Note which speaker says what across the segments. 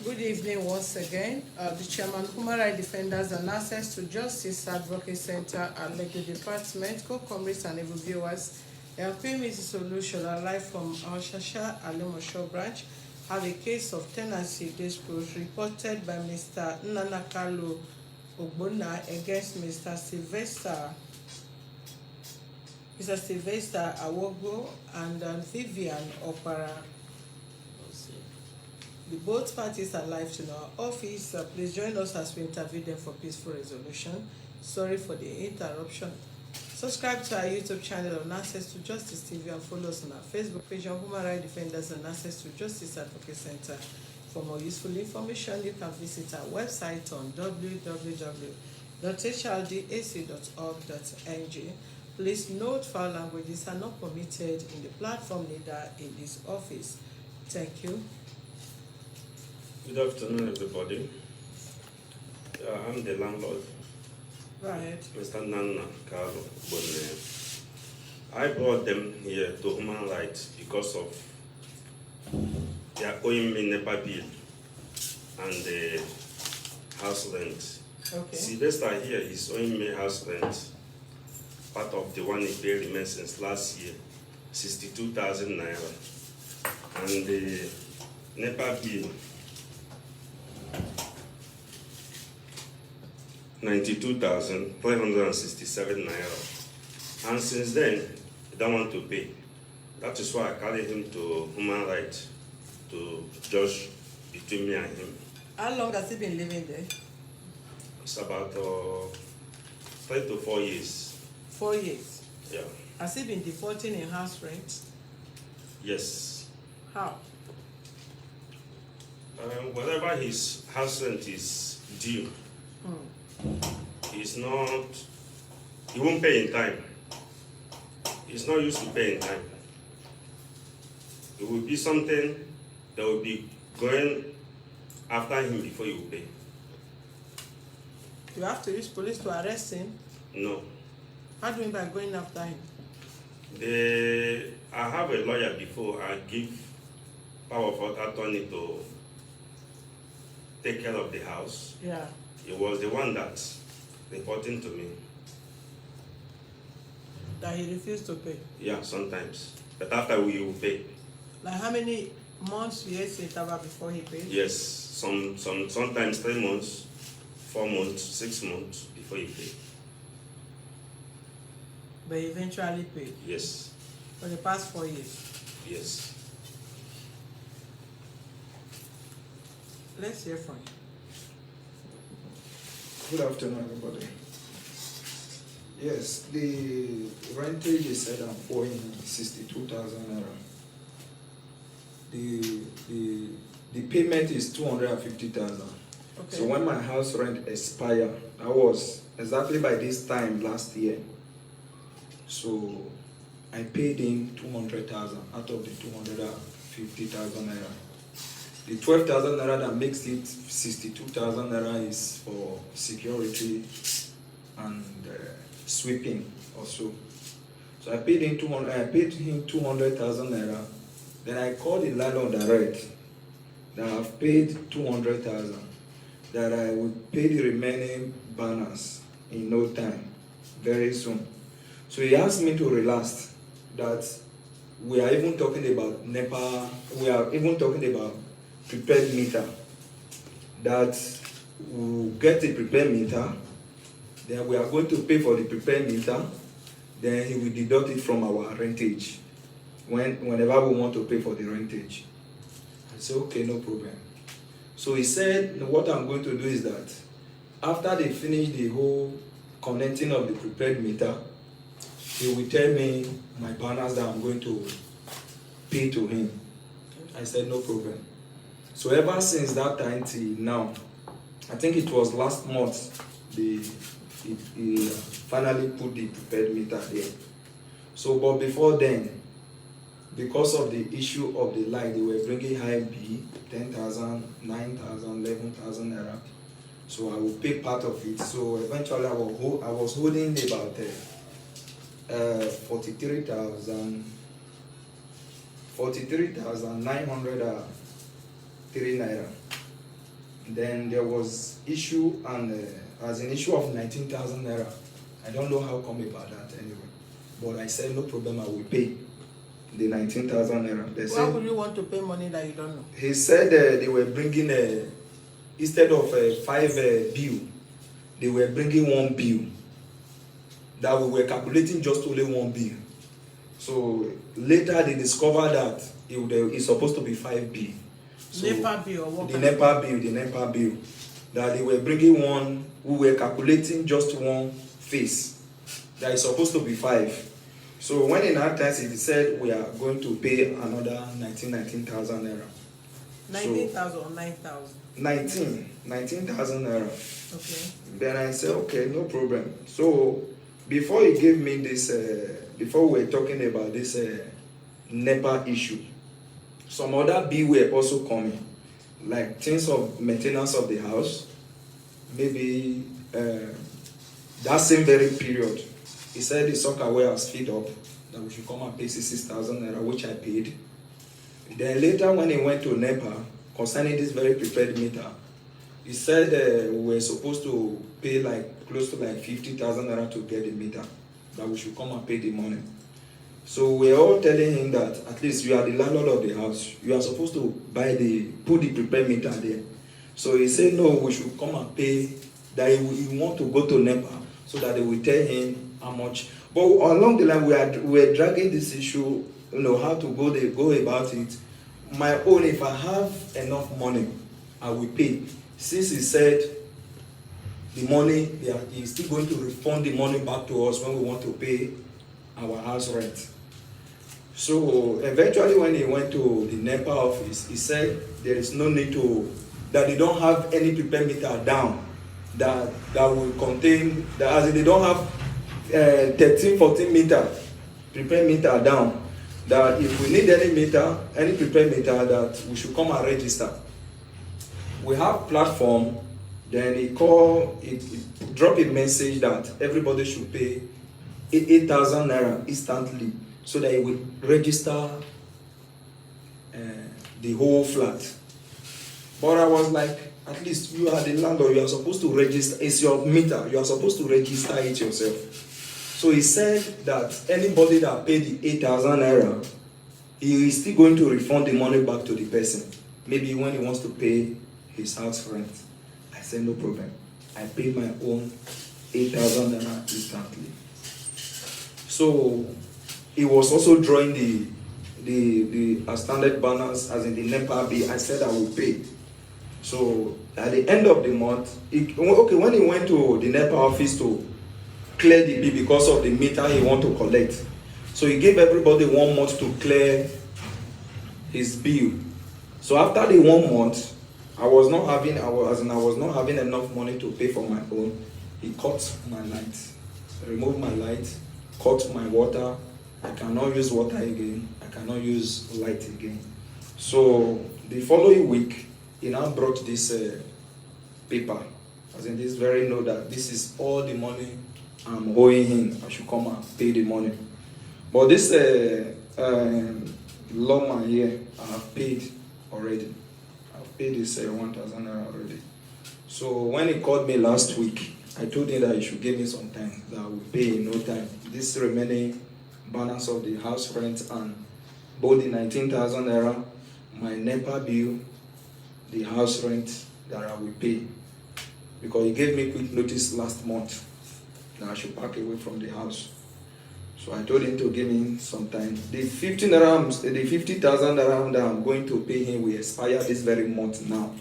Speaker 1: Good evening once again. The Chairman, Human Rights Defenders and Access to Justice Advocate Center and Legal Department, co-comrades and able viewers, helping me to solution live from our Shasha Alimosho branch have a case of tenancy dispute reported by Mr. Nnanakalu Ogbonna against Mr. Sylvester Awogho and Vivian Oparanozie. Both parties are live to our office. Please join us as we intervene them for peaceful resolution. Sorry for the interruption. Subscribe to our YouTube channel on Access to Justice TV and follow us on our Facebook page on Human Rights Defenders and Access to Justice Advocate Center. For more useful information, you can visit our website on www.hrdac.org.ng. Please note foul languages are not permitted in the platform leader in this office. Thank you.
Speaker 2: Good afternoon, everybody. I'm the landlord,
Speaker 1: Right.
Speaker 2: Mr. Nnanakalu Ogbonna. I brought them here to human rights because of their owing me NEPA bill and the house rent.
Speaker 1: Okay.
Speaker 2: Sylvester here is owing me house rent. Part of the one he paid remains since last year, 62,000 naira. And the NEPA bill, 92,367 naira. And since then, he don't want to pay. That is why I carried him to human rights to judge between me and him.
Speaker 1: How long has he been living there?
Speaker 2: It's about 3 to 4 years.
Speaker 1: 4 years.
Speaker 2: Yeah.
Speaker 1: Has he been defaulting in house rent?
Speaker 2: Yes.
Speaker 1: How?
Speaker 2: Whatever his house rent is due, he won't pay in time. He's not used to pay in time. It will be something that will be going after him before he will pay.
Speaker 1: You have to use police to arrest him?
Speaker 2: No.
Speaker 1: How do you mean by going after him?
Speaker 2: I have a lawyer before. I give power of attorney to take care of the house.
Speaker 1: Yeah.
Speaker 2: He was the one that's reporting to me.
Speaker 1: That he refused to pay?
Speaker 2: Yeah, sometimes. But after we will pay.
Speaker 1: Like how many months, years interval before he paid?
Speaker 2: Yes, sometimes 3 months, 4 months, 6 months before he pay.
Speaker 1: But he eventually paid?
Speaker 2: Yes.
Speaker 1: For the past 4 years?
Speaker 2: Yes.
Speaker 1: Let's hear from you.
Speaker 3: Good afternoon, everybody. Yes, the rentage is said I'm owing 62,000 naira. The payment is 250,000.
Speaker 1: Okay.
Speaker 3: So when my house rent expired, that was exactly by this time last year. So I paid in 200,000 out of the 250,000 naira. The 12,000 naira that makes it 62,000 naira is for security and sweeping also. So I paid him 200,000 naira. Then I called the landlord direct that I've paid 200,000, that I will pay the remaining balance in no time, very soon. So he asked me to relax, that we are even talking about NEPA, we are even talking about prepared meter, that we'll get a prepared meter, then we are going to pay for the prepared meter, then he will deduct it from our rentage whenever we want to pay for the rentage. I said, okay, no problem. So he said, what I'm going to do is that after they finish the whole connecting of the prepared meter, he will tell me my balance that I'm going to pay to him. I said, no problem. So ever since that time till now, I think it was last month, he finally put the prepared meter there. So, but before then, because of the issue of the light, they were bringing high bill, 10,000, 9,000, 11,000 naira. So I will pay part of it. So eventually I was holding about 43,903 naira. Then there was issue, and as an issue of 19,000 naira. I don't know how come about that anyway. But I said, no problem, I will pay the 19,000 naira. They
Speaker 1: Why
Speaker 3: said,
Speaker 1: would you want to pay money that you don't know?
Speaker 3: he said they were bringing, instead of 5 bill, they were bringing 1 bill. That we were calculating just only 1 bill. So later they discovered that it's supposed to be 5 bill. So
Speaker 1: NEPA bill or what?
Speaker 3: The NEPA bill. That they were bringing one, we were calculating just one face. That is supposed to be 5. So when in that time he said we are going to pay another 19,000 naira.
Speaker 1: 19,000 or 9,000?
Speaker 3: 19,000 naira.
Speaker 1: Okay.
Speaker 3: Then I said, okay, no problem. So before he gave me this, before we were talking about this NEPA issue, some other bill were also coming, like things of maintenance of the house. Maybe that same very period, he said the soccer wear has filled up, that we should come and pay 6,000 naira, which I paid. Then later when he went to NEPA, concerning this very prepared meter, he said we were supposed to pay like close to like 50,000 naira to get the meter, that we should come and pay the money. So we're all telling him that at least you are the landlord of the house. You are supposed to put the prepared meter there. So he said no, we should come and pay, that he want to go to NEPA so that they will tell him how much. But along the line we are dragging this issue, how to go about it. My own, if I have enough money, I will pay. Since he said the money, he's still going to refund the money back to us when we want to pay our house rent. So eventually when he went to the NEPA office, he said there is no need that they don't have any prepared meter down that will contain, as in they don't have 13, 14 meter prepared meter down, that if we need any prepared meter, that we should come and register. We have platform, then he dropped a message that everybody should pay 8,000 naira instantly, so that he will register the whole flat. But I was like, at least you are the landlord, you are supposed to register, it's your meter, you are supposed to register it yourself. So he said that anybody that paid the 8,000 naira, he is still going to refund the money back to the person, maybe when he wants to pay his house rent. I said no problem, I paid my own 8,000 naira instantly. So he was also drawing the standard balance, as in the NEPA bill. I said I will pay. So at the end of the month, when he went to the NEPA office to clear the bill because of the meter he want to collect, so he gave everybody 1 month to clear his bill. So after the 1 month, I was not having enough money to pay for my own. He cut my light, removed my light, cut my water. I cannot use water again. I cannot use light again. So the following week, he now brought this paper, as in this very note, that this is all the money I'm owing him. I should come and pay the money. But this lawman here, I have paid already. I've paid this 1,000 naira already. So when he called me last week, I told him that he should give me some time, that I will pay in no time. This remaining balance of the house rent and both the 19,000 naira, my NEPA bill, the house rent, that I will pay. Because he gave me quick notice last month that I should pack away from the house. So I told him to give me some time. The 50,000 naira that I'm going to pay him will expire this very month now.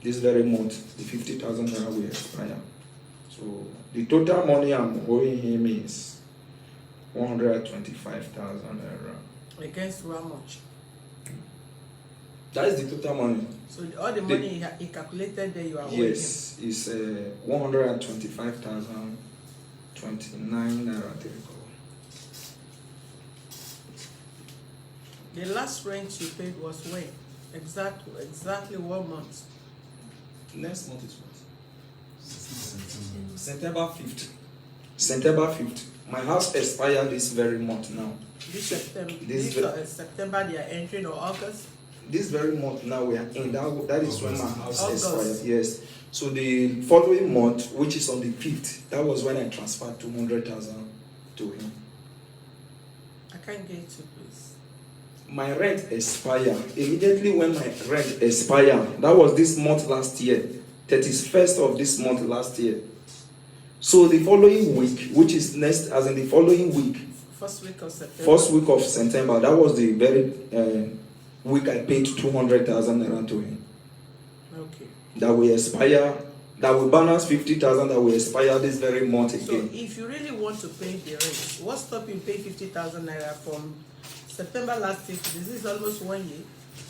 Speaker 3: This very month, the 50,000 naira will expire. So the total money I'm owing him is 125,000 naira.
Speaker 1: Against how much?
Speaker 3: That is the total money.
Speaker 1: So all the money he calculated there, you are owing him?
Speaker 3: Yes, it's 125,029 naira.
Speaker 1: The last rent you paid was when? Exactly 1 month?
Speaker 3: Next month is what? September 5th. September 5th. My house expired this very month now.
Speaker 1: This September?
Speaker 3: This
Speaker 1: September they are entering, or August?
Speaker 3: this very month now we are in, that is when my house
Speaker 1: August.
Speaker 3: expired. Yes. So the following month, which is on the 5th, that was when I transferred 200,000 to him.
Speaker 1: I can't get it, please.
Speaker 3: My rent expired. Immediately when my rent expired, that was this month last year, 31st of this month last year. So the following week, which is next, as in the following week,
Speaker 1: First week of September.
Speaker 3: first week of September, that was the very week I paid 200,000 naira to him.
Speaker 1: Okay.
Speaker 3: That will expire, that will balance 50,000, that will expire this very month
Speaker 1: So
Speaker 3: again.
Speaker 1: if you really want to pay the rent, what stop you pay 50,000 naira from September last year? This is almost 1 year.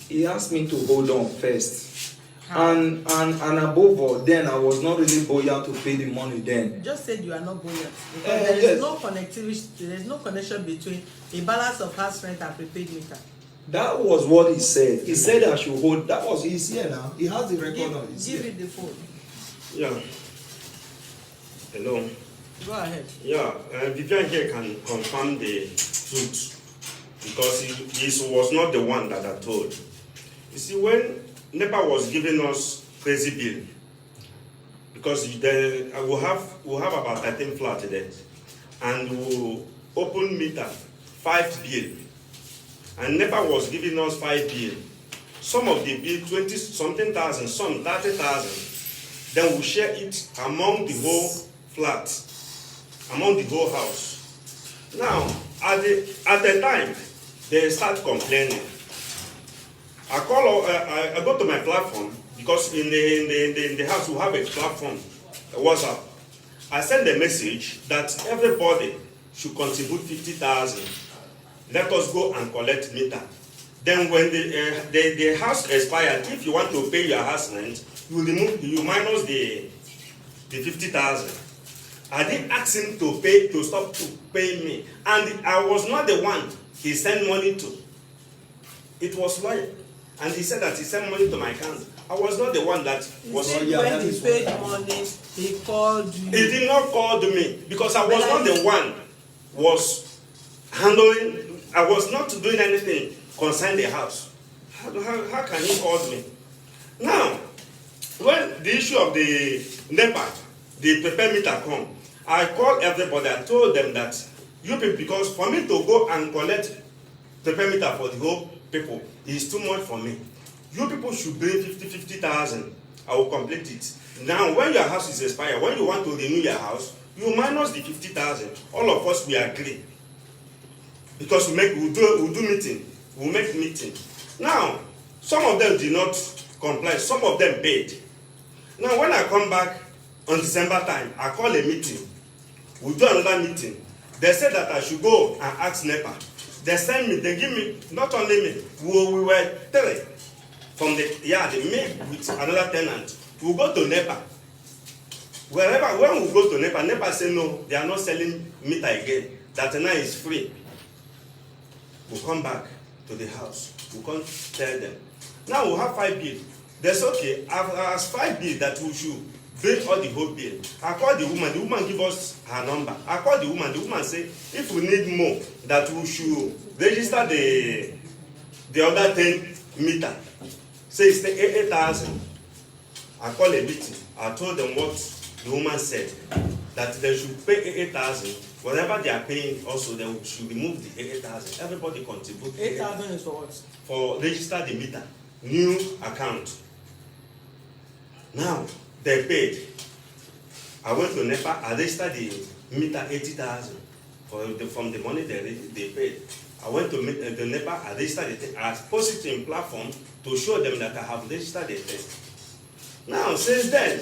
Speaker 3: He asked me to hold on first.
Speaker 1: How?
Speaker 3: And above all, then I was not really buoyant to pay the money then.
Speaker 1: You just said you are not buoyant because there is
Speaker 3: Yes.
Speaker 1: no connectivity, there is no connection between a balance of house rent and prepaid meter.
Speaker 3: That was what he said. He said I should hold. That was he's here now. He has the record on his
Speaker 1: Give it the phone.
Speaker 2: Yeah. Hello.
Speaker 1: Go ahead.
Speaker 2: Yeah, Vivian here can confirm the truth because he was not the one that I told. You see, when NEPA was giving us crazy bill, because we'll have about 13 flats there, and we'll open meter 5 bill, and NEPA was giving us 5 bill. Some of the bill 20 something thousand, some 30,000. Then we share it among the whole flat, among the whole house. Now, at the time, they start complaining. I go to my platform because in the house we have a platform, a WhatsApp. I send a message that everybody should contribute 50,000. Let us go and collect meter. Then when the house expired, if you want to pay your house rent, you minus the 50,000. I didn't ask him to stop to pay me, and I was not the one he sent money to. It was lawyer, and he said that he sent money to my account. I was not the one that was.
Speaker 1: When he paid money, he called you.
Speaker 2: He did not call me because I was not the one was handling. I was not doing anything concerning the house. How can he call me? Now, when the issue of the NEPA, the prepaid meter come, I called everybody. I told them that you people, because for me to go and collect prepaid meter for the whole people is too much for me. You people should bring 50,000. I will complete it. Now, when your house is expired, when you want to renew your house, you minus the 50,000. All of us we agree because we'll do meeting. We'll make meeting. Now, some of them did not comply. Some of them paid. Now, when I come back on December time, I call a meeting. We'll do another meeting. They said that I should go and ask NEPA. They send me, they give me, not only me, we were 3 from the yard, me with another tenant. We'll go to NEPA. When we go to NEPA, NEPA say no, they are not selling meter again. That now is free. We'll come back to the house. We'll come tell them. Now we'll have 5 bills. That's okay. I've asked 5 bills that we should bring all the whole bill. I call the woman give us her number. I call the woman say, if we need more, that we should register the other 10 meter. Say it's 8,000. I call a meeting. I told them what the woman said, that they should pay 8,000. Whatever they are paying, also they should remove the 8,000. Everybody contribute.
Speaker 1: 8,000 is for what?
Speaker 2: For register the meter, new account. Now they paid. I went to NEPA. I registered the meter 80,000 from the money they paid. I went to the NEPA. I registered it. I posted it in platform to show them that I have registered the test. Now since then,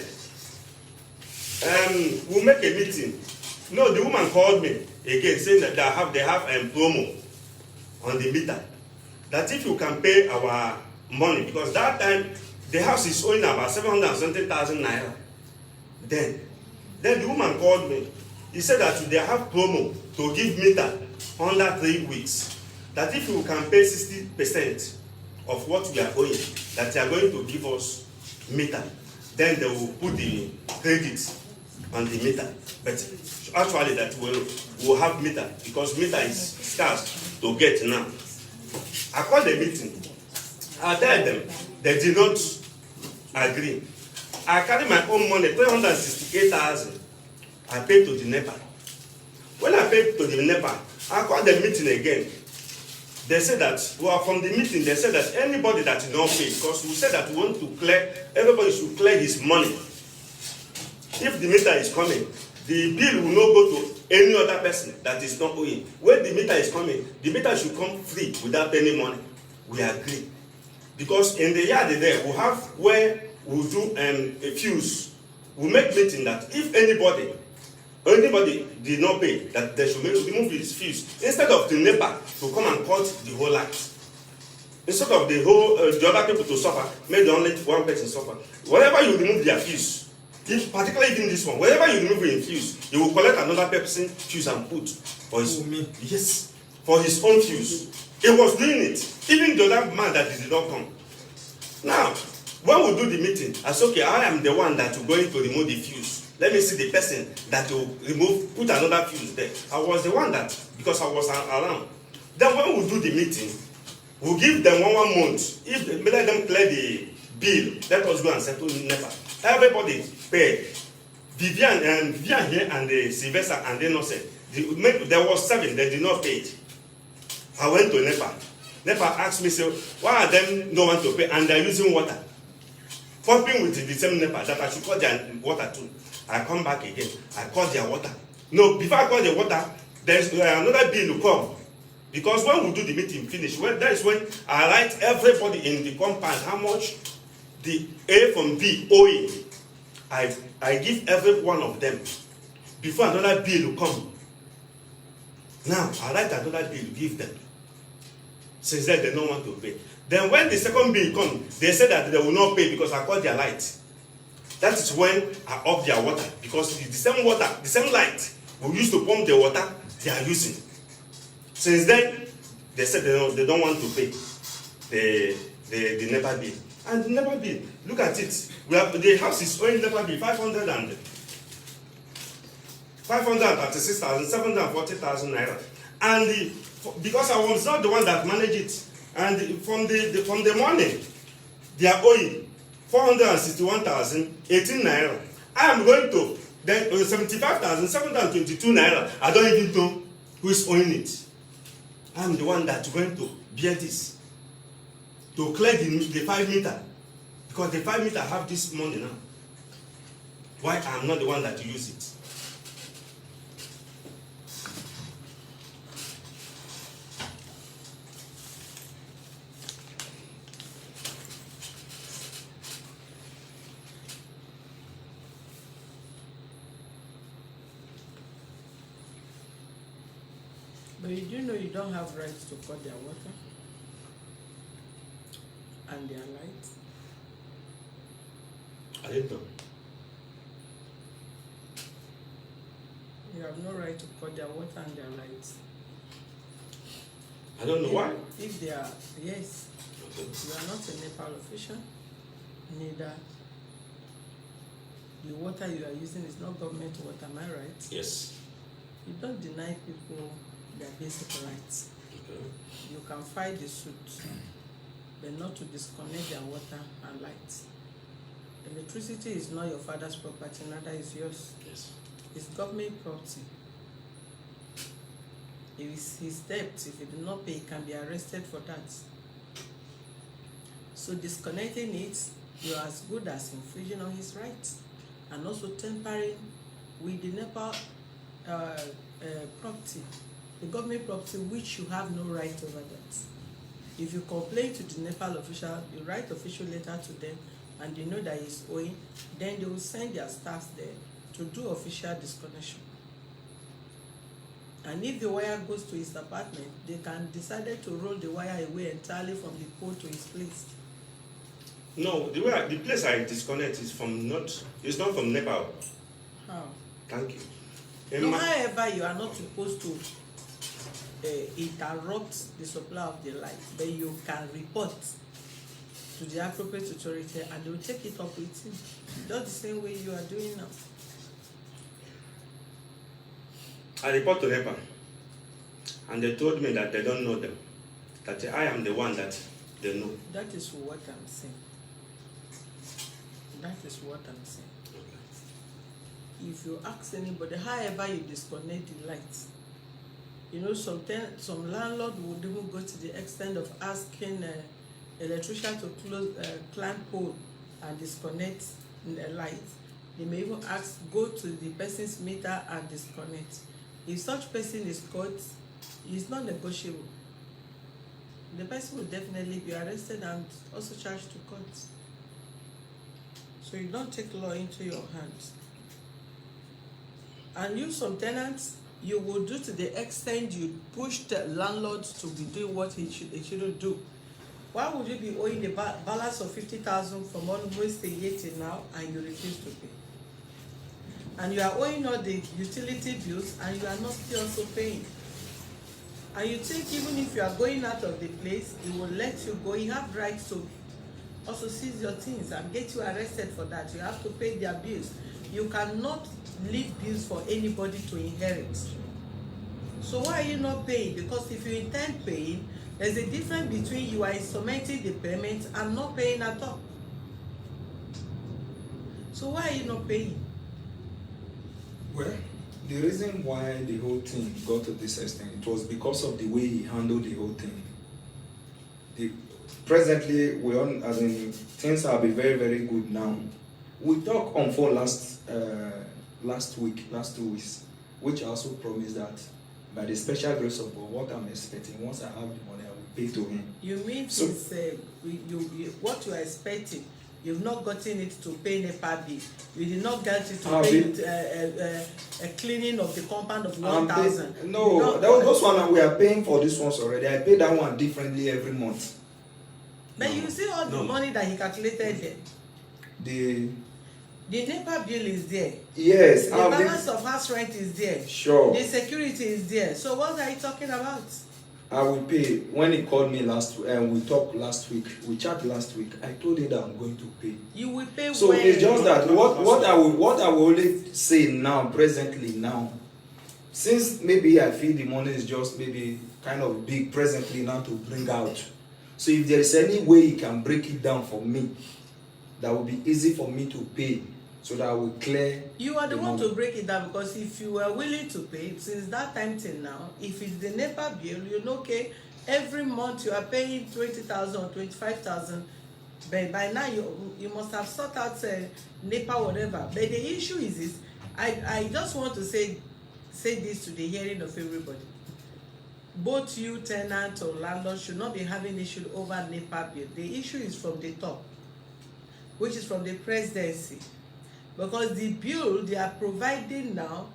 Speaker 2: we'll make a meeting. No, the woman called me again saying that they have promo on the meter. That if you can pay our money, because that time the house is owing about 770,000 naira. Then the woman called me. He said that they have promo to give meter under 3 weeks. That if you can pay 60% of what we are owing, that they are going to give us meter. Then they will put the credit on the meter. But actually that we'll have meter because meter is scarce to get now. I called the meeting. I tell them, they did not agree. I carry my own money, 368,000. I paid to the NEPA. When I paid to the NEPA, I called the meeting again. They said that, well, from the meeting, they said that anybody that did not pay, because we said that we want to clear, everybody should clear his money. If the meter is coming, the bill will not go to any other person that is not owing. When the meter is coming, the meter should come free without any money. We agree. Because in the yard there, we have where we'll do a fuse. We'll make meeting that if anybody did not pay, that they should remove his fuse. Instead of the NEPA to come and cut the whole light. Instead of the other people to suffer, make the only one person suffer. Wherever you remove their fuse, if, particularly in this one, wherever you remove a fuse, you will collect another person fuse and put for his yes, for his own fuse. He was doing it. Even the other man that did not come. Now, when we do the meeting, I said, okay, I am the one that will going to remove the fuse. Let me see the person that will put another fuse there. I was the one that, because I was around. Then when we do the meeting, we'll give them one month. If let them clear the bill, let us go and settle NEPA. Everybody paid. Vivian here and the Sylvester and they not said. There was 7, they did not pay it. I went to NEPA. NEPA asked me, so, why are them no want to pay? And they're using water. Pumping with the same NEPA that I should call their water too. I come back again. I call their water. No, before I call the water, there's another bill to come. Because when we do the meeting finish, that is when I write everybody in the compound how much the A from B owing. I give every one of them before another bill will come. Now, I write another bill to give them. Since then, they don't want to pay. Then when the second bill comes, they say that they will not pay because I call their light. That is when I off their water. Because the same water, the same light we used to pump the water, they are using. Since then, they said they don't want to pay the NEPA bill. And the NEPA bill, look at it. We have, the house is owing NEPA bill 536,000, 740,000 naira. And because I was not the one that managed it, and from the money, they are owing 461,018 naira. I am going to then 75,722 naira. I don't even know who is owing it. I am the one that's going to bear this. To clear the 5 meter. Because the 5 meter have this money now. Why I am not the one that use it?
Speaker 1: But you do know you don't have rights to cut their water and their light.
Speaker 2: I didn't know.
Speaker 1: You have no right to cut their water and their lights.
Speaker 2: I don't know why.
Speaker 1: If they are, yes,
Speaker 2: Okay.
Speaker 1: you are not a Nepal official, neither the water you are using is not government water, am I right?
Speaker 2: Yes.
Speaker 1: You don't deny people their basic rights.
Speaker 2: Okay.
Speaker 1: You can fight the suit, but not to disconnect their water and light. Electricity is not your father's property, neither is yours.
Speaker 2: Yes.
Speaker 1: It's government property. If it's his debt, if he did not pay, he can be arrested for that. So disconnecting it, you are as good as infringing on his rights, and also tampering with the Nepal property, the government property, which you have no right over that. If you complain to the Nepal official, you write official letter to them, and they know that he's owing, then they will send their staffs there to do official disconnection. And if the wire goes to his apartment, they can decide to roll the wire away entirely from the pole to his place.
Speaker 2: No, the place I disconnect is from it's not from Nepal.
Speaker 1: How?
Speaker 2: Thank you.
Speaker 1: No, however, you are not supposed to interrupt the supply of the light, but you can report to the appropriate authority and they will take it up with him. Just the same way you are doing now.
Speaker 2: I report to NEPA, and they told me that they don't know them. That I am the one that They know.
Speaker 1: That is what I'm saying. That is what I'm saying.
Speaker 2: Okay.
Speaker 1: If you ask anybody, however you disconnect the lights, you know, some landlord would even go to the extent of asking electrician to climb pole and disconnect the light. They may even ask, go to the person's meter and disconnect. If such person is caught, it's not negotiable. The person will definitely be arrested and also charged to court. So you don't take law into your hands. And you, some tenants, you will do to the extent you push the landlord to be doing what he shouldn't do. Why would you be owing the balance of 50,000 from almost a year till now and you refuse to pay? And you are owing all the utility bills and you are not still also paying. And you think even if you are going out of the place, he will let you go. You have rights to also seize your things and get you arrested for that. You have to pay their bills. You cannot leave bills for anybody to inherit. So why are you not paying? Because if you intend paying, there's a difference between you are instrumenting the payment and not paying at all. So why are you not paying?
Speaker 3: Well, the reason why the whole thing got to this extent, it was because of the way he handled the whole thing. Presently, things have been very, very good now. We talked on phone last 2 weeks, which I also promised that by the special grace of God, what I'm expecting, once I have the money, I will pay to him.
Speaker 1: You mean
Speaker 3: so,
Speaker 1: to say, what you are expecting, you've not gotten it to pay NEPA bill. You did not get it to pay a cleaning of the compound of 1,000.
Speaker 3: No, those one we are paying for these ones already. I pay that one differently every month.
Speaker 1: But you see all the money that he calculated there.
Speaker 3: The
Speaker 1: NEPA bill is there.
Speaker 3: Yes.
Speaker 1: The balance of house rent is there.
Speaker 3: Sure.
Speaker 1: The security is there. So what are you talking about?
Speaker 3: I will pay. When he called me last week, and we talked last week, we chatted last week, I told him that I'm going to pay.
Speaker 1: You will pay.
Speaker 3: So
Speaker 1: when?
Speaker 3: it's just that what I will only say now, presently now, since maybe I feel the money is just maybe kind of big presently now to bring out. So if there is any way he can break it down for me, that will be easy for me to pay, so that I will clear.
Speaker 1: You are the one to break it down, because if you were willing to pay since that time till now, if it's the NEPA bill, you know, okay, every month you are paying 20,000 or 25,000, but by now you must have sought out NEPA whatever. But the issue is this: I just want to say this to the hearing of everybody. Both you, tenant or landlord, should not be having issue over NEPA bill. The issue is from the top, which is from the presidency. Because the bill they are providing now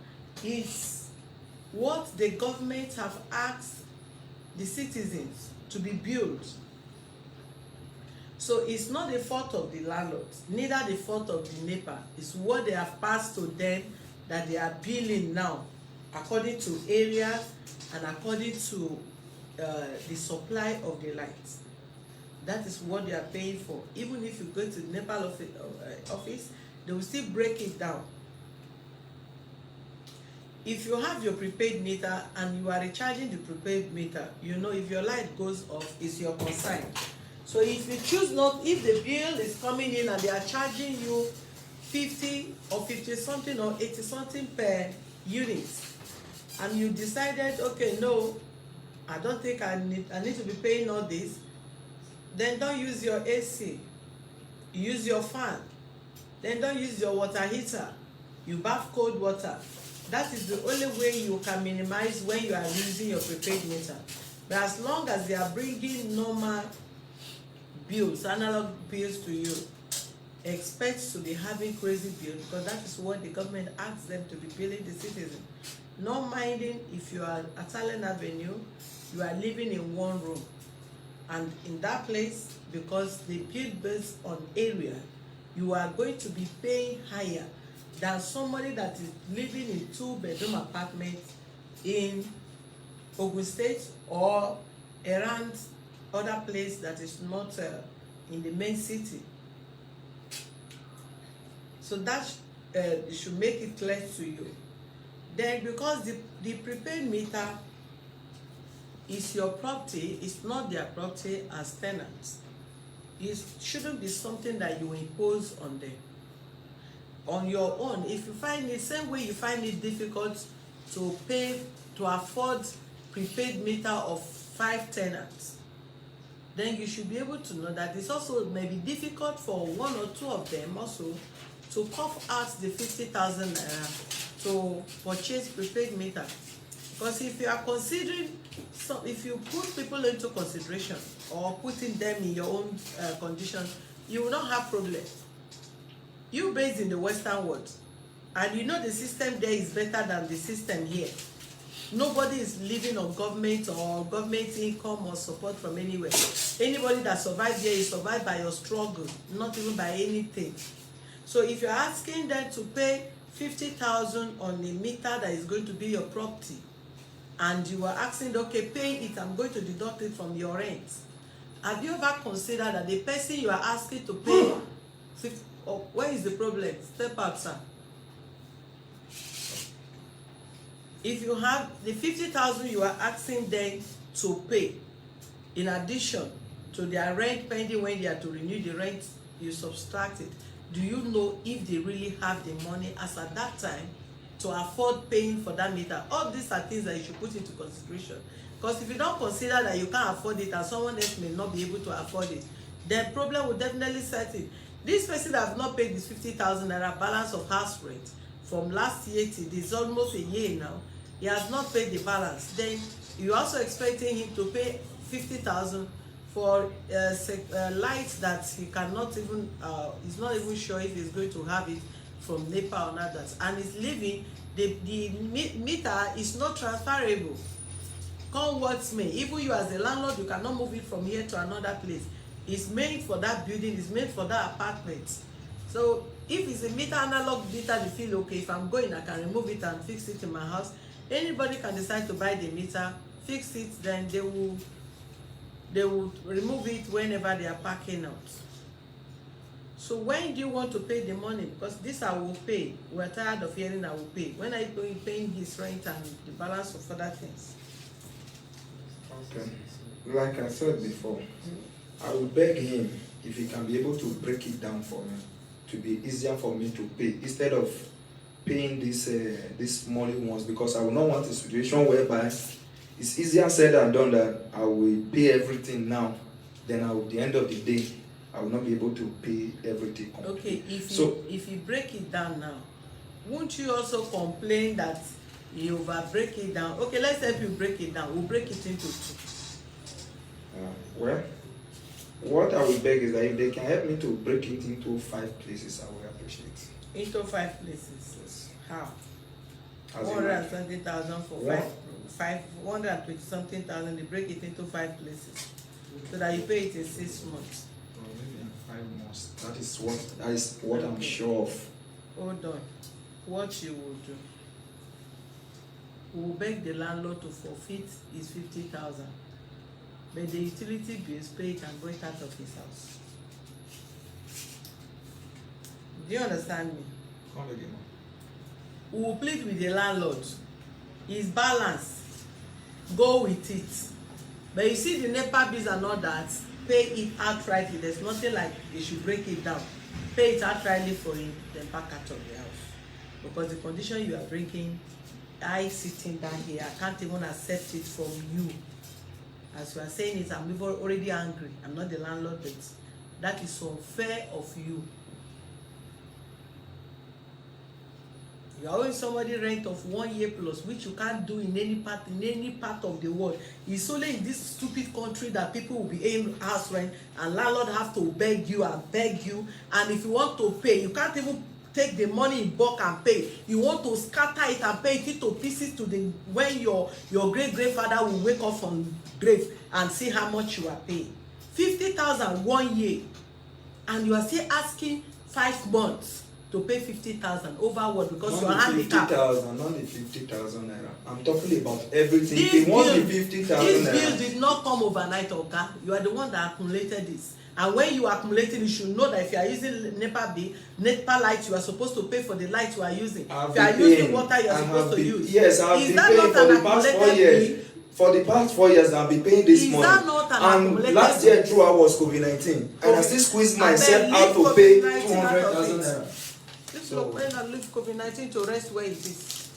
Speaker 1: is what the government have asked the citizens to be built. So it's not the fault of the landlords, neither the fault of the NEPA. It's what they have passed to them that they are billing now, according to areas and according to the supply of the lights. That is what they are paying for. Even if you go to the NEPA office, they will still break it down. If you have your prepaid meter and you are recharging the prepaid meter, you know if your light goes off, it's your concern. So if you choose not, if the bill is coming in and they are charging you 50 or 50 something or 80 something per unit, and you decided, okay, no, I don't think I need to be paying all this, then don't use your AC. Use your fan. Then don't use your water heater. You bath cold water. That is the only way you can minimize when you are using your prepaid meter. But as long as they are bringing normal bills, analog bills to you, expect to be having crazy bills, because that is what the government asks them to be billing the citizen. Not minding if you are at Allen Avenue, you are living in one room. And in that place, because they build based on area, you are going to be paying higher than somebody that is living in 2-bedroom apartment in Ogun State or around other place that is not in the main city. So that should make it clear to you. Then because the prepaid meter It's your property, it's not their property as tenants. It shouldn't be something that you impose on them. On your own, if you find it, same way you find it difficult to pay, to afford prepaid meter of 5 tenants, then you should be able to know that it's also maybe difficult for 1 or 2 of them also to cough out the 50,000 naira to purchase prepaid meter. Because if you are considering, so if you put people into consideration or putting them in your own condition, you will not have problem. You based in the Western world, and you know the system there is better than the system here. Nobody is living on government or government income or support from anywhere. Anybody that survived here is survived by your struggle, not even by anything. So if you're asking them to pay 50,000 on a meter that is going to be your property, and you are asking, okay, pay it, I'm going to deduct it from your rent. Have you ever considered that the person you are asking to pay, where is the problem? Step out, sir. If you have the 50,000 you are asking them to pay, in addition to their rent pending when they are to renew the rent, you subtract it. Do you know if they really have the money as at that time to afford paying for that meter? All these are things that you should put into consideration. Because if you don't consider that you can't afford it and someone else may not be able to afford it, then problem will definitely set in. This person that have not paid this 50,000 naira balance of house rent from last year till this, almost a year now, he has not paid the balance. Then you're also expecting him to pay 50,000 for lights that he cannot even, he's not even sure if he's going to have it from NEPA or not. And he's living, the meter is not transferable. Come what may, even you as a landlord, you cannot move it from here to another place. It's made for that building, it's made for that apartment. So if it's a meter, analog meter, you feel okay, if I'm going, I can remove it and fix it in my house. Anybody can decide to buy the meter, fix it, then they will remove it whenever they are parking out. So when do you want to pay the money? Because this I will pay. We're tired of hearing I will pay. When are you paying his rent and the balance of other things?
Speaker 3: Okay. Like I said before, I will beg him if he can be able to break it down for me, to be easier for me to pay, instead of paying this money once, because I will not want a situation whereby it's easier said than done that I will pay everything now, then at the end of the day, I will not be able to pay everything completely.
Speaker 1: Okay, if you break it down now, won't you also complain that you over break it down? Okay, let's help you break it down. We'll break it into 2.
Speaker 3: Well, what I will beg is that if they can help me to break it into 5 places, I will appreciate it.
Speaker 1: Into 5 places?
Speaker 3: Yes.
Speaker 1: How?
Speaker 3: As
Speaker 1: 120,000 for 120 something thousand, they break it into 5 places so that you pay it in 6 months.
Speaker 3: Maybe in 5 months. That is what I'm sure of.
Speaker 1: Hold on. What you will do? We will beg the landlord to forfeit his 50,000. But the utility bills, pay it and go it out of his house. Do you understand me?
Speaker 3: Come again.
Speaker 1: We will plead with the landlord. His balance, go with it. But you see the NEPA bills and all that, pay it outrightly. There's nothing like you should break it down. Pay it outrightly for him, then pack out of the house. Because the condition you are bringing, I sitting down here, I can't even accept it from you. As you are saying it, I'm already angry. I'm not the landlord, but that is unfair of you. You are owing somebody rent of 1 year plus, which you can't do in any part of the world. It's only in this stupid country that people will be paying house rent, and landlord have to beg you and beg you. And if you want to pay, you can't even take the money in bulk and pay. You want to scatter it and pay it into pieces to the when your great grandfather will wake up from grave and see how much you are paying. 50,000 1 year, and you are still asking 5 months to pay 50,000 over what? Because you are handicapped.
Speaker 3: Not the 50,000 naira. I'm talking about everything. If they want the 50,000
Speaker 1: these
Speaker 3: naira.
Speaker 1: bills did not come overnight, okay? You are the one that accumulated this. And when you accumulate it, you should know that if you are using NEPA lights, you are supposed to pay for the lights you are using. If you are using water, you are supposed to use.
Speaker 3: Yes, I have been paying for the past 4 years. For the past 4 years, I've been paying this
Speaker 1: Is
Speaker 3: money.
Speaker 1: that not an
Speaker 3: And
Speaker 1: accumulated
Speaker 3: last year,
Speaker 1: debt?
Speaker 3: too, I was COVID-19. And I still squeezed
Speaker 1: And
Speaker 3: myself
Speaker 1: then
Speaker 3: out
Speaker 1: leave
Speaker 3: to pay
Speaker 1: COVID-19
Speaker 3: 200,000
Speaker 1: out of
Speaker 3: naira.
Speaker 1: This lockdown and leave COVID-19 to rest where it is.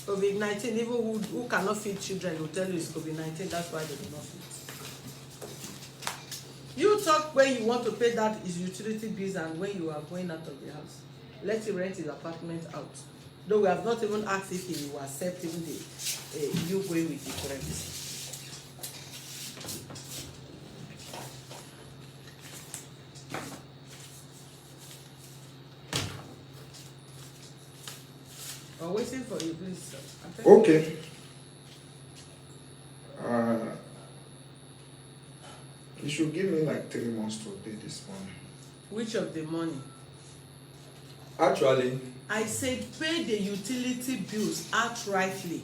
Speaker 1: COVID-19, even who cannot feed children will tell you it's COVID-19, that's why they do not feed. You talk when you want to pay that is utility bills and when you are going out of the house. Let him rent his apartment out. Though we have not even asked if he will accept even the you going with the rent. I'm waiting for you, please, sir.
Speaker 3: Okay. You should give me like 3 months to pay this money.
Speaker 1: Which of the money?
Speaker 3: Actually,
Speaker 1: I said pay the utility bills outrightly,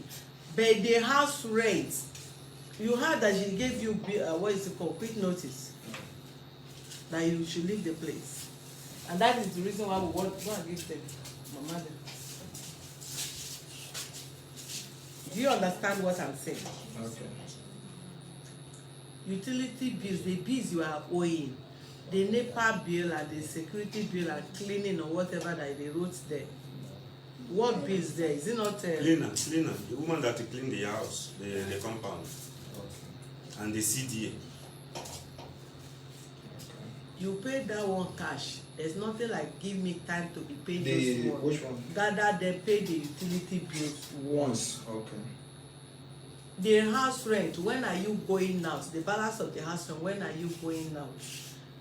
Speaker 1: but the house rent. You heard that she gave you what is it called, quick notice, that you should leave the place, and that is the reason why we want to give them mama them. Do you understand what I'm saying?
Speaker 3: okay.
Speaker 1: Utility bills, the bills you are owing, the NEPA bill and the security bill and cleaning or whatever that they wrote there. What bills there? Is it not
Speaker 2: Cleaner, the woman that clean the house, the compound,
Speaker 3: Okay.
Speaker 2: and the CDA.
Speaker 1: You pay that one cash. There's nothing like give me time to be paid
Speaker 3: The
Speaker 1: those ones.
Speaker 3: which one?
Speaker 1: Gather them, pay the utility bills once.
Speaker 3: Okay.
Speaker 1: The house rent, when are you going out? The balance of the house rent, when are you going out?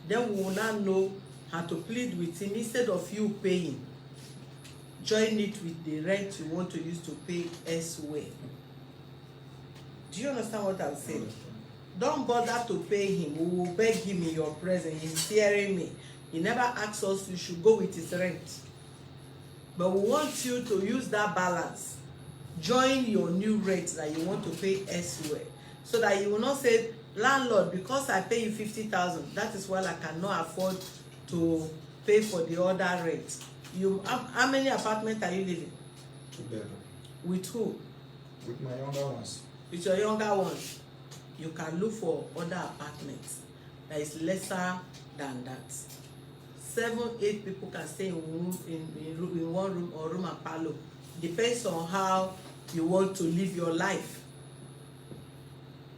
Speaker 1: Then we will now know how to plead with him instead of you paying. Join it with the rent you want to use to pay elsewhere. Do you understand what I'm saying? Don't bother to pay him. We will beg him in your presence. He's hearing me. He never asked us you should go with his rent. But we want you to use that balance. Join your new rate that you want to pay elsewhere. So that you will not say, landlord, because I pay you 50,000, that is why I cannot afford to pay for the other rent. How many apartments are you living?
Speaker 3: 2 bedroom.
Speaker 1: With who?
Speaker 3: With my younger ones.
Speaker 1: With your younger ones. You can look for other apartments that is lesser than that. 7, 8 people can stay in one room or room and parlour. Depends on how you want to live your life.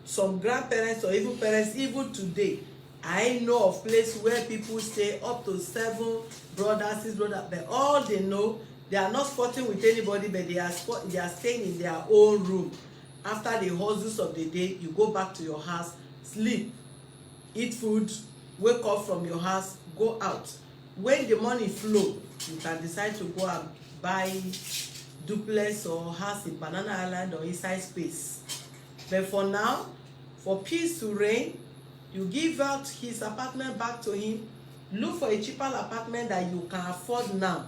Speaker 1: Some grandparents or even parents, even today, I know of place where people stay up to 7 brothers, 6 brothers, but all they know, they are not sporting with anybody, but they are staying in their own room. After the hustles of the day, you go back to your house, sleep, eat food, wake up from your house, go out. When the money flow, you can decide to go and buy duplex or house in Banana Island or inside space. But for now, for peace to reign, you give out his apartment back to him. Look for a cheaper apartment that you can afford now.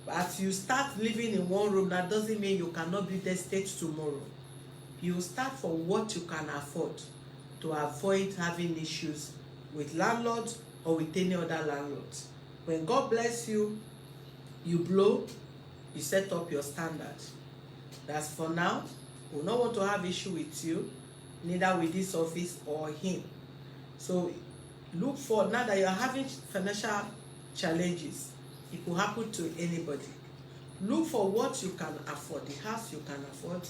Speaker 1: As you start living in one room, that doesn't mean you cannot build estate tomorrow. You start from what you can afford to avoid having issues with landlords or with any other landlords. When God bless you, you blow, you set up your standard. That's for now. We will not want to have issue with you, neither with this office or him. So look for, now that you are having financial challenges, it could happen to anybody. Look for what you can afford, the house you can afford.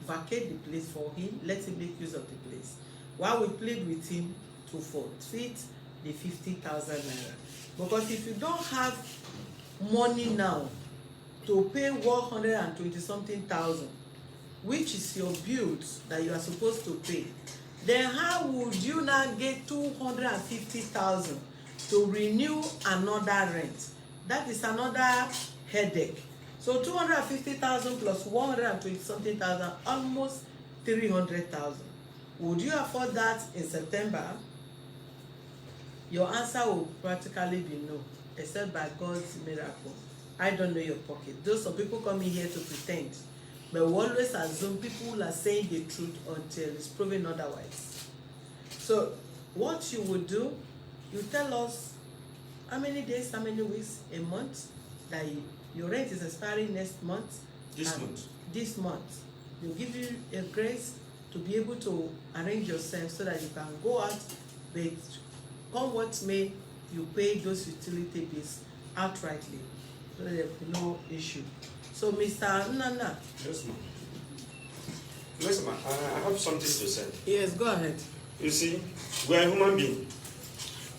Speaker 1: Vacate the place for him, let him make use of the place. While we plead with him to forfeit the 50,000 naira. Because if you don't have money now to pay 120 something thousand, which is your bills that you are supposed to pay, then how would you now get 250,000 to renew another rent? That is another headache. So 250,000 plus 120 something thousand, almost 300,000. Would you afford that in September? Your answer will practically be no, except by God's miracle. I don't know your pocket. Those some people come in here to pretend, but we always assume people are saying the truth until it's proven otherwise. So what you would do, you tell us how many days, how many weeks, a month that your rent is expiring next month.
Speaker 2: This month.
Speaker 1: This month. We'll give you a grace to be able to arrange yourself so that you can go out, but come what may, you pay those utility bills outrightly, so there will be no issue. So Mr. Nana.
Speaker 2: Yes, ma'am. Yes, ma'am. I have something to say.
Speaker 1: Yes, go ahead.
Speaker 2: You see, we are human beings.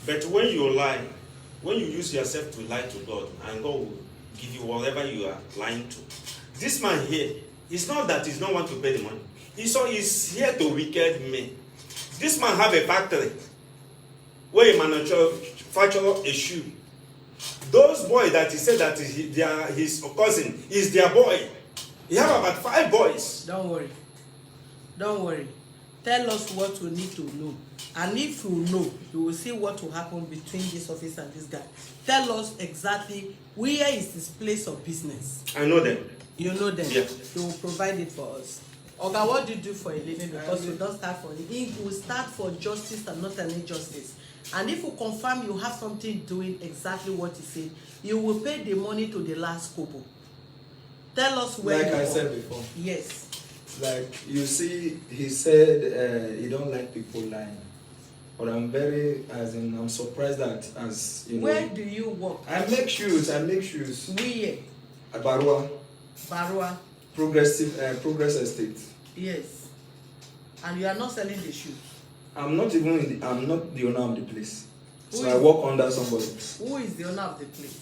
Speaker 2: But when you lie, when you use yourself to lie to God, and God will give you whatever you are lying to. This man here, it's not that he's not want to pay the money. He's here to wicked me. This man have a factory where he manufacture a shoe. Those boys that he said that they are his cousin is their boy. He have about 5 boys.
Speaker 1: Don't worry. Don't worry. Tell us what we need to know. And if you know, you will see what will happen between this office and this guy. Tell us exactly where is his place of business.
Speaker 2: I know them.
Speaker 1: You know them.
Speaker 2: Yeah.
Speaker 1: You will provide it for us. Oga, what do you do for a living? Because we don't start for it. We start for justice and not any justice. And if you confirm you have something doing exactly what he said, you will pay the money to the last kobo. Tell us where.
Speaker 3: Like I said before.
Speaker 1: Yes.
Speaker 3: Like you see, he said he don't like people lying. But I'm I'm surprised that as you know.
Speaker 1: Where do you work?
Speaker 3: I make shoes.
Speaker 1: Where?
Speaker 3: Barua.
Speaker 1: Barua.
Speaker 3: Progress Estate.
Speaker 1: Yes. And you are not selling the shoe.
Speaker 3: I'm not the owner of the place. So I
Speaker 1: is,
Speaker 3: work under somebody.
Speaker 1: Who is the owner of the place?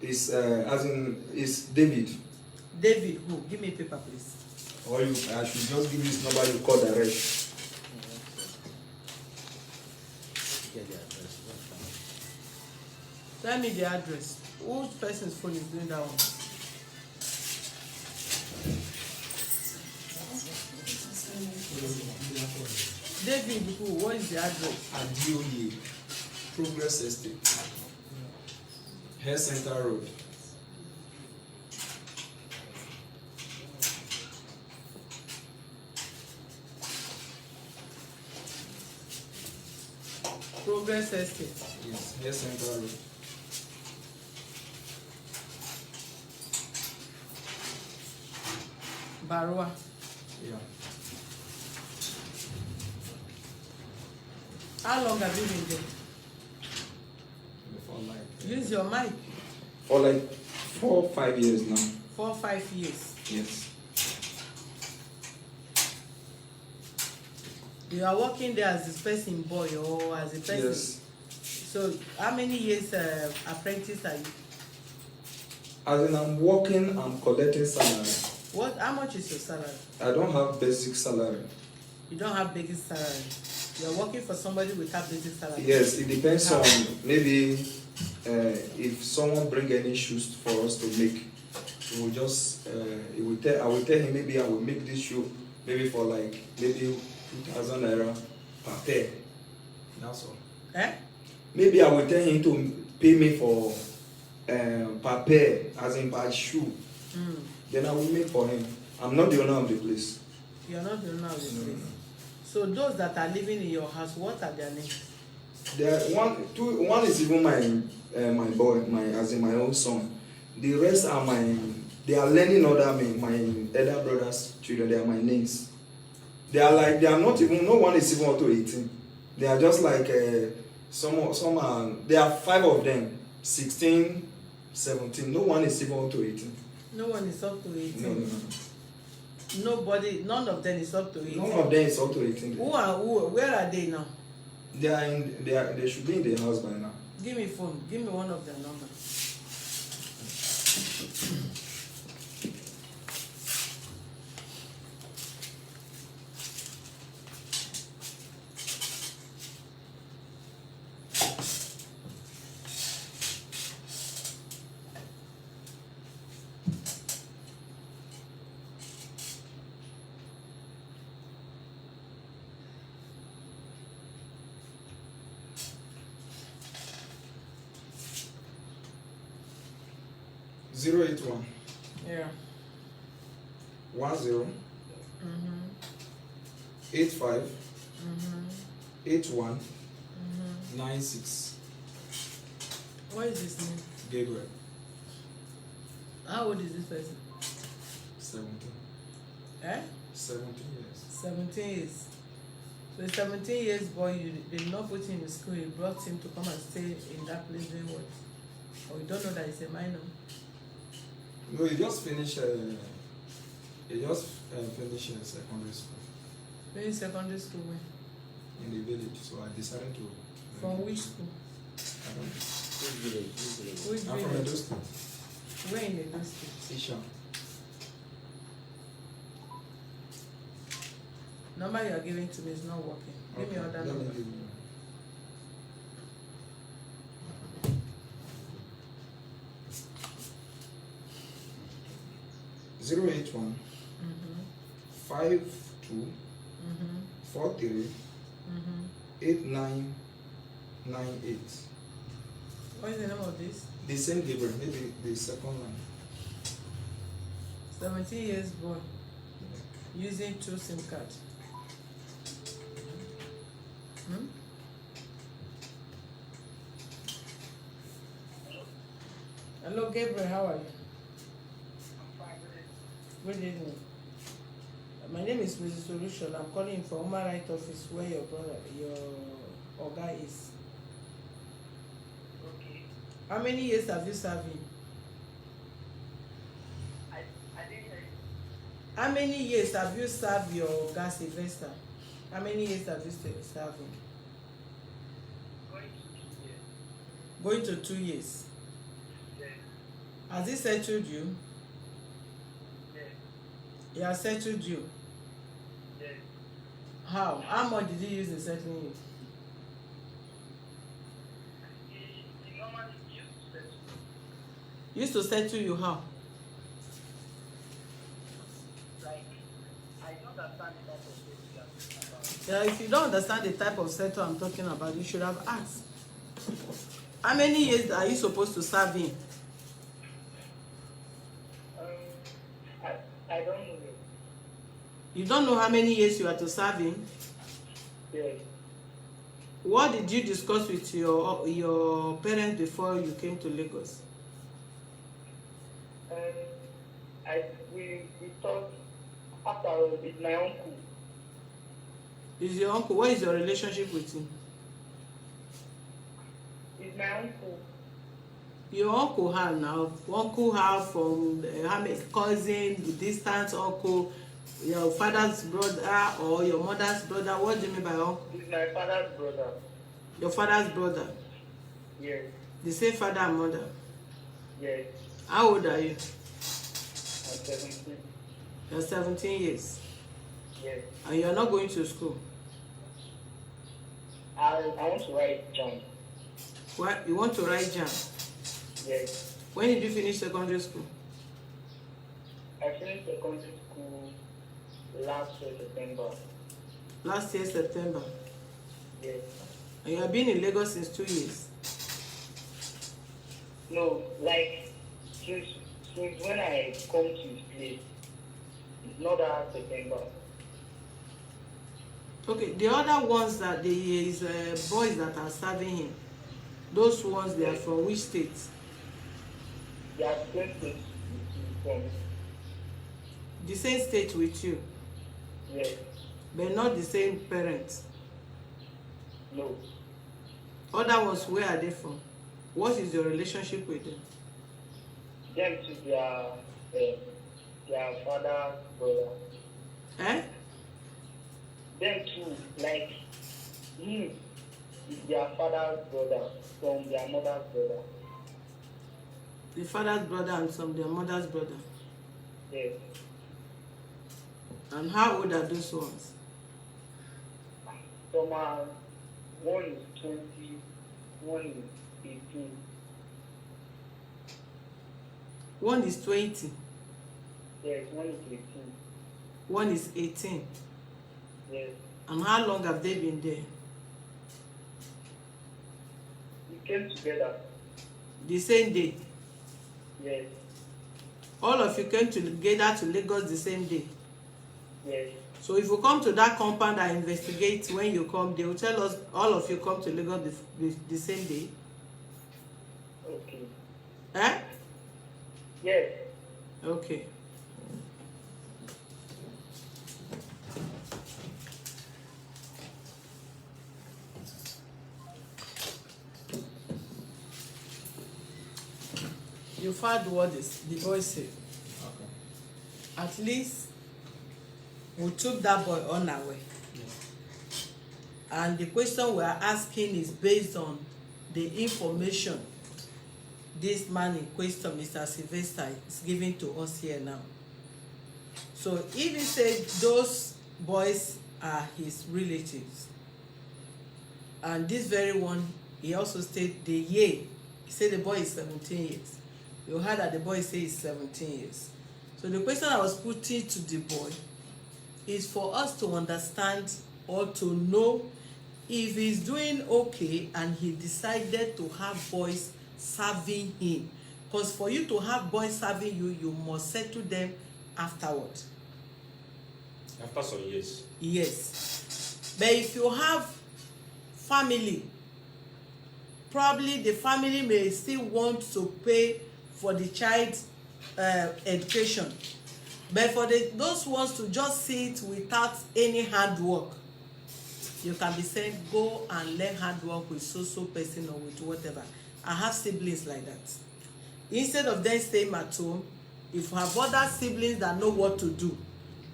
Speaker 3: It's David.
Speaker 1: David who? Give me a paper, please.
Speaker 3: Or I should just give you this number you call direct.
Speaker 1: Tell me the address. Whose person's phone is doing that one? David who? What is the address?
Speaker 3: Adioye, Progress Estate, Hair Center Road.
Speaker 1: Progress Estate.
Speaker 3: Yes, Hair Center Road.
Speaker 1: Barua.
Speaker 3: Yeah.
Speaker 1: How long have you been there? Use your mic.
Speaker 3: For like 4 or 5 years now.
Speaker 1: 4 or 5 years.
Speaker 3: Yes.
Speaker 1: You are working there as a person boy or as a person?
Speaker 3: Yes.
Speaker 1: So how many years apprentice are you?
Speaker 3: As in I'm working, I'm collecting salary.
Speaker 1: What? How much is your salary?
Speaker 3: I don't have basic salary.
Speaker 1: You don't have basic salary. You are working for somebody without basic salary.
Speaker 3: Yes, it depends on maybe if someone bring any shoes for us to make. We will just I will tell him maybe I will make this shoe maybe for like maybe 2,000 naira per pair. That's all.
Speaker 1: Eh?
Speaker 3: Maybe I will tell him to pay me for per pair, as in per shoe. Then I will make for him. I'm not the owner of the place.
Speaker 1: You are not the owner of the place. So those that are living in your house, what are their names?
Speaker 3: One is even my boy, as in my own son. The rest are they are learning other my elder brother's children. They are my names. They are not even, no one is even up to 18. They are just like some are, there are 5 of them, 16, 17. No one is even up to 18.
Speaker 1: No one is up to 18.
Speaker 3: No.
Speaker 1: Nobody, none of them is up to 18.
Speaker 3: None of them is up to 18.
Speaker 1: Who? Where are they now?
Speaker 3: They should be in the house by now.
Speaker 1: Give me phone. Give me one of their numbers.
Speaker 3: Zero 81.
Speaker 1: Yeah.
Speaker 3: 10. 85. 81. 96.
Speaker 1: What is his name?
Speaker 3: Gabriel.
Speaker 1: How old is this person?
Speaker 3: 17.
Speaker 1: Eh?
Speaker 3: 17 years.
Speaker 1: 17 years. So a 17 years boy, you did not put him in school, you brought him to come and stay in that place doing what? Or you don't know that he's a minor?
Speaker 3: No, he just finished. Finished secondary school.
Speaker 1: Maybe secondary school when?
Speaker 3: In the village, so I decided to.
Speaker 1: From which school?
Speaker 3: I don't know.
Speaker 2: Which village?
Speaker 1: Which
Speaker 3: I'm from
Speaker 1: village?
Speaker 3: Edo State.
Speaker 1: Where in Edo State?
Speaker 3: Isha.
Speaker 1: Number you are giving to me is not working. Give me other
Speaker 3: Let me
Speaker 1: number.
Speaker 3: give you. 081 52 43 8998.
Speaker 1: What is the name of this?
Speaker 3: The same Gabriel, maybe the second line.
Speaker 1: 17 years boy using 2 SIM cards. Hello Gabriel, how are you? Good evening. My name is Mrs. Solution. I'm calling from Human Rights Office where your brother, your Oga is.
Speaker 4: Okay.
Speaker 1: How many years have you served him?
Speaker 4: I didn't hear you.
Speaker 1: How many years have you served your Oga Sylvester? How many years have you served him?
Speaker 4: Going to 2 years.
Speaker 1: Going to 2 years.
Speaker 4: Yes.
Speaker 1: Has he settled you?
Speaker 4: Yes.
Speaker 1: He has settled you.
Speaker 4: Yes.
Speaker 1: How? How much did he use in settling you?
Speaker 4: He normally used to settle.
Speaker 1: Used to settle you how?
Speaker 4: Like, I don't understand the type of settle you are talking about.
Speaker 1: Yeah, if you don't understand the type of settle I'm talking about, you should have asked. How many years are you supposed to serve him?
Speaker 4: I don't know.
Speaker 1: You don't know how many years you are to serve him?
Speaker 4: Yes.
Speaker 1: What did you discuss with your parents before you came to Lagos?
Speaker 4: We talked after with my uncle.
Speaker 1: Is your uncle? What is your relationship with him?
Speaker 4: With my uncle.
Speaker 1: Your uncle how now? Uncle how from how many cousin, distant uncle, your father's brother or your mother's brother? What do you mean by uncle?
Speaker 4: He's my father's brother.
Speaker 1: Your father's brother.
Speaker 4: Yes.
Speaker 1: The same father and mother.
Speaker 4: Yes.
Speaker 1: How old are you?
Speaker 4: I'm 17.
Speaker 1: You're 17 years.
Speaker 4: Yes.
Speaker 1: And you're not going to school.
Speaker 4: I want to write jump.
Speaker 1: What? You want to write jam?
Speaker 4: Yes.
Speaker 1: When did you finish secondary school?
Speaker 4: I finished secondary school last year, September.
Speaker 1: Last year, September.
Speaker 4: Yes.
Speaker 1: And you have been in Lagos since 2 years.
Speaker 4: No, like since when I come to his place, it's not that September.
Speaker 1: Okay, the other ones that is boys that are serving him, those ones they are from which state?
Speaker 4: They are places from.
Speaker 1: The same state with you,
Speaker 4: Yes.
Speaker 1: but not the same parents.
Speaker 4: No.
Speaker 1: Other ones, where are they from? What is your relationship with them?
Speaker 4: Them to their father's brother.
Speaker 1: Eh?
Speaker 4: Them too, like him is their father's brother from their mother's brother.
Speaker 1: The father's brother and some their mother's brother.
Speaker 4: Yes.
Speaker 1: And how old are those ones?
Speaker 4: Some are, one is 20, one is 18.
Speaker 1: One is 20,
Speaker 4: Yes, one is 18.
Speaker 1: one is 18.
Speaker 4: Yes.
Speaker 1: And how long have they been there?
Speaker 4: We came together.
Speaker 1: The same day.
Speaker 4: Yes.
Speaker 1: All of you came together to Lagos the same day.
Speaker 4: Yes.
Speaker 1: So if you come to that compound and investigate when you come, they will tell us all of you come to Lagos the same day.
Speaker 4: Okay.
Speaker 1: Eh?
Speaker 4: Yes.
Speaker 1: Okay. you've heard what the boy said.
Speaker 3: Okay.
Speaker 1: At least we took that boy on our way. And the question we are asking is based on the information this man in question, Mr. Sylvester, is giving to us here now. So if he said those boys are his relatives, and this very one, he also stated the year. He said the boy is 17 years. You heard that the boy says he's 17 years. So the question I was putting to the boy is for us to understand or to know if he's doing okay and he decided to have boys serving him. Because for you to have boys serving you, you must settle them afterward.
Speaker 2: After some years.
Speaker 1: Yes. But if you have family, probably the family may still want to pay for the child's education. But for those ones to just sit without any hard work, you can be saying, go and learn hard work with so person or with whatever. I have siblings like that. Instead of them staying at home, if you have other siblings that know what to do,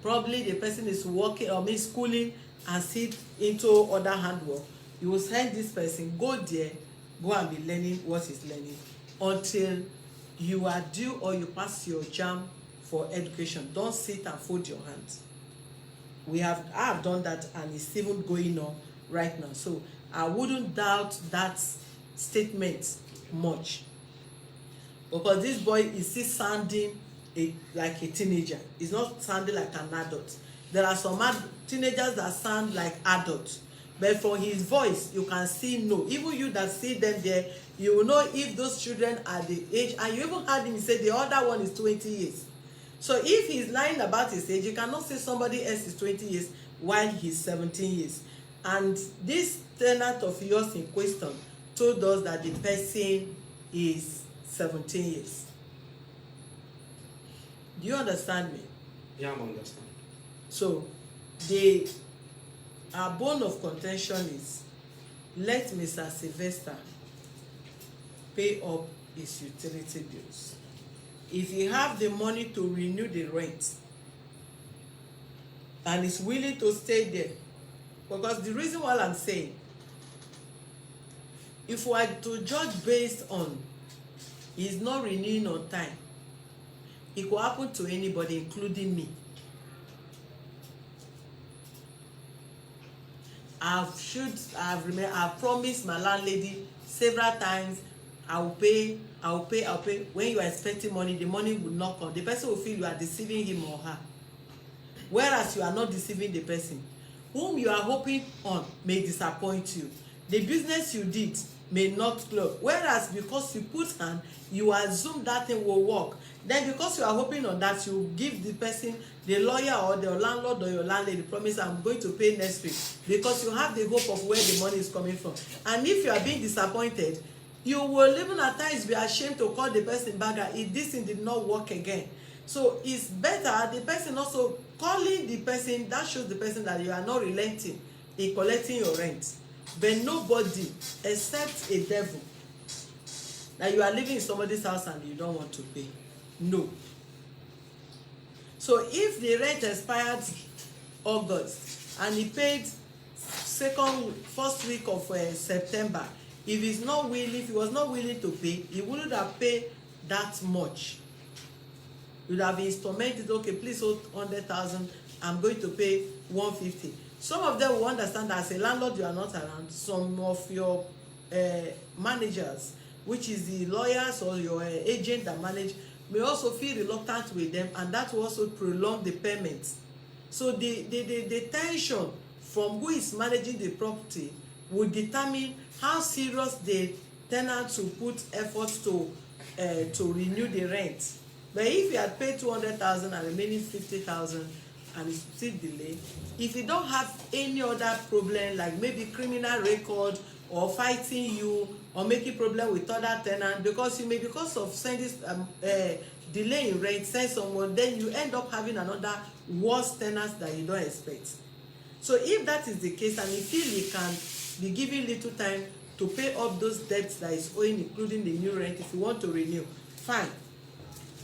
Speaker 1: probably the person is working or schooling and sit into other handwork, you will send this person, go there, go and be learning what he's learning until you are due or you pass your JAMB for education. Don't sit and fold your hands. I have done that, and it's even going on right now. So I wouldn't doubt that statement much, because this boy is still sounding like a teenager. He's not sounding like an adult. There are some teenagers that sound like adults, but for his voice you can still know. Even you that see them there, you will know if those children are the age. And you even heard him say the other one is 20 years. So if he's lying about his age, you cannot say somebody else is 20 years while he's 17 years. And this tenant of yours in question told us that the person is 17 years. Do you understand me?
Speaker 2: Yeah, I understand.
Speaker 1: So our bone of contention is, let Mr. Sylvester pay up his utility bills. If he have the money to renew the rent and is willing to stay there, because the reason why I'm saying, if we are to judge based on he's not renewing on time, it could happen to anybody, including me. I've promised my landlady several times, I'll pay. When you are expecting money, the money will not come. The person will feel you are deceiving him or her, whereas you are not deceiving the person. Whom you are hoping on may disappoint you. The business you did may not close, whereas because you put hand, you assume that thing will work. Then because you are hoping on that, you give the person, the lawyer or the landlord or your landlady, promise I'm going to pay next week, because you have the hope of where the money is coming from. And if you are being disappointed, you will even at times be ashamed to call the person back if this thing did not work again. So it's better the person also calling the person, that shows the person that you are not relenting in collecting your rent. But nobody except a devil, that you are living in somebody's house and you don't want to pay. No. So if the rent expired August and he paid first week of September, if he was not willing to pay, he wouldn't have paid that much. He would have instrumented, okay, please hold 100,000, I'm going to pay 150. Some of them will understand that as a landlord you are not around. Some of your managers, which is the lawyers or your agent that manage, may also feel reluctant with them, and that will also prolong the payment. So the tension from who is managing the property will determine how serious the tenant will put effort to renew the rent. But if you had paid 200,000 and remaining 50,000 and it's still delayed, if you don't have any other problem like maybe criminal record or fighting you or making problem with other tenants, because you may, because of sending delay in rent, send someone, then you end up having another worse tenants that you don't expect. So if that is the case and you feel you can be given little time to pay up those debts that is owing, including the new rent, if you want to renew, fine.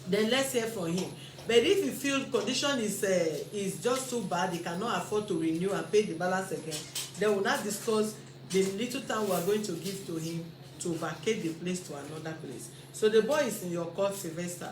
Speaker 1: Then let's hear from him. But if you feel condition is just too bad, he cannot afford to renew and pay the balance again, then we'll not discuss the little time we are going to give to him to vacate the place to another place. So the boy is in your court, Sylvester.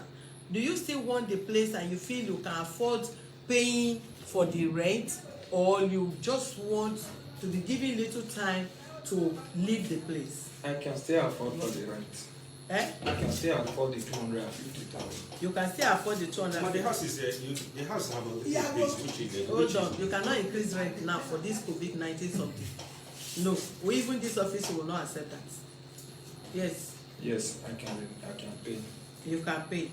Speaker 1: Do you still want the place and you feel you can afford paying for the rent, or you just want to be given little time to leave the place?
Speaker 3: I can still afford for the rent.
Speaker 1: Eh?
Speaker 3: I can still afford the 250,000.
Speaker 1: You can still afford the 200.
Speaker 2: But the house is the house have a
Speaker 1: Yeah,
Speaker 2: place which is
Speaker 1: hold on. You cannot increase rent now for this COVID-19 something. No, even this office will not accept that. Yes.
Speaker 3: Yes, I can pay.
Speaker 1: You can pay.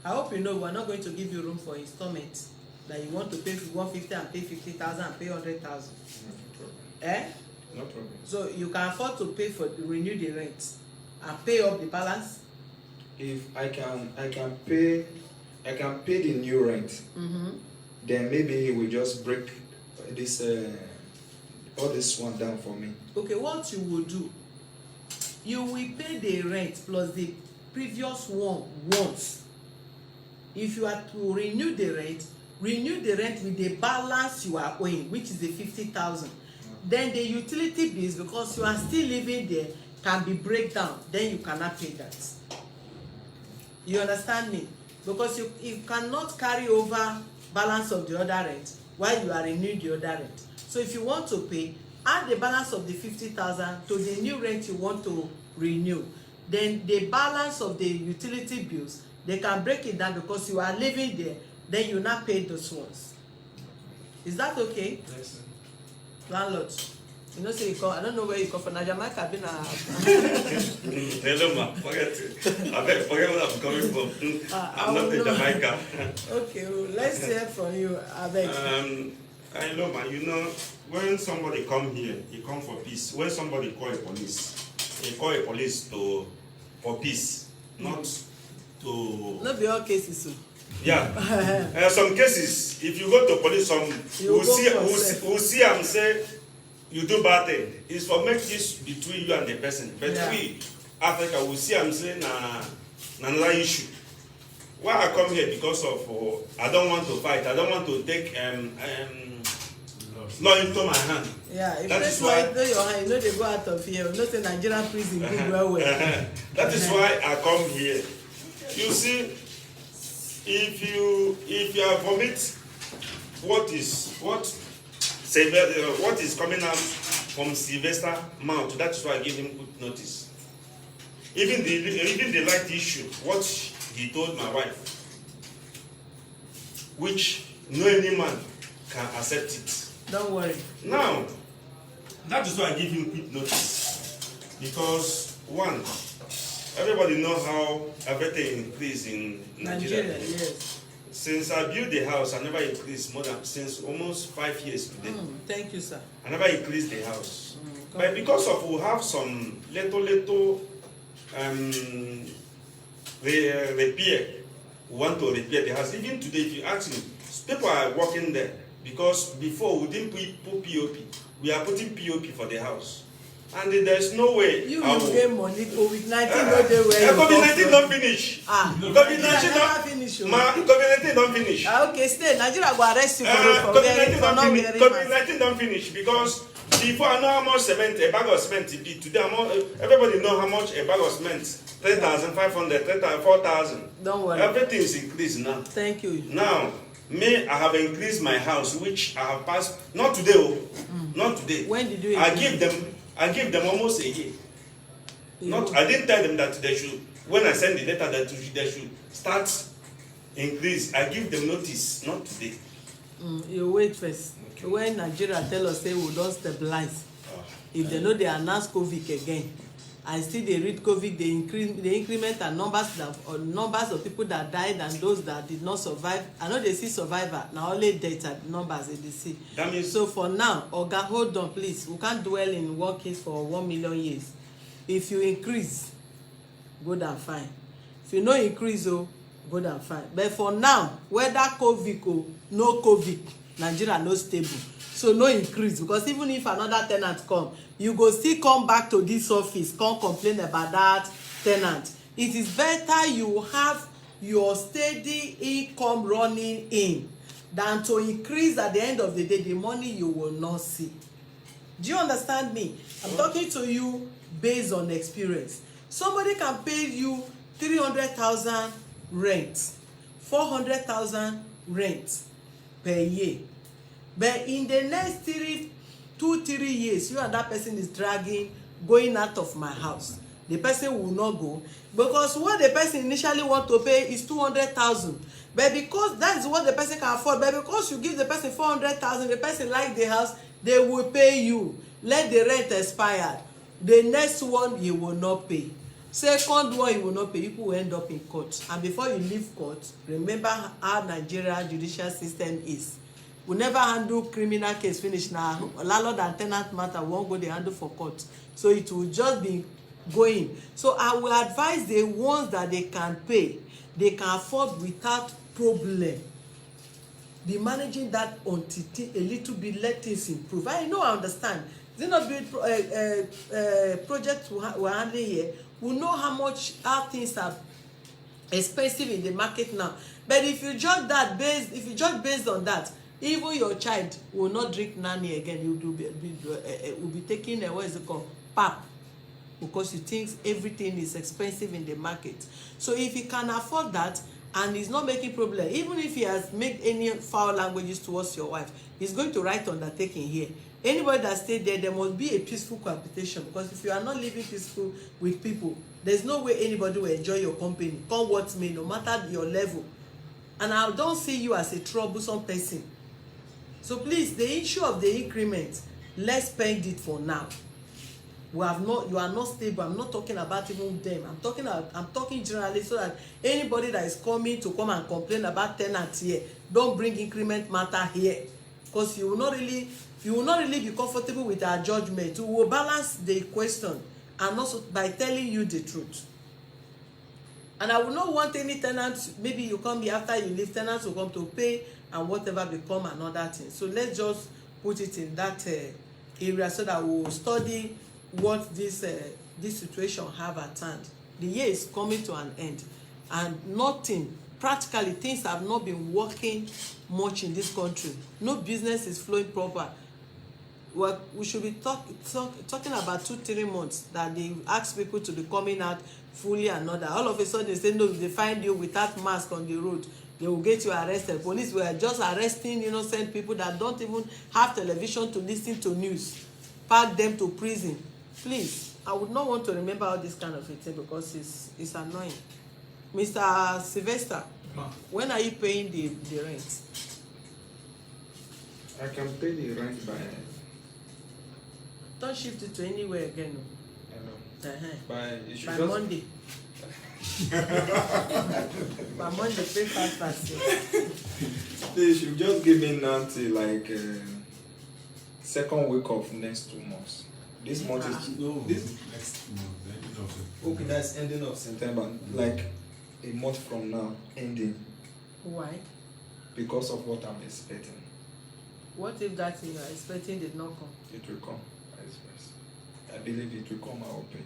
Speaker 1: I hope you know we are not going to give you room for installment. That you want to pay 150 and pay 50,000 and pay 100,000.
Speaker 3: No problem.
Speaker 1: Eh?
Speaker 3: No problem.
Speaker 1: So you can afford to pay for renew the rent and pay up the balance.
Speaker 3: If I can pay the new rent. Then maybe he will just break this all this one down for me.
Speaker 1: Okay, what you will do? You will pay the rent plus the previous one once. If you are to renew the rent with the balance you are owing, which is the 50,000. Then the utility bills, because you are still living there, can be breakdown. Then you cannot pay that. You understand me? Because you cannot carry over balance of the other rent while you are renewing the other rent. So if you want to pay, add the balance of the 50,000 to the new rent you want to renew. Then the balance of the utility bills, they can break it down because you are living there. Then you not pay those ones. Is that okay?
Speaker 3: Yes.
Speaker 1: Landlord, you know, say you come. I don't know where you come from. Jamaica, been
Speaker 2: Hello, ma. Forget it. Forget where I'm coming from. I'm not in Jamaica.
Speaker 1: Okay, well, let's hear from you.
Speaker 2: I know, ma. You know, when somebody come here, he come for peace. When somebody call a police, he call a police for peace, not to.
Speaker 1: Not be all cases, so.
Speaker 2: Yeah. Some cases, if you go to police, we'll see and say you do bad thing. It's for make this between you and the person. But we, Africa, will see and say another issue. Why I come here because of I don't want to fight. I don't want to take law into my hand.
Speaker 1: Yeah, if
Speaker 2: that
Speaker 1: is why into your hand, you know they go out of here. Not in Nigerian prison, good well.
Speaker 2: That is why I come here. You see. If you are vomit what is coming out from Sylvester mouth, that's why I gave him good notice. Even the light issue, what he told my wife, which no any man can accept it.
Speaker 1: Don't worry.
Speaker 2: Now, that is why I give him quick notice. Because one, everybody know how everything increased in Nigeria.
Speaker 1: Yes.
Speaker 2: Since I built the house, I never increased more than since almost 5 years today.
Speaker 1: Thank you, sir.
Speaker 2: I never increased the house. But because of we have some little repair, we want to repair the house. Even today, if you ask me, people are working there because before we didn't put POP. We are putting POP for the house. And there's no way.
Speaker 1: You will get money. COVID-19 not there where
Speaker 2: COVID-19 don't finish.
Speaker 1: COVID-19 finish.
Speaker 2: COVID-19 don't finish.
Speaker 1: Okay, stay. Nigeria will arrest you for
Speaker 2: COVID-19 don't finish because before I know how much cement a bag of cement it be. Today everybody know how much a bag of cement. 3,500, 4,000.
Speaker 1: Don't worry.
Speaker 2: Everything is increased now.
Speaker 1: Thank you.
Speaker 2: Now, I have increased my house, which I have passed. Not today, not today.
Speaker 1: When did you?
Speaker 2: I give them almost a year. I didn't tell them that they should. When I send the letter that they should start increase, I give them notice. Not today.
Speaker 1: You wait first. Okay. When Nigeria tell us say we don't stabilize, if they know they announce COVID again, I still they read COVID, they increment and numbers of people that died and those that did not survive. I know they see survivor now, only data numbers they see.
Speaker 2: That means
Speaker 1: so for now, Oga, hold on, please. We can't dwell in one case for 1 million years. If you increase, good and fine. If you no increase, good and fine. But for now, whether COVID or no COVID, Nigeria no stable. So no increase, because even if another tenant come, you go still come back to this office, come complain about that tenant. it is better you have your steady income running in than to increase at the end of the day the money you will not see. Do you understand me? I'm talking to you based on experience. Somebody can pay you 300,000 rent, 400,000 rent per year, but in the next 2-3 years, you and that person is dragging, going out of my house. The person will not go because what the person initially want to pay is 200,000, but because that is what the person can afford, but because you give the person 400,000, the person like the house, they will pay you. Let the rent expire. The next one you will not pay. Second one you will not pay. People will end up in court, and before you leave court, remember how Nigeria judicial system is. We never handle criminal case finish now. Landlord and tenant matter won't go they handle for court, so it will just be going. So I will advise the ones that they can pay, they can afford without problem, be managing that until a little bit, let things improve. I know, I understand. Is it not big project we're handling here? We know how things are expensive in the market now. But if you judge that based on that, even your child will not drink nanny again. You will be taking what is it called, pap, because he thinks everything is expensive in the market. So if he can afford that and he's not making problem, even if he has made any foul languages towards your wife, he's going to write undertaking here. Anybody that stay there must be a peaceful cohabitation, because if you are not living peaceful with people, there's no way anybody will enjoy your company. Come what may, no matter your level. And I don't see you as a troublesome person. So please, the issue of the increment, let's spend it for now. You are not stable. I'm not talking about even them. I'm talking generally, so that anybody that is coming to come and complain about tenants here, don't bring increment matter here, because you will not really be comfortable with our judgment. We will balance the question, and also by telling you the truth. And I will not want any tenants, maybe you come here after you leave, tenants will come to pay and whatever become another thing. So let's just put it in that area, so that we will study what this situation have at hand. The year is coming to an end, and nothing, practically things have not been working much in this country. No business is flowing proper. Well, we should be talking about 2-3 months that they ask people to be coming out fully and not that. All of a sudden they say no, if they find you without mask on the road, they will get you arrested. Police were just arresting innocent people that don't even have television to listen to news, pack them to prison. Please, I would not want to remember all this kind of a thing, because it's annoying. Mr. Sylvester, when are you paying the rent?
Speaker 3: I can pay the rent by...
Speaker 1: Don't shift it to anywhere again.
Speaker 3: I know. By
Speaker 1: Monday. By Monday, pay fast.
Speaker 3: They should just give me now till like second week of next 2 months. This month is
Speaker 5: next month.
Speaker 3: okay. That's ending of September, like a month from now, ending.
Speaker 1: Why?
Speaker 3: Because of what I'm expecting.
Speaker 1: What if that thing you are expecting did not come?
Speaker 3: It will come. I believe it will come. I will pay.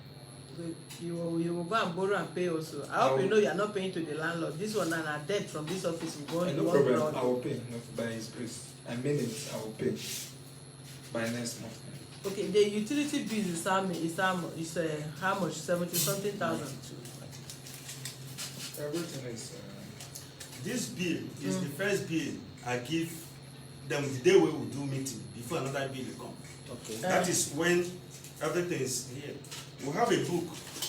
Speaker 1: So you will go and borrow and pay also. I hope you know you are not paying to the landlord. This one and a debt from this office will go.
Speaker 3: No problem. I will pay. No, by his grace. I mean it. I will pay by next month.
Speaker 1: Okay, the utility bill is how much? 70-something thousand.
Speaker 3: Everything is.
Speaker 2: This bill is the first bill I give them the day we will do meeting before another bill will come.
Speaker 1: Okay.
Speaker 2: That is when everything is here. We have a book.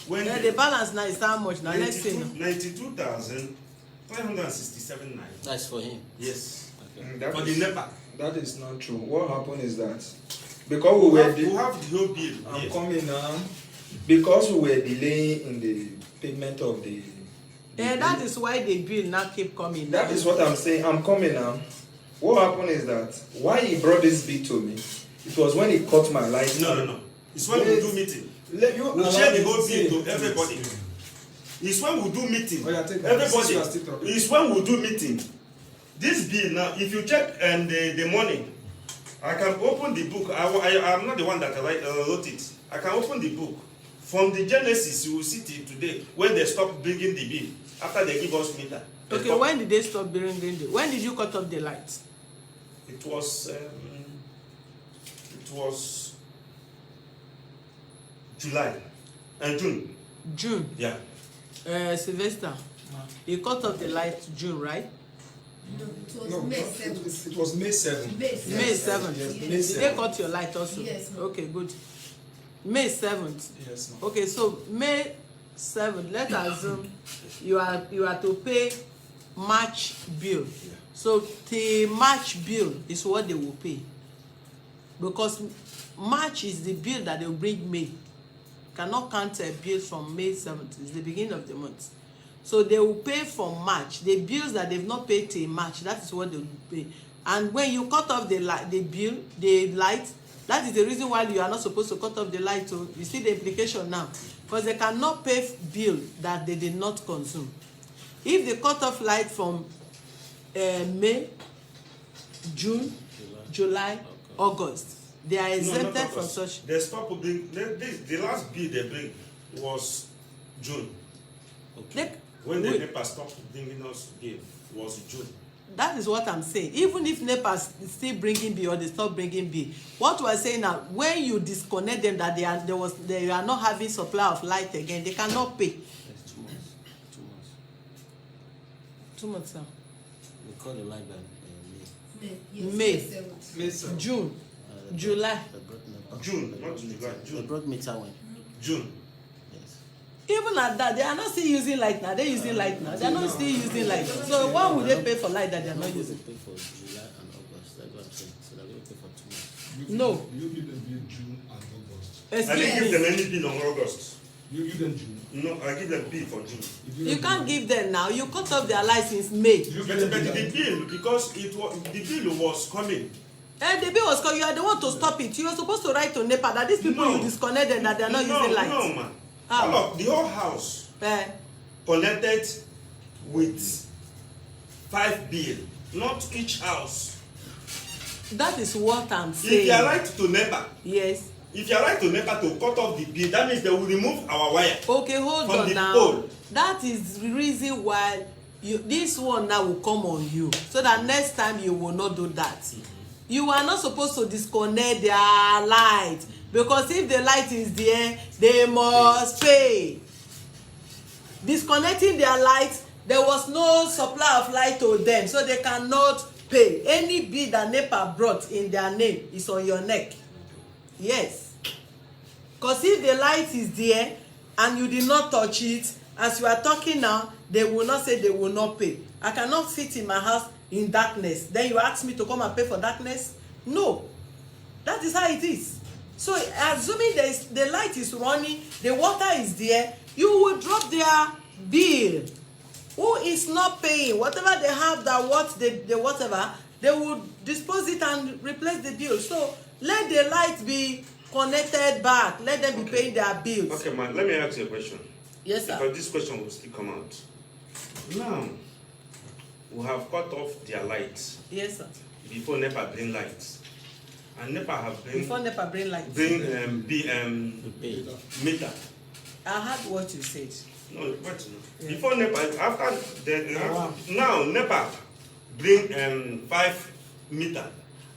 Speaker 2: When
Speaker 1: the balance now is how much? Now let's see.
Speaker 2: 92,567 naira.
Speaker 5: That's for him.
Speaker 2: Yes.
Speaker 5: Okay.
Speaker 2: For the NEPA.
Speaker 3: That is not true. What happened is that because we
Speaker 2: have the whole bill.
Speaker 3: I'm coming now. Because we were delaying in the payment of the.
Speaker 1: That is why the bill now keep coming.
Speaker 3: That is what I'm saying. I'm coming now. What happened is that why he brought this bill to me, it was when he cut my light.
Speaker 2: No. It's when we do meeting. We share the whole bill to everybody. It's when we do meeting. Everybody. It's when we do meeting. This bill now, if you check and the money, I can open the book. I'm not the one that wrote it. I can open the book From the genesis, you will see till today when they stop bringing the bill after they give us meter.
Speaker 1: Okay, when did they stop bringing the? When did you cut off the lights?
Speaker 2: It was July and June.
Speaker 1: June.
Speaker 2: Yeah.
Speaker 1: Sylvester, you cut off the light June, right?
Speaker 6: No, it was
Speaker 5: No,
Speaker 6: May
Speaker 5: it
Speaker 6: 7th.
Speaker 5: it was May 7th.
Speaker 6: May 7th.
Speaker 1: May 7th.
Speaker 5: Yes, May
Speaker 1: Did
Speaker 5: 7th.
Speaker 1: they cut your light also?
Speaker 6: Yes, ma'am.
Speaker 1: Okay, good. May 7th.
Speaker 5: Yes, ma'am.
Speaker 1: Okay, so May 7th, let's assume you are to pay March bill. So the March bill is what they will pay. Because March is the bill that they will bring May. Cannot count a bill from May 7th. It's the beginning of the month. So they will pay from March. The bills that they've not paid till March, that is what they will pay. And when you cut off the light, that is the reason why you are not supposed to cut off the light. So you see the implication now. Because they cannot pay bill that they did not consume. If they cut off light from May, June, July, August, they are exempted from such.
Speaker 2: They stopped bringing. The last bill they bring was June.
Speaker 1: Okay.
Speaker 2: When the NEPA stopped bringing us bill was June.
Speaker 1: That is what I'm saying. Even if NEPA is still bringing bill or they stop bringing bill, what we are saying now, when you disconnect them that they are not having supply of light again, they cannot pay.
Speaker 7: Yes, 2 months.
Speaker 1: 2 months now.
Speaker 7: We call the light by May.
Speaker 6: Yes,
Speaker 1: May.
Speaker 6: 7th.
Speaker 3: May 7th.
Speaker 1: June, July.
Speaker 7: They brought NEPA.
Speaker 2: June,
Speaker 7: They
Speaker 2: not
Speaker 7: brought
Speaker 2: July,
Speaker 7: meter.
Speaker 2: June.
Speaker 7: They brought meter when?
Speaker 2: June.
Speaker 7: Yes.
Speaker 1: Even at that, they are not still using light now. They're using light now. They are not still using light. So why would they pay for light that they are not using?
Speaker 7: They pay for July and August. That's what I'm saying. So they're going to pay for 2 months.
Speaker 1: No.
Speaker 5: You give them bill June and August.
Speaker 2: I didn't
Speaker 1: Excuse
Speaker 2: give them
Speaker 1: me.
Speaker 2: any bill on August.
Speaker 5: You give them June.
Speaker 2: No, I give them bill for June.
Speaker 1: You can't give them now. You cut off their light since May.
Speaker 5: You
Speaker 2: But
Speaker 5: give
Speaker 2: the
Speaker 5: them
Speaker 2: bill, because the bill was coming.
Speaker 1: And the bill was called. You are the one to stop it. You are supposed to write to NEPA that these people
Speaker 2: No.
Speaker 1: you disconnect them that they are not using light.
Speaker 2: No, man.
Speaker 1: How?
Speaker 2: All of the whole house connected with 5 bill, not each house.
Speaker 1: That is what I'm
Speaker 2: If
Speaker 1: saying.
Speaker 2: you are right to NEPA,
Speaker 1: Yes.
Speaker 2: if you are right to NEPA to cut off the bill, that means they will remove our wire.
Speaker 1: Okay, hold
Speaker 2: From
Speaker 1: on
Speaker 2: the
Speaker 1: now.
Speaker 2: pole.
Speaker 1: That is the reason why this one now will come on you, so that next time you will not do that. You are not supposed to disconnect their light, because if the light is there, they must pay. Disconnecting their light, there was no supply of light to them, so they cannot pay. Any bill that NEPA brought in their name is on your neck. Yes. Because if the light is there and you did not touch it, as you are talking now, they will not say they will not pay. I cannot sit in my house in darkness. Then you ask me to come and pay for darkness? No. That is how it is. So assuming the light is running, the water is there, you will drop their bill. Who is not paying? Whatever they have, that whatever, they will dispose it and replace the bill. So let the light be connected back. Let them be paying their bills.
Speaker 2: Okay, man, let me ask you a question.
Speaker 1: Yes, sir.
Speaker 2: Because this question will still come out. Now, we have cut off their lights
Speaker 1: Yes, sir.
Speaker 2: before NEPA bring lights. And NEPA have
Speaker 1: Before NEPA bring lights.
Speaker 2: bring
Speaker 7: We pay.
Speaker 2: meter.
Speaker 1: I heard what you said.
Speaker 2: No, wait, no.
Speaker 1: Yeah.
Speaker 2: Before NEPA, after the
Speaker 1: Wow.
Speaker 2: now NEPA bring 5 meter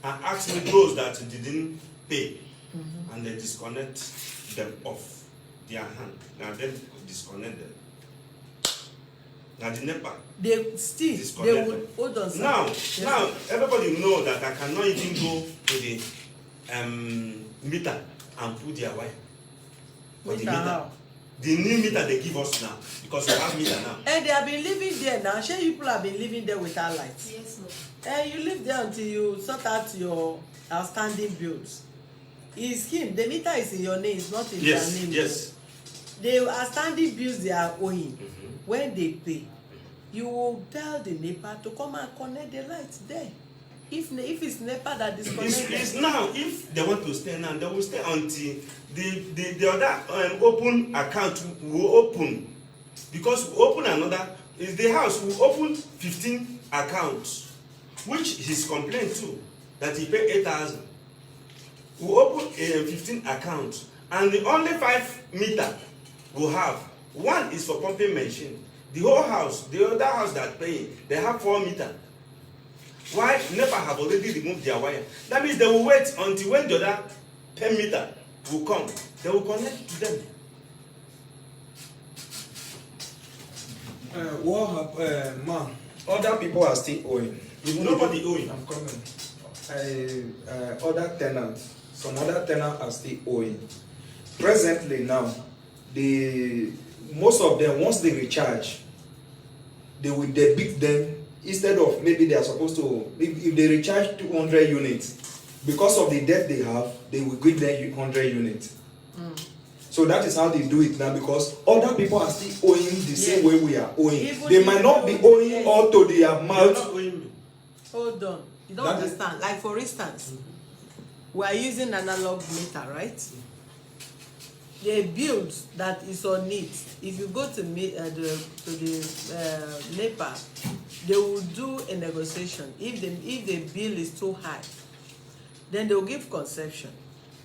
Speaker 2: and ask me those that didn't pay, and they disconnect them off their hand. Now then disconnect them. Now the NEPA.
Speaker 1: They still, they
Speaker 2: Disconnect
Speaker 1: would,
Speaker 2: them.
Speaker 1: hold on, sir.
Speaker 2: Now,
Speaker 1: Yes,
Speaker 2: now
Speaker 1: sir.
Speaker 2: everybody know that I cannot even go to the meter and put their wire. For the
Speaker 1: Meter how?
Speaker 2: The new meter they give us now, because we have meter now.
Speaker 1: And they have been living there now. Sure, you people have been living there without lights.
Speaker 6: Yes, ma'am.
Speaker 1: And you live there until you sort out your outstanding bills. It's him. The meter is in your name. It's not in
Speaker 2: Yes,
Speaker 1: their name.
Speaker 2: yes.
Speaker 1: The outstanding bills they are owing,
Speaker 2: Mhm.
Speaker 1: when they pay, you will tell the NEPA to come and connect the lights there. If it's NEPA that disconnects
Speaker 2: It's
Speaker 1: them.
Speaker 2: now, if they want to stay now, they will stay until the other open account will open. Because we open another, is the house will open 15 accounts, which he's complained to, that he pay 8,000. We open 15 accounts, and the only 5 meter we have, one is for pumping machine. The whole house, the other house that paying, they have 4 meter. Why NEPA have already removed their wire? That means they will wait until when the other 10 meter will come. They will connect to them.
Speaker 3: What happened, man? Other people are still owing. Even
Speaker 2: Nobody owing.
Speaker 3: I'm coming. Other tenants, some other tenants are still owing. Presently now, most of them, once they recharge, they will debit them instead of maybe they are supposed to, if they recharge 200 units, because of the debt they have, they will give them 100 units. So that is how they do it now, because other people are still owing the same way we are owing.
Speaker 1: Even
Speaker 3: they might not be owing all to the amount.
Speaker 1: Hold on. You don't understand. Like for instance, we are using analog meter, right? The bills that is on it. If you go to the NEPA, they will do a negotiation. If the bill is too high, then they will give concession.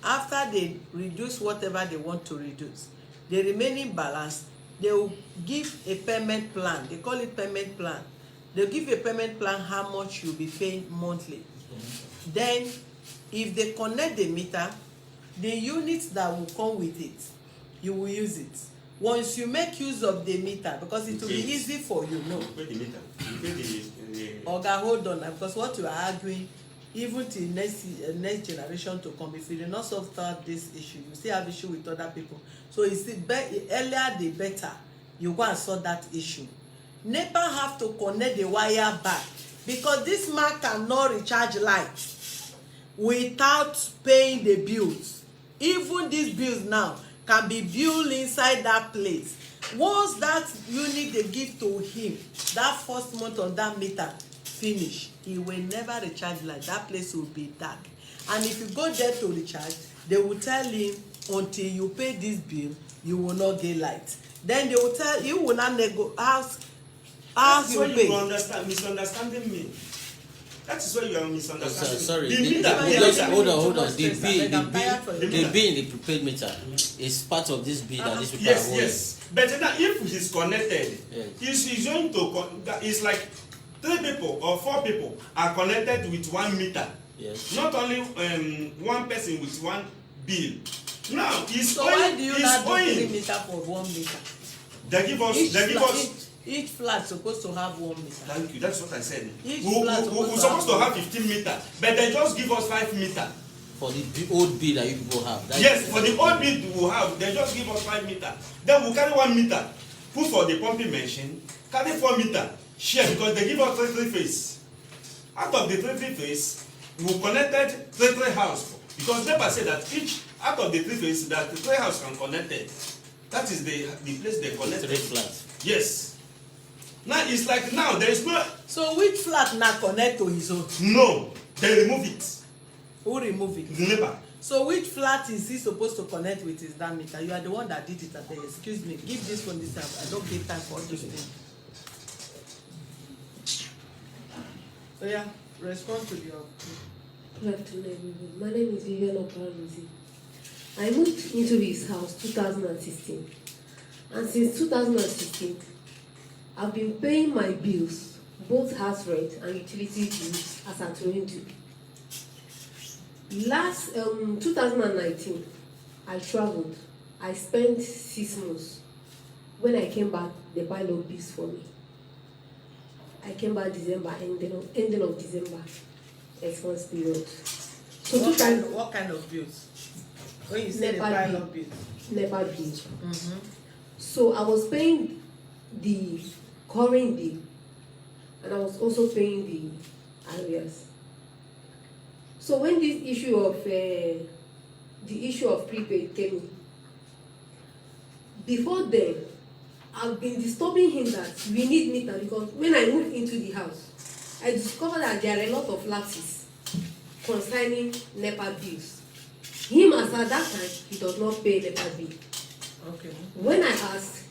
Speaker 1: After they reduce whatever they want to reduce, the remaining balance, they will give a payment plan. They call it payment plan. They'll give a payment plan how much you'll be paying monthly. Then, if they connect the meter, the units that will come with it, you will use it. Once you make use of the meter, because it will be easy for you, no.
Speaker 2: You pay the meter. You pay the
Speaker 1: Oga, hold on, because what you are arguing, even till next generation to come, if you do not solve this issue, you still have issue with other people. So it's the earlier the better you go and solve that issue. NEPA have to connect the wire back, because this man cannot recharge light without paying the bills. Even these bills now can be billed inside that place. Once that unit they give to him, that first month on that meter finish, he will never recharge light. That place will be dark. And if you go there to recharge, they will tell him, until you pay this bill, you will not get light. Then they will tell you, will not ask you pay.
Speaker 2: You are misunderstanding me. That is why you are misunderstanding.
Speaker 7: Sorry,
Speaker 2: hold
Speaker 7: on. The bill in the prepaid meter is part of this bill that this people are owing.
Speaker 2: Yes. But now if he's connected, he's going to, it's like 3 people or 4 people are connected with 1 meter.
Speaker 7: Yes.
Speaker 2: Not only one person with 1 bill. Now he's
Speaker 1: so
Speaker 2: owing.
Speaker 1: Why do you not do 3 meter for 1 meter?
Speaker 2: They give us.
Speaker 1: Each flat supposed to have 1 meter.
Speaker 2: Thank you. That's what I said.
Speaker 1: We're
Speaker 2: supposed to have 15 meter, but they just give us 5 meter.
Speaker 7: For the old bill that you people have.
Speaker 2: Yes, for the old bill we have, they just give us 5 meter. Then we'll carry 1 meter, put for the pumping machine, carry 4 meter, share, because they give us 3 phase. Out of the 3 phase, we connected 3 house, because NEPA said that each out of the 3 phase that the 3 house can connect it. That is the place they connected.
Speaker 7: 3 flats.
Speaker 2: Yes. Now it's like now there is no.
Speaker 1: So which flat now connect to his own?
Speaker 2: No, they remove it.
Speaker 1: Who remove it?
Speaker 2: The neighbor.
Speaker 1: So which flat is he supposed to connect with his damn meter? You are the one that did it at the. Excuse me, give this one this time. I don't get time for all those things. So yeah, respond to your.
Speaker 6: Good afternoon, everyone. My name is Vivian Oparanozie. I moved into this house 2016, and since 2016, I've been paying my bills, both house rent and utility bills, as at when due. Last 2019, I traveled. I spent 6 months. When I came back, they piled up bills for me. I came back December, ending of December, expense period. So
Speaker 1: what kind of bills? When you say the pile of bills?
Speaker 6: NEPA bills. So I was paying the current bill, and I was also paying the arrears. So when this issue of prepaid came in, before then, I've been disturbing him that we need meter, because when I moved into the house, I discovered that there are a lot of lapses concerning NEPA bills. Him, as at that time, he does not pay NEPA bill.
Speaker 1: Okay.
Speaker 6: When I asked,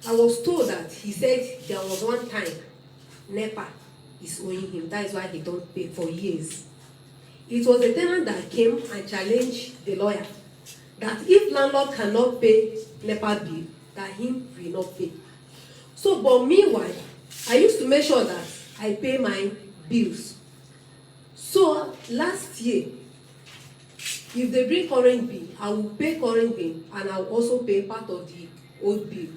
Speaker 6: I was told that he said there was one time NEPA is owing him. That is why he don't pay for years. It was a tenant that came and challenged the lawyer that if landlord cannot pay NEPA bill, that him will not pay. So, but meanwhile, I used to make sure that I pay my bills. So last year, if they bring current bill, I will pay current bill, and I will also pay part of the old bill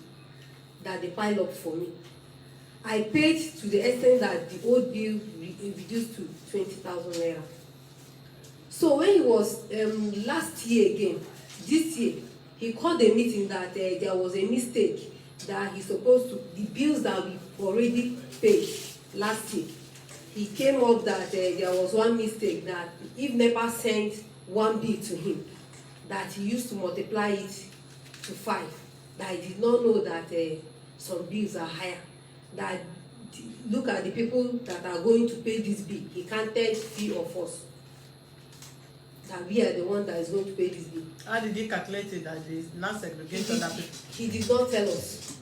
Speaker 6: that they pile up for me. I paid to the extent that the old bill reduced to 20,000 naira. So when it was last year again, this year, he called a meeting that there was a mistake, that he's supposed to, the bills that we already paid last year, he came up that there was one mistake, that if NEPA sent one bill to him, that he used to multiply it to 5, that he did not know that some bills are higher, that look at the people that are going to pay this bill. He counted few of us, that we are the one that is going to pay this bill.
Speaker 1: How did he calculate it that he is not segregated other people?
Speaker 6: He did not tell us.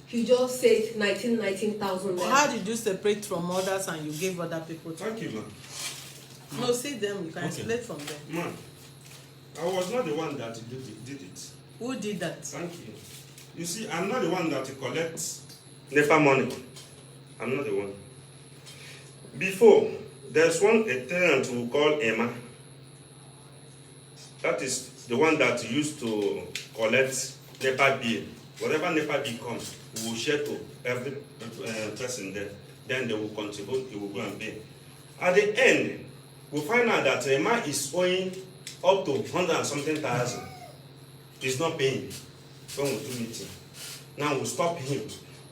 Speaker 6: He just said 19,000.
Speaker 1: How did you separate from others and you gave other people to?
Speaker 2: Thank you, man.
Speaker 1: No, see them, you can explain from them.
Speaker 2: Man, I was not the one that did it.
Speaker 1: Who did that?
Speaker 2: Thank you. You see, I'm not the one that collects NEPA money. I'm not the one. Before, there's a tenant we call Emma. That is the one that used to collect NEPA bill. Whatever NEPA bill comes, we will share to every person there. Then they will contribute, he will go and pay. At the end, we find out that Emma is owing up to 100 and something thousand. He's not paying when we do meeting. Now we stop him.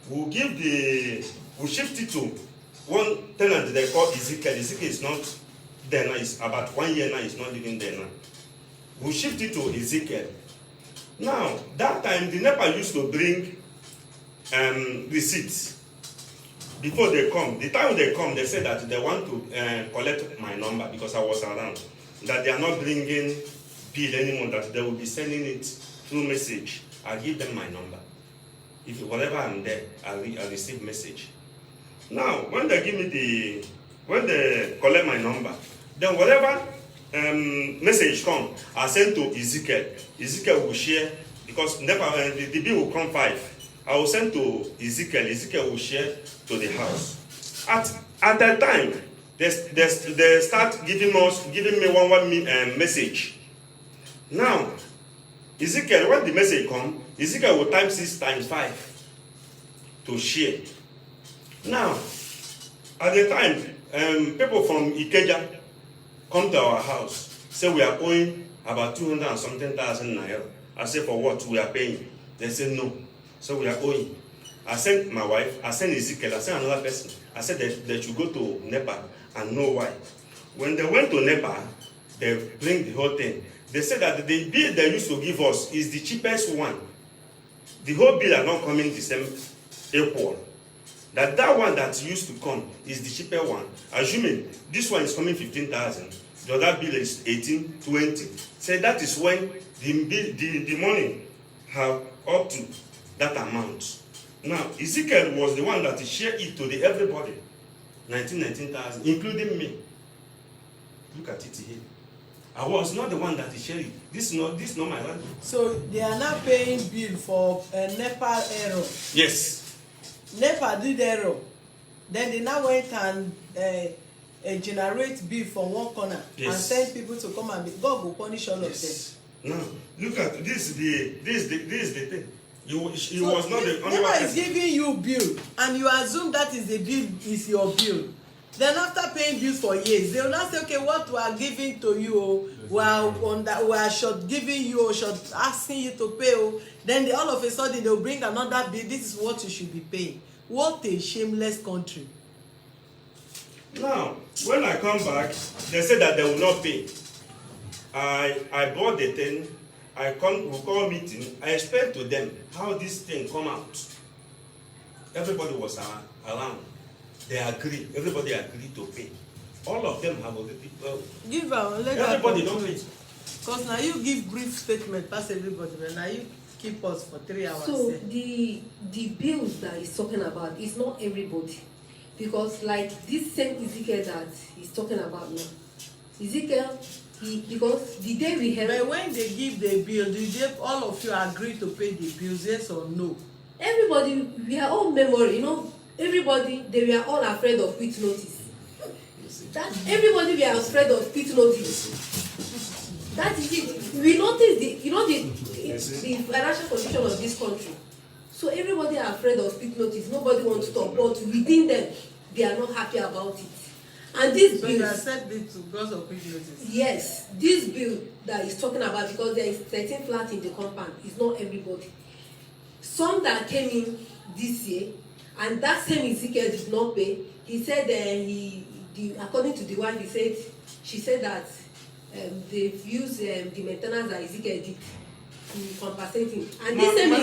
Speaker 2: We'll shift it to one tenant they call Ezekiel. Ezekiel is not there now, it's about 1 year now, he's not living there now. We'll shift it to Ezekiel. Now, that time the NEPA used to bring receipts before they come. The time they come, they say that they want to collect my number because I was around. That they are not bringing bill anymore, that they will be sending it through message. I give them my number. If whatever I'm there, I receive message. Now, when they give me when they collect my number, then whatever message come, I send to Ezekiel. Ezekiel will share, because the bill will come 5. I will send to Ezekiel. Ezekiel will share to the house. At that time, they start giving me one message. Now, Ezekiel, when the message come, Ezekiel will type 6 times 5 to share. Now, at the time, people from Ikeja come to our house, say we are owing about 200 and something thousand naira. I say, for what? We are paying. They say no. So we are owing. I sent my wife, I sent Ezekiel, I sent another person. I said they should go to NEPA and know why. When they went to NEPA, they bring the whole thing. They said that the bill they used to give us is the cheapest one. The whole bill are not coming the same equal. That one that used to come is the cheaper one. Assuming this one is coming 15,000, the other bill is 18, 20. Say that is when the money have up to that amount. Now, Ezekiel was the one that shared it to everybody. 19,000, including me. Look at it here. I was not the one that shared it. This is not my land.
Speaker 1: So they are not paying bill for NEPA error.
Speaker 2: Yes.
Speaker 1: NEPA did error. Then they now went and generate bill from one corner, yes, and send people to come and God will punish all, yes, of them.
Speaker 2: Now look at this. This is the thing. He
Speaker 1: so
Speaker 2: was not the only one.
Speaker 1: NEPA is giving you bill, and you assume that is the bill is your bill. Then after paying bills for years, they will not say, okay, what we are giving to you, we are short giving you, or short asking you to pay. Then all of a sudden they will bring another bill. This is what you should be paying. What a shameless country.
Speaker 2: Now, when I come back, they say that they will not pay. I bought the thing. We call meeting. I explained to them how this thing come out. Everybody was around. They agree. Everybody agreed to pay. All of them have already.
Speaker 1: Give let
Speaker 2: everybody don't pay.
Speaker 1: Because now you give brief statement past everybody, but now you keep us for 3 hours.
Speaker 6: So the bills that he's talking about is not everybody, because like this same Ezekiel that he's talking about now, Ezekiel, because the day we held.
Speaker 1: But when they give the bill, did they, all of you agree to pay the bills, yes or no?
Speaker 6: Everybody, we are all memory, you know. Everybody, they were all afraid of quit notice. That everybody were afraid of quit notice. That is it. We noticed the financial condition of this country. So everybody are afraid of quit notice. Nobody wants to talk, but within them, they are not happy about it. And this
Speaker 1: so
Speaker 6: bill,
Speaker 1: you accept it because of quit notice?
Speaker 6: yes, this bill that is talking about, because there is 13 flats in the compound, is not everybody. Some that came in this year, and that same Ezekiel did not pay. He said according to the wife, she said that they've used the maintenance that Ezekiel did to compensate him. And this same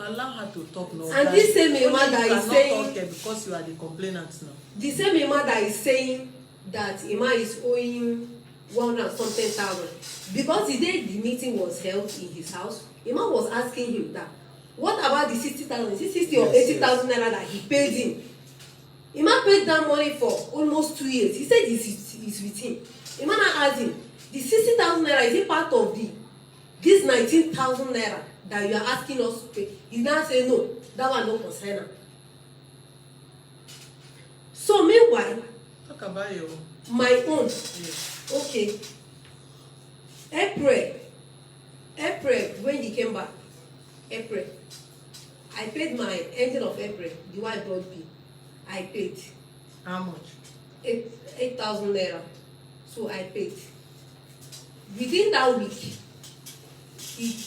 Speaker 1: allow her to talk now.
Speaker 6: And this same Emma that is saying,
Speaker 1: because you are the complainant now.
Speaker 6: The same Emma that is saying that Emma is owing 100-something-thousand, because the day the meeting was held in his house, Emma was asking him that, what about the 60,000? Is it 60 or 80,000 naira that he paid him? Emma paid that money for almost 2 years. He said it's with him. Emma asked him, the 60,000 naira, is it part of this 19,000 naira that you are asking us to pay? He now say no, that one no concern am. So meanwhile,
Speaker 1: talk about your
Speaker 6: my own.
Speaker 1: yes.
Speaker 6: Okay. April when he came back, April, I paid my ending of April, the one I brought bill. I paid
Speaker 1: How much?
Speaker 6: 8,000 naira. So I paid. Within that week,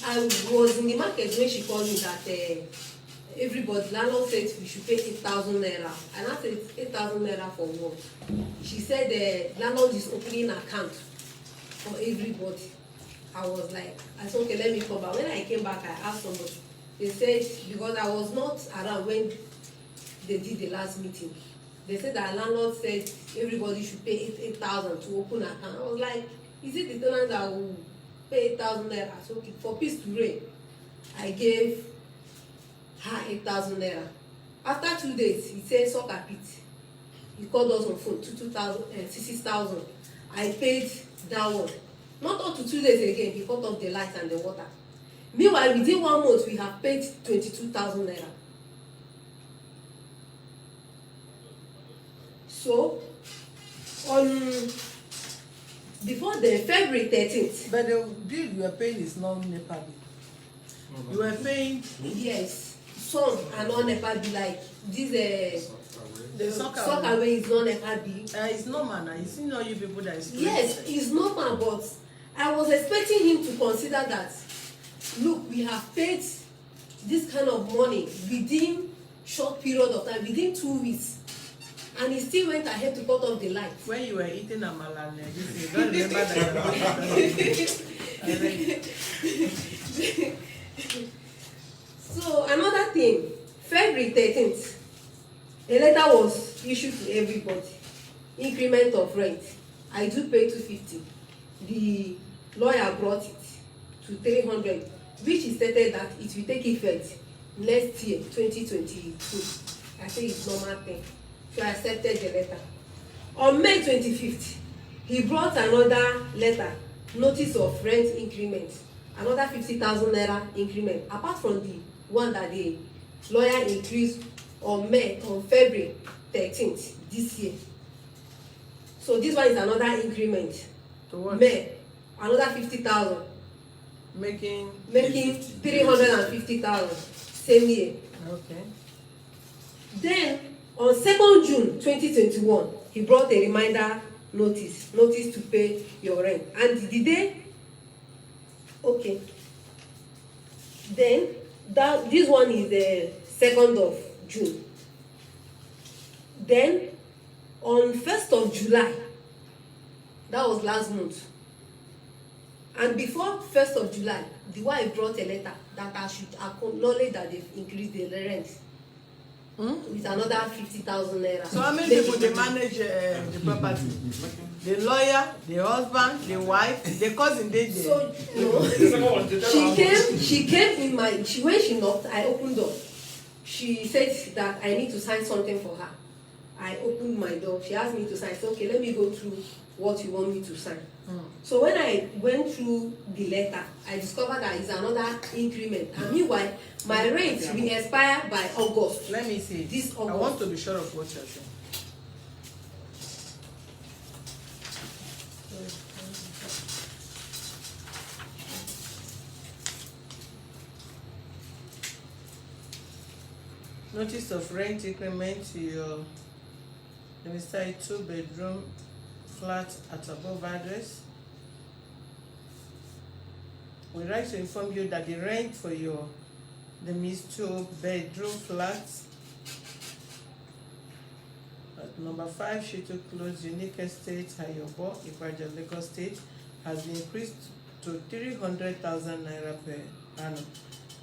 Speaker 6: I was in the market when she called me that everybody, landlord said we should pay 8,000 naira. And I said 8,000 naira for what? She said the landlord is opening an account for everybody. I was like, I said, okay, let me come back. When I came back, I asked somebody. They said, because I was not around when they did the last meeting. They said that landlord said everybody should pay 8,000 to open an account. I was like, is it the tenant that will pay 8,000 naira? So okay, for peace to reign, I gave her 8,000 naira. After 2 days, he said, soccer pit. He called us on phone, 6,000. I paid that one. Not up to 2 days again, he cut off the light and the water. Meanwhile, within 1 month, we have paid 22,000 naira. So, before the February 13th.
Speaker 1: But the bill you are paying is not NEPA bill. You are paying.
Speaker 6: Yes, some are not NEPA bill, like this.
Speaker 1: The soccer
Speaker 6: away is not NEPA bill.
Speaker 1: It's normal now. You see, all you people that is.
Speaker 6: Yes, it's normal, but I was expecting him to consider that. Look, we have paid this kind of money within short period of time, within 2 weeks. And he still went ahead to cut off the light. When
Speaker 1: you were eating amala, you don't remember that.
Speaker 6: So another thing, February 13th, a letter was issued to everybody. Increment of rent. I do pay 250. The lawyer brought it to 300, which is stated that it will take effect next year, 2022. I say it's normal thing. So I accepted the letter. On May 25th, he brought another letter, notice of rent increment, another 50,000 naira increment, apart from the one that the lawyer increased on February 13th this year. So this one is another increment.
Speaker 1: To what?
Speaker 6: May, another 50,000.
Speaker 1: Making
Speaker 6: 350,000 same year.
Speaker 1: Okay.
Speaker 6: Then on 2nd June 2021, he brought a reminder notice to pay your rent. And the day, okay. Then this one is the 2nd of June. Then on 1st of July, that was last month. And before 1st of July, the wife brought a letter that I should acknowledge that they've increased the rent. With another 50,000 naira.
Speaker 1: So how many people they manage the property? The lawyer, the husband, the wife, the cousin, they there.
Speaker 6: So no. she came in when she knocked, I opened door. She said that I need to sign something for her. I opened my door. She asked me to sign. I said, okay, let me go through what you want me to sign. So when I went through the letter, I discovered that it's another increment. And meanwhile, my rent will expire by August.
Speaker 1: Let me see.
Speaker 6: This August.
Speaker 1: I want to be sure of what you're saying. Notice of rent increment to your, let me say, 2-bedroom flat at above address. We write to inform you that the rent for your, the 2-bedroom flat at number 5 Shitu Close, Unique Estate, Ayobo, Ipaja, Lagos State, has been increased to 300,000 naira per annum.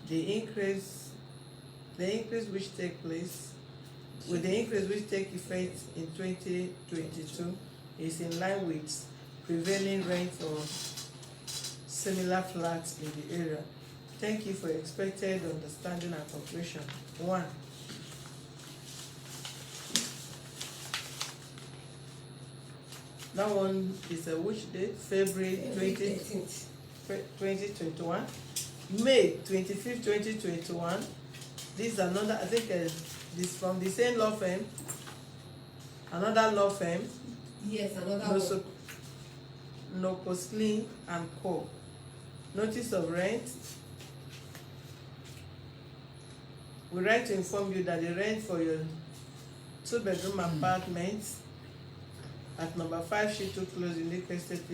Speaker 1: The increase which take place, with the increase which take effect in 2022 is in line with prevailing rent for similar flats in the area. Thank you for your expected understanding and cooperation. 1. That one is a which date? February 2021. May 25th, 2021. This is another, I think this from the same law firm. Another law firm.
Speaker 6: Yes, another one.
Speaker 1: Noposlin and Co. Notice of rent. We write to inform you that the rent for your 2-bedroom apartment at number 5 Shitu Close in Lake Estate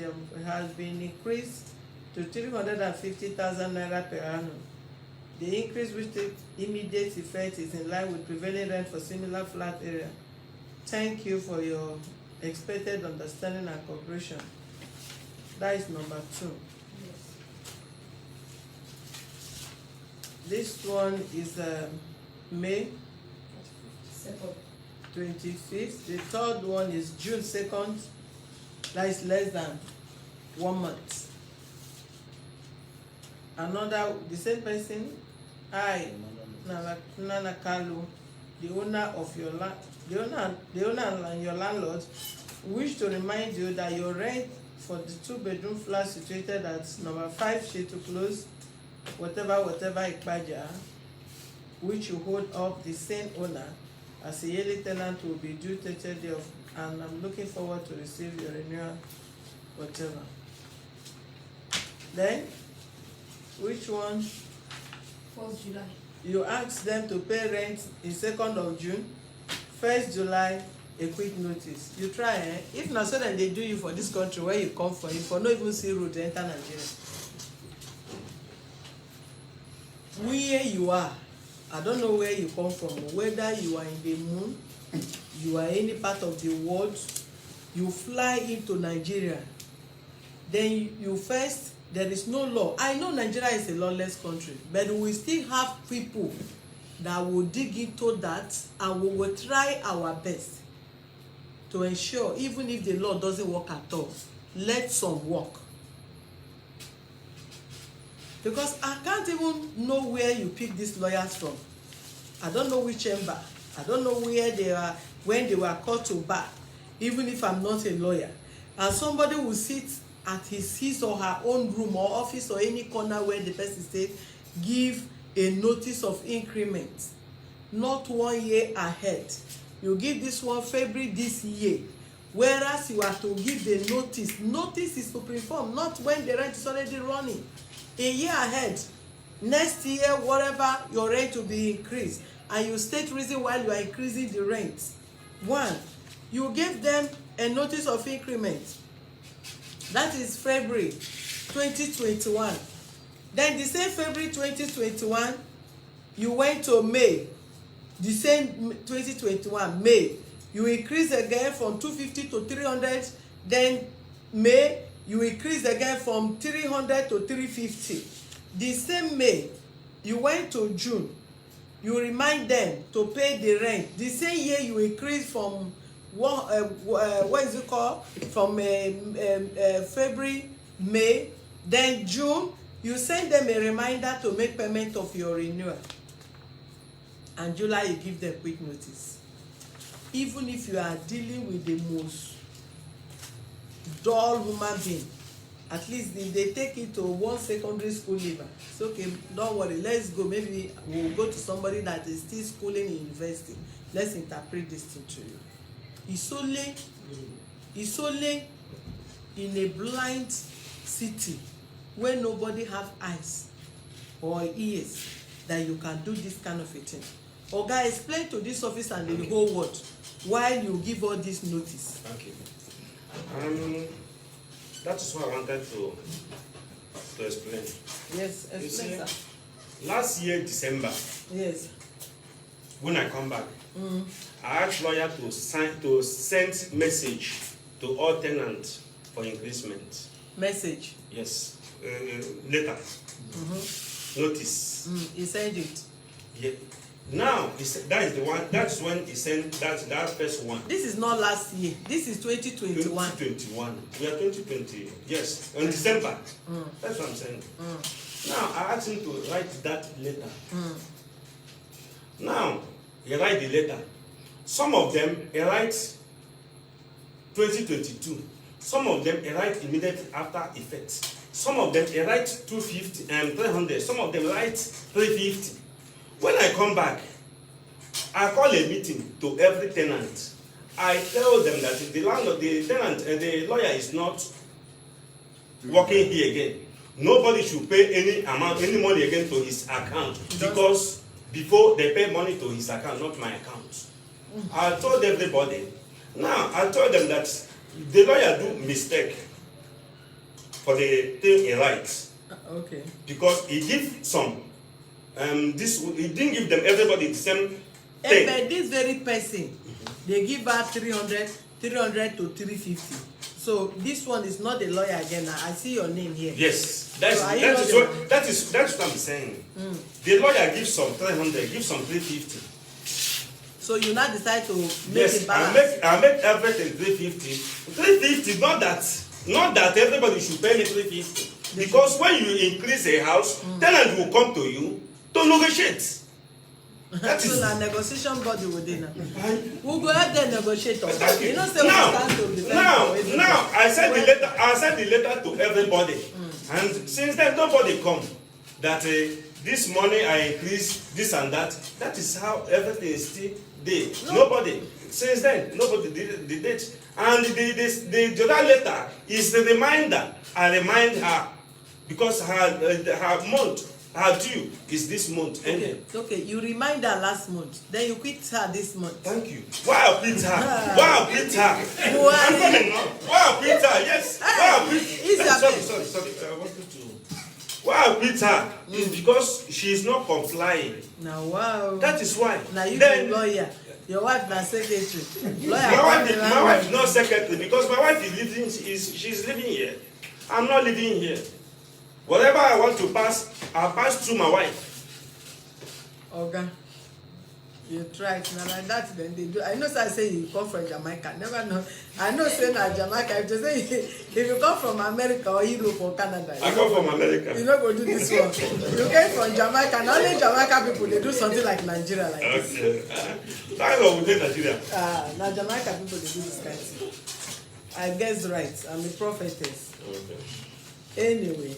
Speaker 1: has been increased to 350,000 naira per annum. The increase which takes immediate effect is in line with prevailing rent for similar flat area. Thank you for your expected understanding and cooperation. That is number 2.
Speaker 6: Yes.
Speaker 1: This one is May 25th. The third one is June 2nd. That is less than 1 month. Another, the same person, I, Nana Kalu, the owner of your land, the owner and your landlord, wish to remind you that your rent for the 2-bedroom flat situated at number 5 Shitu Close, whatever Ikpaja, which you hold up the same owner as a yearly tenant, will be due 30th day of, and I'm looking forward to receive your renewal, whatever. Then, which one?
Speaker 6: 1st July.
Speaker 1: You ask them to pay rent in 2nd of June, 1st July, a quick notice. You try, eh? If not, so then they do you for this country where you come from, you for not even see road to enter Nigeria. Where you are, I don't know where you come from, whether you are in the moon, you are any part of the world, you fly into Nigeria, then you first, there is no law. I know Nigeria is a lawless country, but we still have people that will dig into that, and we will try our best to ensure, even if the law doesn't work at all, let some work. Because I can't even know where you pick these lawyers from. I don't know which chamber. I don't know where they are, when they were called to bar, even if I'm not a lawyer. And somebody will sit at his or her own room or office or any corner where the person stays, give a notice of increment, not 1 year ahead. You give this one February this year, whereas you are to give the notice. Notice is to perform, not when the rent is already running. A year ahead, next year, whatever, your rent will be increased, and you state reason why you are increasing the rent. 1, you give them a notice of increment. That is February 2021. Then the same February 2021, you went to May. The same 2021, May, you increase again from 250 to 300. Then May, you increase again from 300 to 350. The same May, you went to June. You remind them to pay the rent. The same year, you increase from what is it called? From February, May, then June, you send them a reminder to make payment of your renewal. And July, you give them quick notice. even if you are dealing with the most dull human being, at least if they take it to one secondary school level, it's okay, don't worry, let's go, maybe we'll go to somebody that is still schooling in university, let's interpret this thing to you. It's only in a blind city where nobody have eyes or ears that you can do this kind of a thing. Oga, explain to this office and the whole world why you give all this notice.
Speaker 2: Thank you. That is what I wanted to explain.
Speaker 1: Yes, explain, sir.
Speaker 2: Last year, December,
Speaker 1: Yes.
Speaker 2: when I come back, I asked lawyer to send message to all tenants for increasement.
Speaker 1: Message.
Speaker 2: Yes, letter, notice.
Speaker 1: He sent it.
Speaker 2: Yeah. Now that is the one. That's when he sent that first one.
Speaker 1: This is not last year. This is 2021.
Speaker 2: 2021. We are 2020. Yes, in December. That's what I'm saying. Now I asked him to write that letter. Now he write the letter. Some of them he writes 2022. Some of them he write immediately after effect. Some of them he write 250 and 300. Some of them write 350. When I come back, I call a meeting to every tenant. I tell them that the landlord, the tenant, the lawyer is not working here again. Nobody should pay any money again to his account, because before they pay money to his account, not my account. I told everybody. Now I told them that the lawyer do mistake for the thing he writes.
Speaker 1: Okay.
Speaker 2: Because he give some. He didn't give them everybody the same thing.
Speaker 1: But this very person, they give her 300 to 350. So this one is not the lawyer again. I see your name here.
Speaker 2: Yes,
Speaker 1: that
Speaker 2: is what I'm saying. The lawyer gives some 300, gives some 350.
Speaker 1: So you now decide to make
Speaker 2: yes,
Speaker 1: it balance.
Speaker 2: I make everything 350. 350, not that everybody should pay me 350. Because when you increase a house, tenant will come to you to negotiate. That is
Speaker 1: a negotiation body within. We'll go ahead and negotiate. You know, say
Speaker 2: now I sent the letter to everybody, and since then nobody come. That this money I increase this and that. That is how everything is still there. Nobody since then nobody did it, and the other letter is the reminder. I remind her because her month. Her due is this month.
Speaker 1: Okay, you remind her last month, then you quit her this month.
Speaker 2: Thank you. Why I quit her? Why I quit her? I'm coming now. Why I quit her? Yes. Why I quit? Sorry. I wanted to. Why I quit her is because she is not complying.
Speaker 1: Now wow.
Speaker 2: That is why.
Speaker 1: Now you be lawyer. Your wife na secretary.
Speaker 2: My wife is not secretary because my wife is living. She's living here. I'm not living here. Whatever I want to pass, I'll pass through my wife.
Speaker 1: Okay. You try it. Now like that, then they do. I know, so I say you come from Jamaica. Never know. I know, say that Jamaica. If you say if you come from America or Europe or Canada,
Speaker 2: I come from America.
Speaker 1: You not go do this one. You came from Jamaica. Not only Jamaica people, they do something like Nigeria, like this.
Speaker 2: Okay. Thank God we did Nigeria.
Speaker 1: Now Jamaica people they do this kind of thing. I guess right. I'm a prophetess.
Speaker 2: Okay.
Speaker 1: Anyway.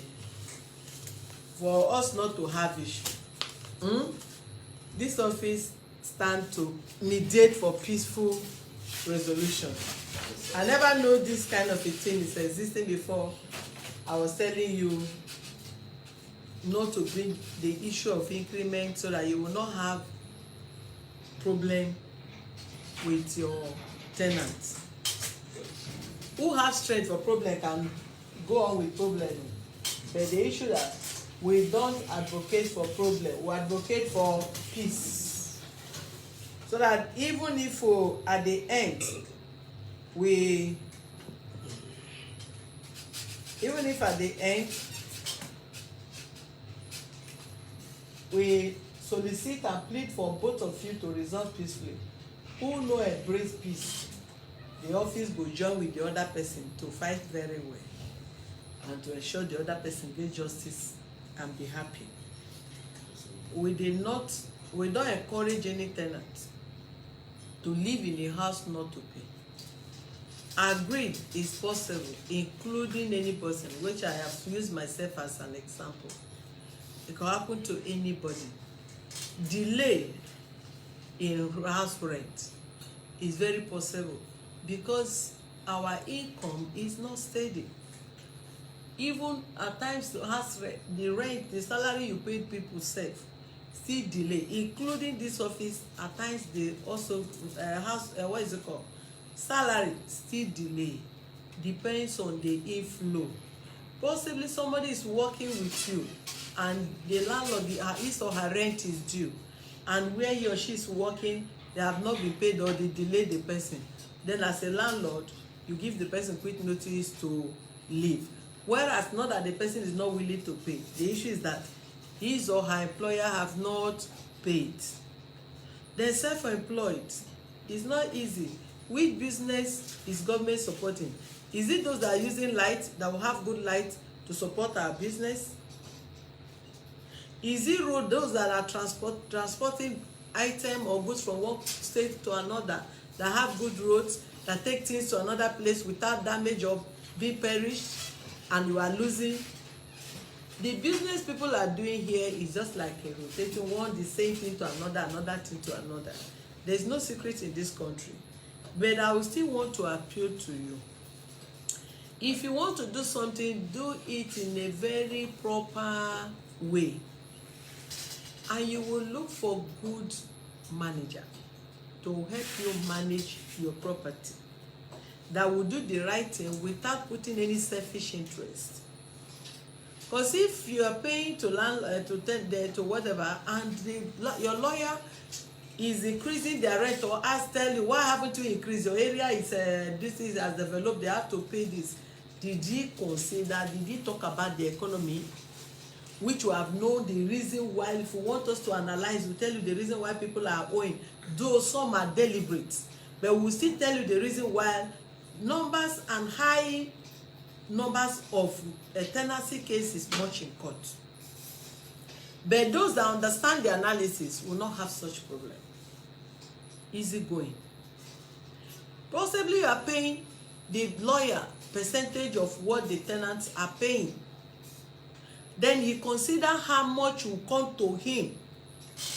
Speaker 1: For us not to have issue, this office stand to mediate for peaceful resolution. I never know this kind of a thing is existing before. I was telling you not to bring the issue of increment so that you will not have problem with your tenants. Who have strength for problem can go on with problem, but the issue that we don't advocate for problem, we advocate for peace. So that even if at the end we solicit and plead for both of you to resolve peacefully, who no embrace peace, the office go join with the other person to fight very well and to ensure the other person get justice and be happy. We don't encourage any tenant to live in a house not to pay. Agreed is possible, including any person, which I have used myself as an example. It can happen to anybody. Delay in house rent is very possible because our income is not steady. Even at times the house rent, the salary you pay people save still delay, including this office. At times they also what is it called, salary still delay. Depends on the inflow. Possibly somebody is working with you and the landlord, his or her rent is due, and where he or she is working they have not been paid or they delay the person. Then as a landlord you give the person quick notice to leave, whereas not that the person is not willing to pay. The issue is that his or her employer have not paid. Then self-employed is not easy. Which business is government supporting? Is it those that are using light, that will have good light to support our business? Is it road, those that are transporting item or goods from one state to another, that have good roads, that take things to another place without damage or being perished, and you are losing? The business people are doing here is just like a rotating one, the same thing to another, another thing to another. There's no secret in this country. But I will still want to appeal to you. If you want to do something, do it in a very proper way. And you will look for good manager to help you manage your property, that will do the right thing without putting any selfish interest. Because if you are paying to to whatever, and your lawyer is increasing their rent, or tell you what happened to increase, your area is this is has developed, they have to pay this. Did he consider, did he talk about the economy, which you have known the reason why? If you want us to analyze, we'll tell you the reason why people are owing, though some are deliberate, but we'll still tell you the reason why. Numbers and high numbers of tenancy cases much in court. But those that understand the analysis will not have such problem. Easy going. Possibly you are paying the lawyer percentage of what the tenants are paying. Then he consider how much will come to him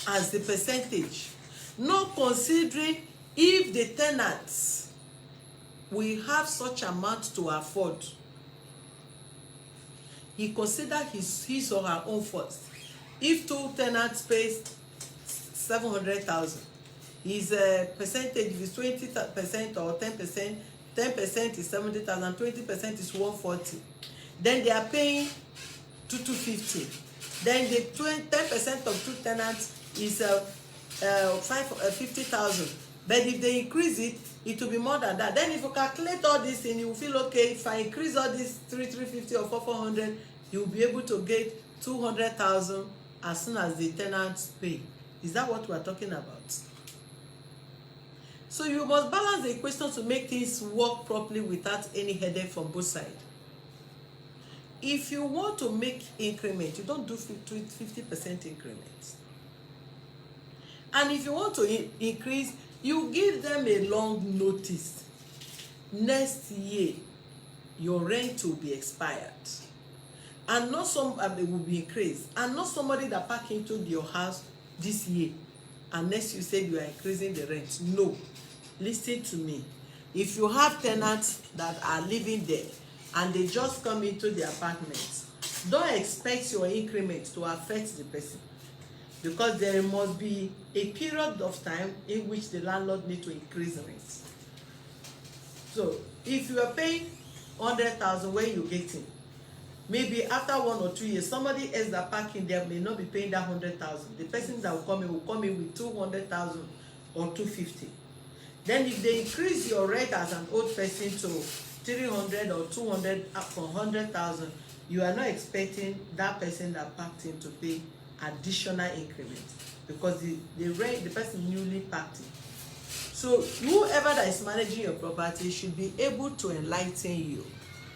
Speaker 1: as the percentage, not considering if the tenants will have such amount to afford. He consider his or her own first. If two tenants pay 700,000, his percentage is 20% or 10%. 10% is 70,000. 20% is 140. Then they are paying 250. Then the 10% of two tenants is 50,000. But if they increase it, it will be more than that. Then if you calculate all this thing, you will feel okay. If I increase all this 350 or 400, you will be able to get 200,000 as soon as the tenants pay. Is that what we are talking about? So you must balance the equation to make things work properly without any headache from both sides. If you want to make increment, you don't do 50% increments. And if you want to increase, you give them a long notice. Next year, your rent will be expired. And not some it will be increased. And not somebody that pack into your house this year, and next you said you are increasing the rent. No. Listen to me. If you have tenants that are living there and they just come into the apartments, don't expect your increment to affect the person, because there must be a period of time in which the landlord needs to increase rent. So if you are paying 100,000 when you get in, maybe after 1 or 2 years, somebody else that parking there may not be paying that 100,000. The person that will come in with 200,000 or 250. Then if they increase your rate as an old person to 300 or 200 up from 100,000, you are not expecting that person that packed in to pay additional increment, because the person newly packed in. So whoever that is managing your property should be able to enlighten you.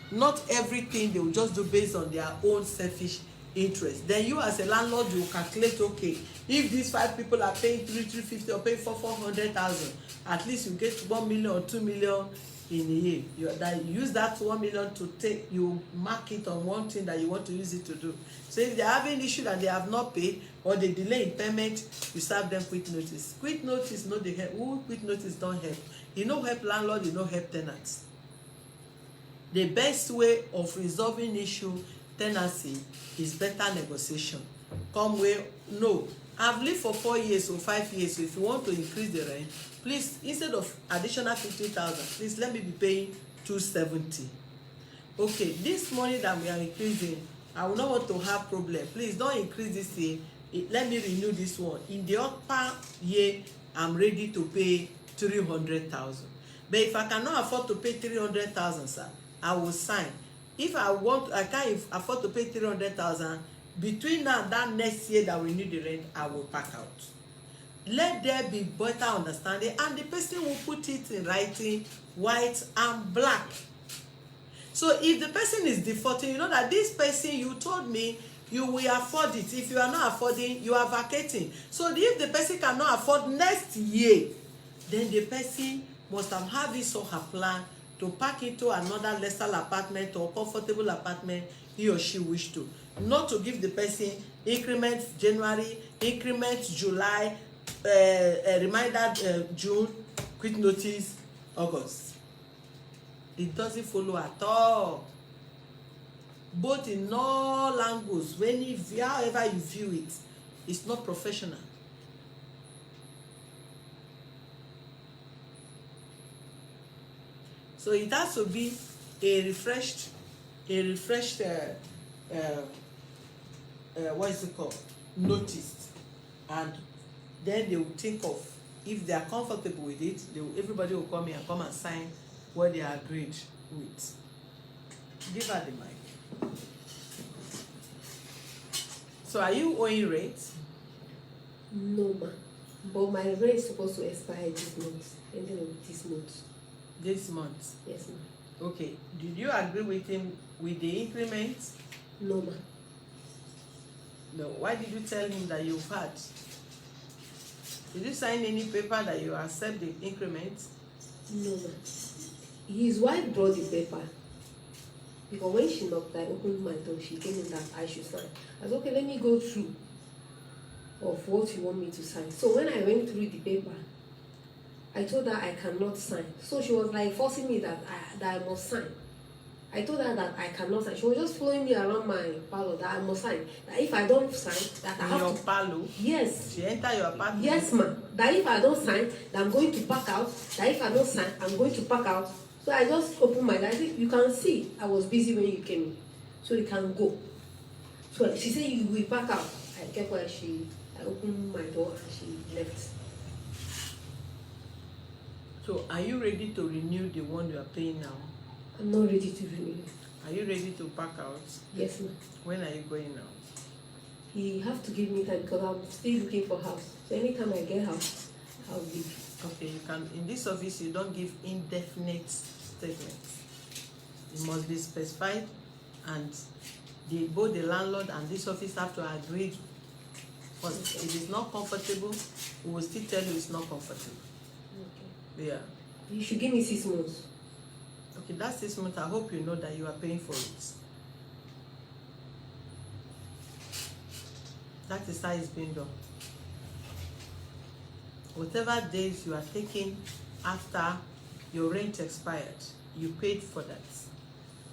Speaker 1: Not everything they will just do based on their own selfish interest. Then you as a landlord, you calculate, okay, if these 5 people are paying 350 or paying 400,000, at least you get 1 million or 2 million in a year. You use that 1 million to take, you mark it on one thing that you want to use it to do. So if they're having issue and they have not paid or they delay in payment, you serve them quit notice. Quit notice no dey help. Who quit notice don't help? You no help landlord, you no help tenants. The best way of resolving issue tenancy is better negotiation. Come where no, I've lived for 4 years or 5 years, so if you want to increase the rent, please, instead of additional 50,000, please let me be paying 270. Okay, this money that we are increasing, I will not want to have problem. Please don't increase this year. Let me renew this one. In the upper year, I'm ready to pay 300,000. But if I cannot afford to pay 300,000, sir, I will sign. If I can't afford to pay 300,000, between now and that next year that we need the rent, I will pack out. Let there be better understanding, and the person will put it in writing, white and black. So if the person is defaulting, you know that this person, you told me you will afford it. If you are not affording, you are vacating. So if the person cannot afford next year, then the person must have his or her plan to pack into another lesser apartment or comfortable apartment he or she wish to. Not to give the person increment January, increment July, reminder June, quit notice August. It doesn't follow at all. Both in all angles, however you view it, it's not professional. So it has to be a refreshed what is it called? Noticed. And then they will think of, if they are comfortable with it, everybody will come here and come and sign what they are agreed with. Give her the mic. So are you owing rent?
Speaker 6: No, ma. But my rent is supposed to expire this month, ending of this month.
Speaker 1: This month?
Speaker 6: Yes, ma.
Speaker 1: Okay. Did you agree with him with the increment?
Speaker 6: No, ma.
Speaker 1: No. Why did you tell him that you've had? Did you sign any paper that you accept the increment?
Speaker 6: No, ma. His wife brought the paper. Because when she knocked, I opened my door. She told me that I should sign. I said, okay, let me go through of what you want me to sign. So when I went through the paper, I told her I cannot sign. So she was like forcing me that I must sign. I told her that I cannot sign. She was just following me around my parlor that I must sign. That if I don't sign, that I have to. In your
Speaker 1: parlor?
Speaker 6: Yes.
Speaker 1: She enter your apartment?
Speaker 6: Yes, ma'am. That if I don't sign, that I'm going to pack out. That if I don't sign, I'm going to pack out. So I just opened my door. You can see I was busy when you came in. So you can go. So she said you will pack out. I kept quiet. I opened my door and she left.
Speaker 1: So are you ready to renew the one you are paying now?
Speaker 6: I'm not ready to renew.
Speaker 1: Are you ready to pack out?
Speaker 6: Yes, ma'am.
Speaker 1: When are you going out?
Speaker 6: You have to give me time because I'm still looking for house. So anytime I get house, I'll leave.
Speaker 1: Okay, you can. In this office, you don't give indefinite statements. It must be specified, and both the landlord and this office have to agree. But if it is not comfortable, we will still tell you it's not comfortable. Okay. Yeah.
Speaker 6: You should give me 6 months.
Speaker 1: Okay, that's 6 months. I hope you know that you are paying for it. That is how it's being done. Whatever days you are taking after your rent expired, you paid for that.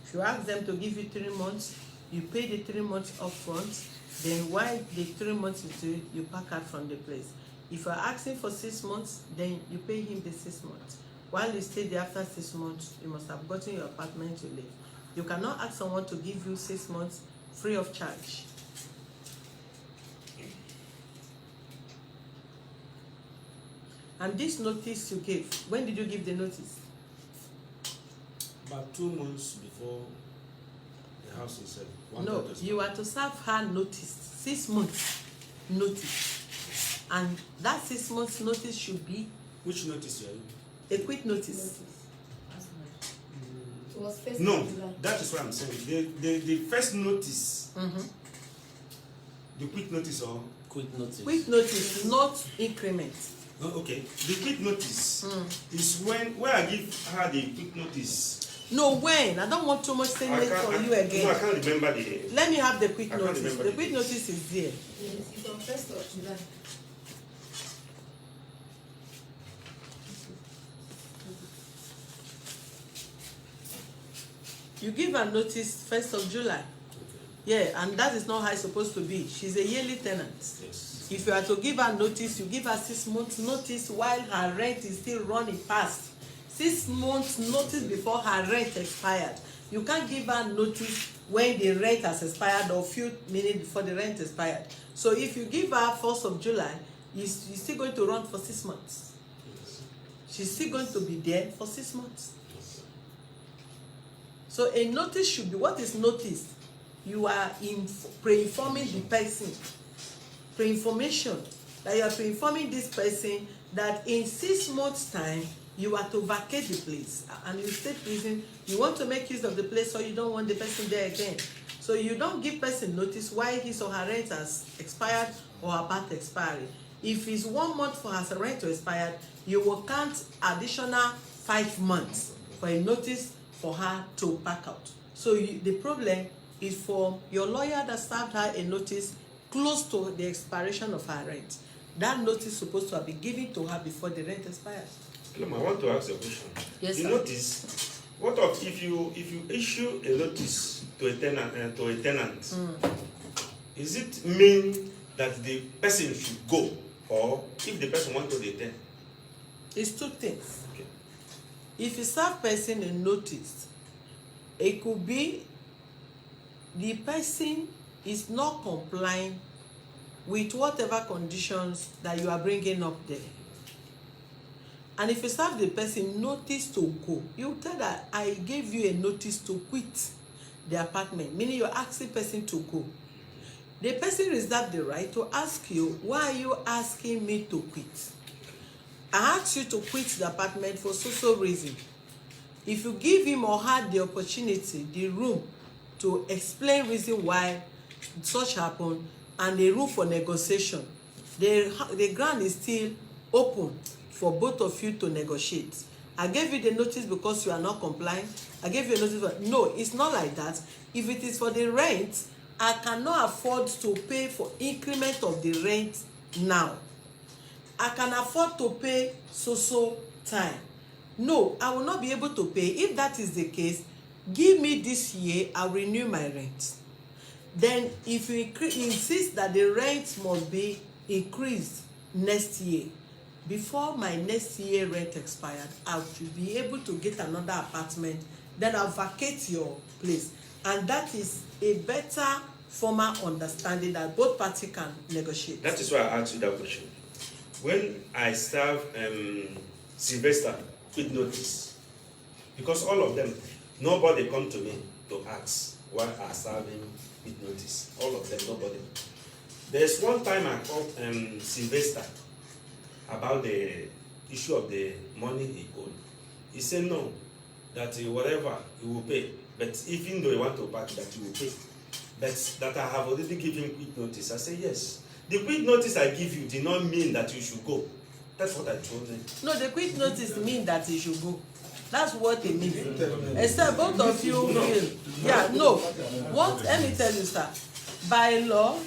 Speaker 1: If you ask them to give you 3 months, you pay the 3 months upfront. Then while the 3 months is due, you pack out from the place. If you are asking for 6 months, then you pay him the 6 months. While you stay there after 6 months, you must have gotten your apartment to live. You cannot ask someone to give you 6 months free of charge. And this notice you gave, when did you give the notice?
Speaker 5: About 2 months before the house is sold.
Speaker 1: No, you are to serve her notice, 6 months notice. And that 6 months notice should be?
Speaker 5: Which notice are you?
Speaker 1: A quick notice.
Speaker 6: It was first
Speaker 5: no, that is what I'm saying. The first notice The quick notice or?
Speaker 7: Quick notice.
Speaker 1: Quick notice, not increment.
Speaker 5: Oh, okay. The quick notice is when I give her the quick notice.
Speaker 1: No, when? I don't want too much statement for you again.
Speaker 2: No, I can't remember the.
Speaker 1: Let me have the quick
Speaker 2: I can't
Speaker 1: notice.
Speaker 2: remember
Speaker 1: The
Speaker 2: the
Speaker 1: quick
Speaker 2: date.
Speaker 1: notice is there.
Speaker 6: Yes, it's on 1st of July.
Speaker 1: You give her notice 1st of July. Yeah, and that is not how it's supposed to be. She's a yearly tenant.
Speaker 5: Yes.
Speaker 1: If you are to give her notice, you give her 6 months notice while her rent is still running past. 6 months notice before her rent expired. You can't give her notice when the rent has expired or few minutes before the rent expired. So if you give her 1st of July, it's still going to run for 6 months. She's still going to be there for 6 months. So a notice should be, what is noticed? You are pre-informing the person. Pre-information. That you are pre-informing this person that in 6 months' time, you are to vacate the place. And you state reason, you want to make use of the place or you don't want the person there again. So you don't give person notice why his or her rent has expired or about expiry. If it's 1 month for her rent to expire, you will count additional 5 months for a notice for her to back out. So the problem is for your lawyer that served her a notice close to the expiration of her rent. That notice is supposed to have been given to her before the rent expires.
Speaker 2: I want to ask a question.
Speaker 1: Yes,
Speaker 2: the
Speaker 1: sir.
Speaker 2: notice, what of if you issue a notice to a tenant, is it mean that the person should go, or if the person wants to return?
Speaker 1: It's 2 things.
Speaker 2: Okay.
Speaker 1: If you serve person a notice, it could be the person is not complying with whatever conditions that you are bringing up there. And if you serve the person notice to go, you tell that I gave you a notice to quit the apartment, meaning you're asking person to go. The person reserves the right to ask you, why are you asking me to quit? I asked you to quit the apartment for so reason. If you give him or her the opportunity, the room to explain reason why such happened and the room for negotiation, the ground is still open for both of you to negotiate. I gave you the notice because you are not complying. I gave you a notice for, no, it's not like that. If it is for the rent, I cannot afford to pay for increment of the rent now. I can afford to pay so time. No, I will not be able to pay. If that is the case, give me this year, I'll renew my rent. Then if you insist that the rent must be increased next year, before my next year rent expired, I should be able to get another apartment, then I'll vacate your place. And that is a better formal understanding that both parties can negotiate.
Speaker 2: That is why I asked you that question. When I serve Sylvester with notice, because all of them, nobody come to me to ask why I serve him with notice. All of them, nobody. There's one time I called Sylvester about the issue of the money he owed. He said no, that whatever he will pay, but even though he want to back, that he will pay. But that I have already given quick notice. I said yes. The quick notice I give you did not mean that you should go. That's what I told him.
Speaker 1: No, the quick notice means that you should go. That's what it means. Except both of you will. Yeah, no. What, let me tell you, sir. By law,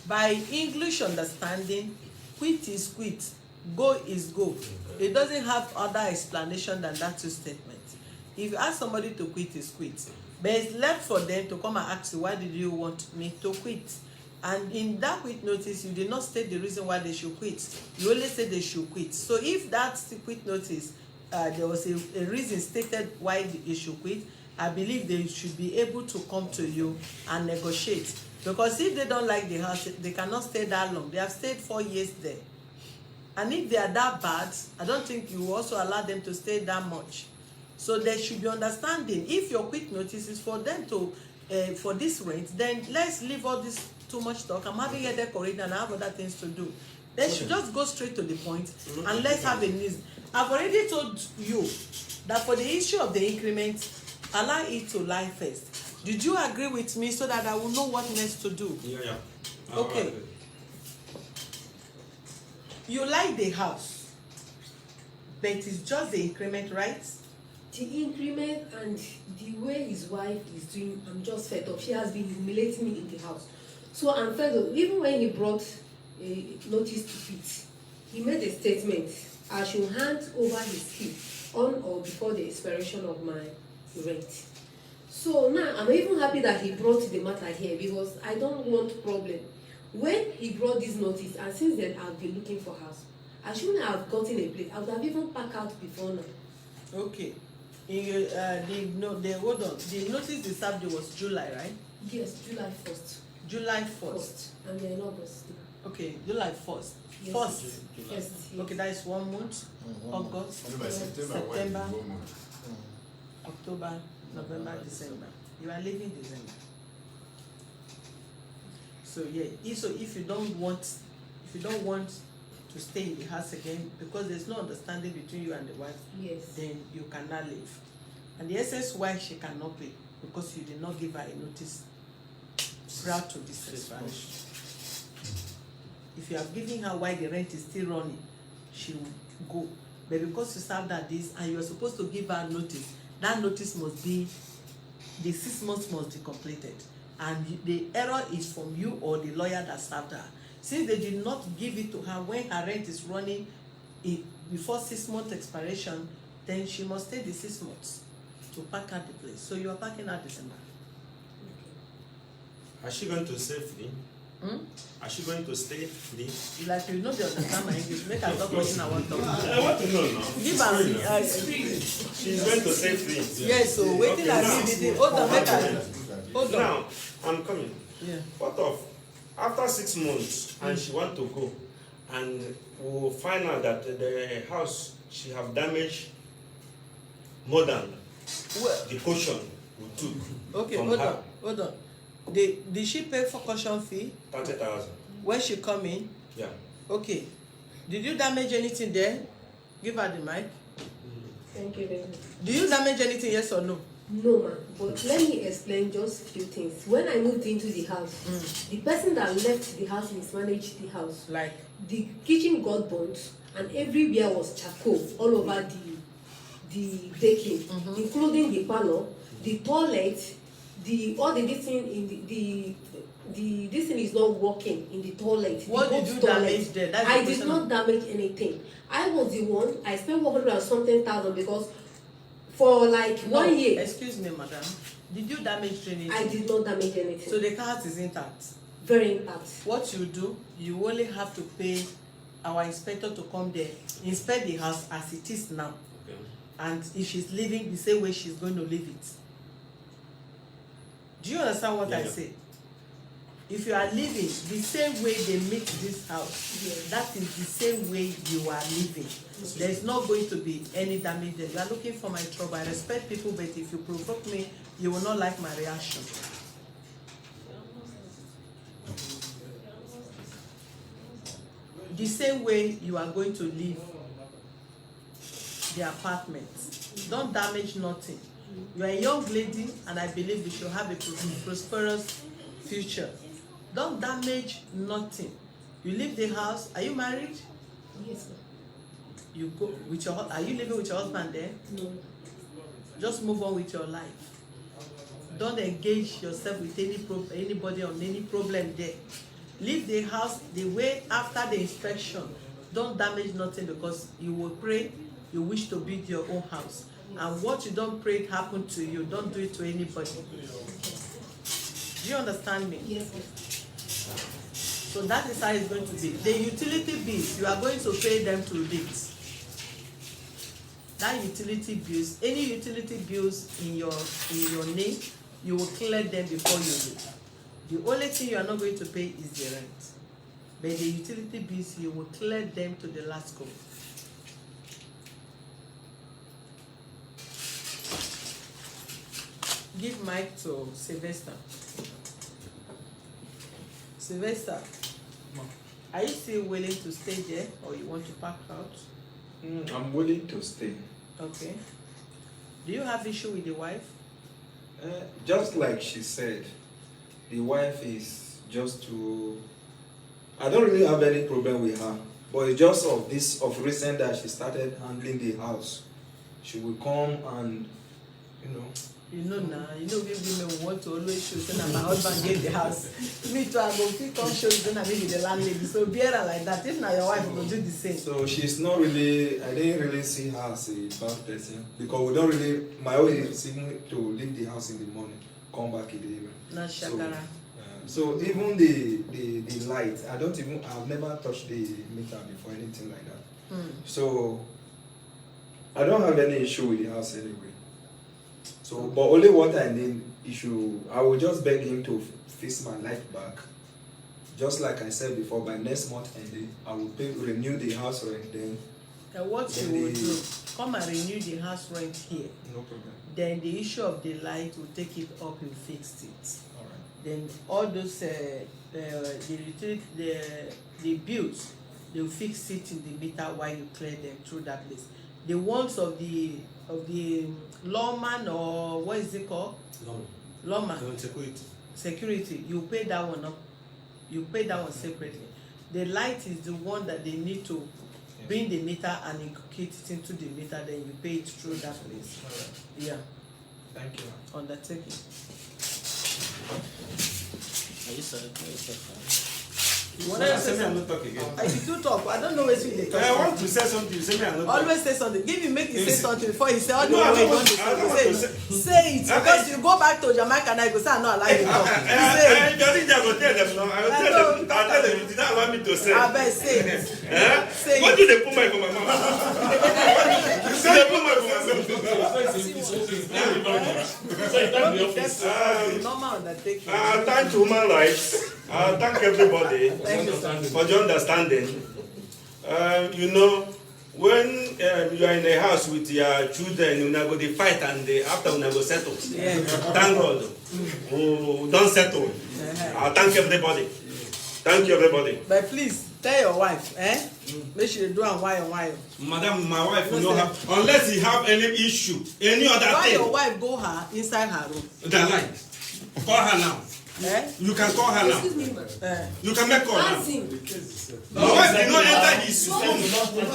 Speaker 1: by English understanding, quit is quit. Go is go. It doesn't have other explanation than that two statements. If you ask somebody to quit, is quit. But it's left for them to come and ask you, why did you want me to quit? And in that quit notice, you did not state the reason why they should quit. You only said they should quit. So if that quit notice, there was a reason stated why they should quit, I believe they should be able to come to you and negotiate. Because if they don't like the house, they cannot stay that long. They have stayed 4 years there. And if they are that bad, I don't think you will also allow them to stay that much. So there should be understanding. If your quick notice is for them to, for this rent, then let's leave all this too much talk. I'm having a decorating and I have other things to do. They should just go straight to the point and let's have a news. I've already told you that for the issue of the increment, allow it to lie first. Did you agree with me so that I will know what next to do?
Speaker 2: Yeah.
Speaker 1: Okay. You like the house, but it's just the increment, right?
Speaker 6: The increment and the way his wife is doing, I'm just fed up. She has been humiliating me in the house. So I'm fed up. Even when he brought a notice to fit, he made a statement. I should hand over his key on or before the expiration of my rent. So now I'm even happy that he brought the matter here because I don't want problem. When he brought this notice, and since then I've been looking for house, I shouldn't have gotten a place. I would have even packed out before now.
Speaker 1: Okay. Hold on. The notice they served was July, right?
Speaker 6: Yes, July 1st.
Speaker 1: July 1st.
Speaker 6: And we are in August.
Speaker 1: Okay, July 1st.
Speaker 6: Yes.
Speaker 1: First.
Speaker 6: Yes.
Speaker 1: Okay, that is 1 month. August,
Speaker 8: Only by September,
Speaker 1: September,
Speaker 8: one month.
Speaker 1: October, November, December. You are leaving December. So yeah, if you don't want to stay in the house again because there's no understanding between you and the wife,
Speaker 6: Yes.
Speaker 1: then you cannot leave. And the essence why she cannot pay because you did not give her a notice prior to this expiration. If you have given her while the rent is still running, she will go. But because you served her this and you are supposed to give her notice, that notice must be, the 6 months must be completed. And the error is from you or the lawyer that served her. Since they did not give it to her when her rent is running before 6 months expiration, then she must stay the 6 months to pack out the place. So you are packing out December.
Speaker 5: Is she going to stay free? Is she going to stay free?
Speaker 1: Like you know they understand my English. Make her talk wetin I want to talk.
Speaker 5: I want to know now.
Speaker 1: Give her
Speaker 5: She's going to stay free.
Speaker 1: yes, so waiting
Speaker 5: Okay,
Speaker 1: I
Speaker 5: now.
Speaker 1: give it. Hold on, make her. Hold on.
Speaker 5: Now, I'm coming.
Speaker 1: Yeah.
Speaker 5: What of after 6 months and she want to go and we'll find out that the house she have damaged more than
Speaker 1: Well,
Speaker 5: the caution we took
Speaker 1: okay,
Speaker 5: from
Speaker 1: hold
Speaker 5: her.
Speaker 1: on, hold on. Did she pay for caution fee
Speaker 5: 30,000.
Speaker 1: when she come in?
Speaker 5: Yeah.
Speaker 1: Okay. Did you damage anything there? Give her the mic.
Speaker 6: Thank you very much.
Speaker 1: Do you damage anything, yes or no?
Speaker 6: No, ma'am. But let me explain just a few things. When I moved into the house, the person that left the house mismanaged the house.
Speaker 1: Like,
Speaker 6: The kitchen got burnt, and everywhere was charcoal all over the decking, including the parlor, the toilet, all the this thing in the this thing is not working in the toilet.
Speaker 1: what
Speaker 6: the
Speaker 1: did you
Speaker 6: toilet.
Speaker 1: damage there? That's the
Speaker 6: I did
Speaker 1: question.
Speaker 6: not damage anything. I was the one. I spent 100 and something thousand because for like
Speaker 1: No,
Speaker 6: 1 year
Speaker 1: excuse me, madam. Did you damage anything?
Speaker 6: I did not damage anything.
Speaker 1: So the house is intact.
Speaker 6: Very impact.
Speaker 1: What you do, you only have to pay our inspector to come there, inspect the house as it is now.
Speaker 5: Okay.
Speaker 1: And if she's living the same way she's going to leave it. Do you understand what I
Speaker 5: Yeah.
Speaker 1: say? If you are living the same way they make this house,
Speaker 6: Yes.
Speaker 1: that is the same way you are living. There is not going to be any damage there. You are looking for my trouble. I respect people, but if you provoke me, you will not like my reaction. The same way you are going to leave the apartment. Don't damage nothing. You are a young lady and I believe you should have a prosperous future. Don't damage nothing. You leave the house. Are you married?
Speaker 6: Yes, ma'am.
Speaker 1: You go with your. Are you living with your husband there?
Speaker 6: No.
Speaker 1: Just move on with your life. Don't engage yourself with anybody on any problem there. Leave the house the way after the inspection. Don't damage nothing because you will pray. You wish to build your own house, and what you don't pray happen to you. Don't do it to anybody. Do you understand me?
Speaker 6: Yes, ma'am.
Speaker 1: So that is how it's going to be. The utility bills, you are going to pay them to date. That utility bills, any utility bills in your name, you will clear them before you leave. The only thing you are not going to pay is the rent. But the utility bills, you will clear them to the last go. Give mic to Sylvester. Sylvester, are you still willing to stay there or you want to pack out?
Speaker 3: I'm willing to stay.
Speaker 1: Okay. Do you have issue with the wife?
Speaker 3: Just like she said, the wife is just too I don't really have any problem with her, but it's just of recent that she started handling the house. She will come and, you know.
Speaker 1: You know now, we women want to always show say my husband gave the house. Me too, I go fit come show you na maybe the landlady. So bear her like that. If na your wife, go do the same.
Speaker 3: So she's not really, I didn't really see her as a bad person because we don't really, my own is even to leave the house in the morning, come back in the evening.
Speaker 1: Na shakara.
Speaker 3: So even the light, I've never touched the meter before, anything like that. So I don't have any issue with the house anyway. So, but only what I need I will just beg him to fix my life back. Just like I said before, by next month ending, I will renew the house rent then.
Speaker 1: And what you will do, come and renew the house rent here.
Speaker 3: No problem.
Speaker 1: Then the issue of the light will take it up, you fixed it.
Speaker 3: All right.
Speaker 1: Then all those the bills, they will fix it in the meter while you clear them through that place. The ones of the lawman, or what is it called? Lawman. Security. You pay that one up. You pay that one separately. The light is the one that they need to bring the meter and inculcate it into the meter. Then you pay it through that place.
Speaker 3: All right.
Speaker 1: Yeah.
Speaker 3: Thank you.
Speaker 1: Undertaking.
Speaker 7: Are you sorry?
Speaker 1: You want to say something? I do talk. I don't know what you talk.
Speaker 5: I want to say something. You say me I'm not.
Speaker 1: Always say something. Give me, make you say something before you say all the
Speaker 5: No, I
Speaker 1: way.
Speaker 5: don't want to
Speaker 1: Say it because you go back to Jamaica and I go say I'm not allowed to talk. Say it.
Speaker 5: I think I will tell them now. I will tell them. You did not allow me to say.
Speaker 1: I bet say it. Say
Speaker 5: What
Speaker 1: it.
Speaker 5: do they put my for my mouth? You say they put my for my mouth.
Speaker 1: Normal undertaking.
Speaker 5: Thank human rights. Thank everybody
Speaker 1: Thank you, sir.
Speaker 5: for the understanding. You know, when you are in a house with your children, you never go to fight and after you never settle.
Speaker 1: Yes.
Speaker 5: Thank God. Oh, don't settle. Thank everybody. Thank you, everybody.
Speaker 1: But please tell your wife, make sure you do and why.
Speaker 5: Madam, my wife will not have, unless he have any issue, any other
Speaker 1: Why
Speaker 5: thing.
Speaker 1: your wife go her inside her room?
Speaker 5: The line. Call her now. You can call her now.
Speaker 6: Excuse me, ma'am.
Speaker 5: You can make call now.
Speaker 6: Ask him.
Speaker 5: My wife did not enter his room.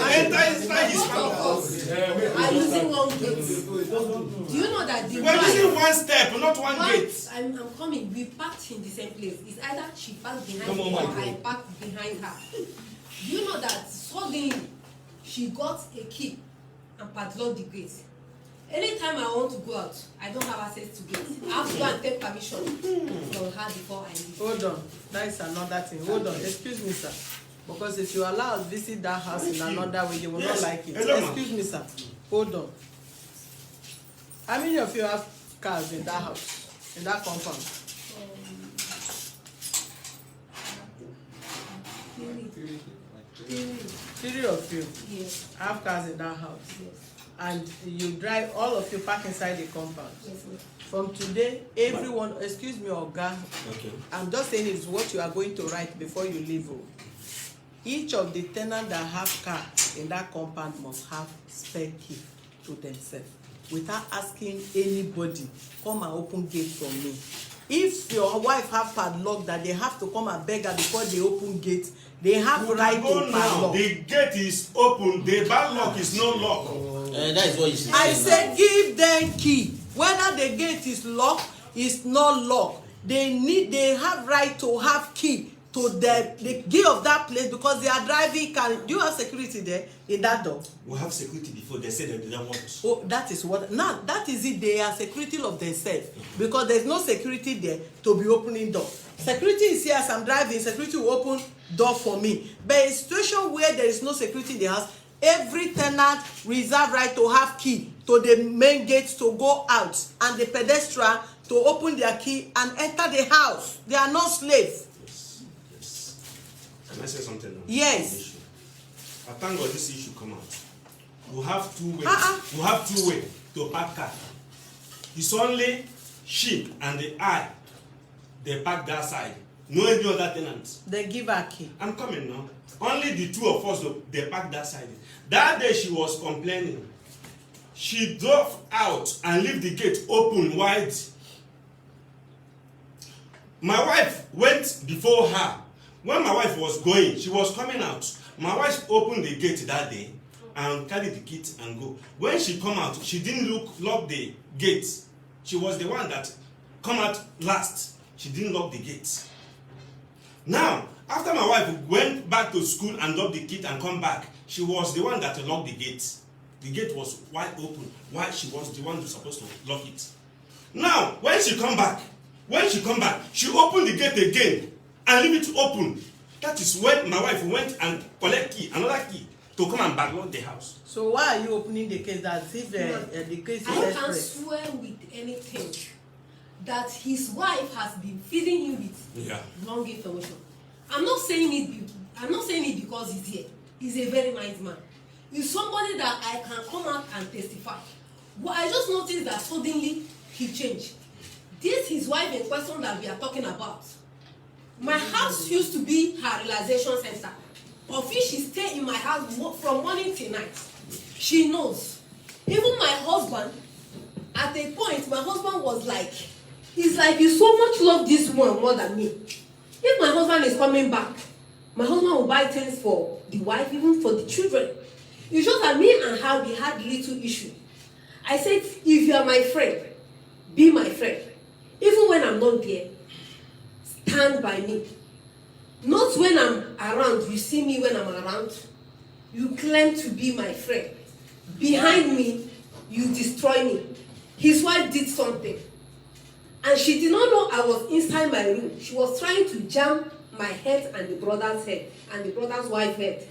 Speaker 5: Enter inside his house.
Speaker 6: I'm using one gate. Do you know that the
Speaker 5: We're using one step, not one gate.
Speaker 6: I'm coming. We parked in the same place. It's either she parked behind
Speaker 5: Come
Speaker 6: me
Speaker 5: on,
Speaker 6: or
Speaker 5: my
Speaker 6: I
Speaker 5: God.
Speaker 6: parked behind her. Do you know that suddenly she got a key and padlocked the gate? Anytime I want to go out, I don't have access to gate. I have to go and take permission from her before I leave.
Speaker 1: Hold on, that is another thing. Hold on, excuse me, sir. Because if you allow us visit that house in another way, they will not like it. Excuse me, sir. Hold on. How many of you have cars in that house, in that compound? Three of you
Speaker 6: Yes.
Speaker 1: have cars in that house.
Speaker 6: Yes.
Speaker 1: And you drive, all of you park inside the compound.
Speaker 6: Yes, ma'am.
Speaker 1: From today, everyone, excuse me, Oga,
Speaker 5: Okay.
Speaker 1: I'm just saying it's what you are going to write before you leave. Each of the tenants that have car in that compound must have spare key to themselves without asking anybody, come and open gate for me. If your wife have padlock that they have to come and beg her before they open gate, they have right to padlock.
Speaker 5: The gate is open, the bad lock is no lock.
Speaker 7: That is what you should
Speaker 1: I
Speaker 7: say.
Speaker 1: said give them key. Whether the gate is locked, is not locked. They have right to have key to the key of that place because they are driving car. Do you have security there in that door?
Speaker 5: We have security before, they said they don't want.
Speaker 1: Oh, that is what now that is it. They are security of themselves because there's no security there to be opening door. Security is here as I'm driving, security will open door for me. But in a situation where there is no security in the house, every tenant reserve right to have key to the main gate to go out and the pedestrian to open their key and enter the house. They are not slaves.
Speaker 5: Yes. Can I say something now?
Speaker 1: Yes.
Speaker 5: I thank God this issue come out. We have two ways.
Speaker 1: Uh-uh.
Speaker 5: We have two ways to park car. It's only she and I. They park that side. No any other tenants.
Speaker 1: They give her key.
Speaker 5: I'm coming now. Only the two of us, they park that side. That day she was complaining. She drove out and left the gate open wide. My wife went before her. when my wife was going, she was coming out. My wife opened the gate that day and carried the key and go. When she come out, she didn't lock the gate. She was the one that come out last. She didn't lock the gate. Now, after my wife went back to school and locked the key and come back, she was the one that locked the gate. The gate was wide open. Why she was the one who's supposed to lock it. Now, when she come back, she opened the gate again and leave it open. That is when my wife went and collect key, another key, to come and backlock the house.
Speaker 1: So why are you opening the case as if the case is
Speaker 6: I can
Speaker 1: express?
Speaker 6: swear with anything that his wife has been feeding him with wrong information. I'm not saying it because he's here. He's a very nice man. He's somebody that I can come out and testify. But I just noticed that suddenly he changed. This his wife in question that we are talking about. My house used to be her realization center. Of which she stay in my house from morning till night. She knows. Even my husband, at a point, my husband was like, it's like you so much love this one more than me. If my husband is coming back, my husband will buy things for the wife, even for the children. It's just that me and her, we had little issue. I said, if you are my friend, be my friend. Even when I'm not there, stand by me. Not when I'm around, you see me when I'm around, you claim to be my friend. Behind me, you destroy me. His wife did something. And she did not know I was inside my room. She was trying to jam my head and the brother's head and the brother's wife's head.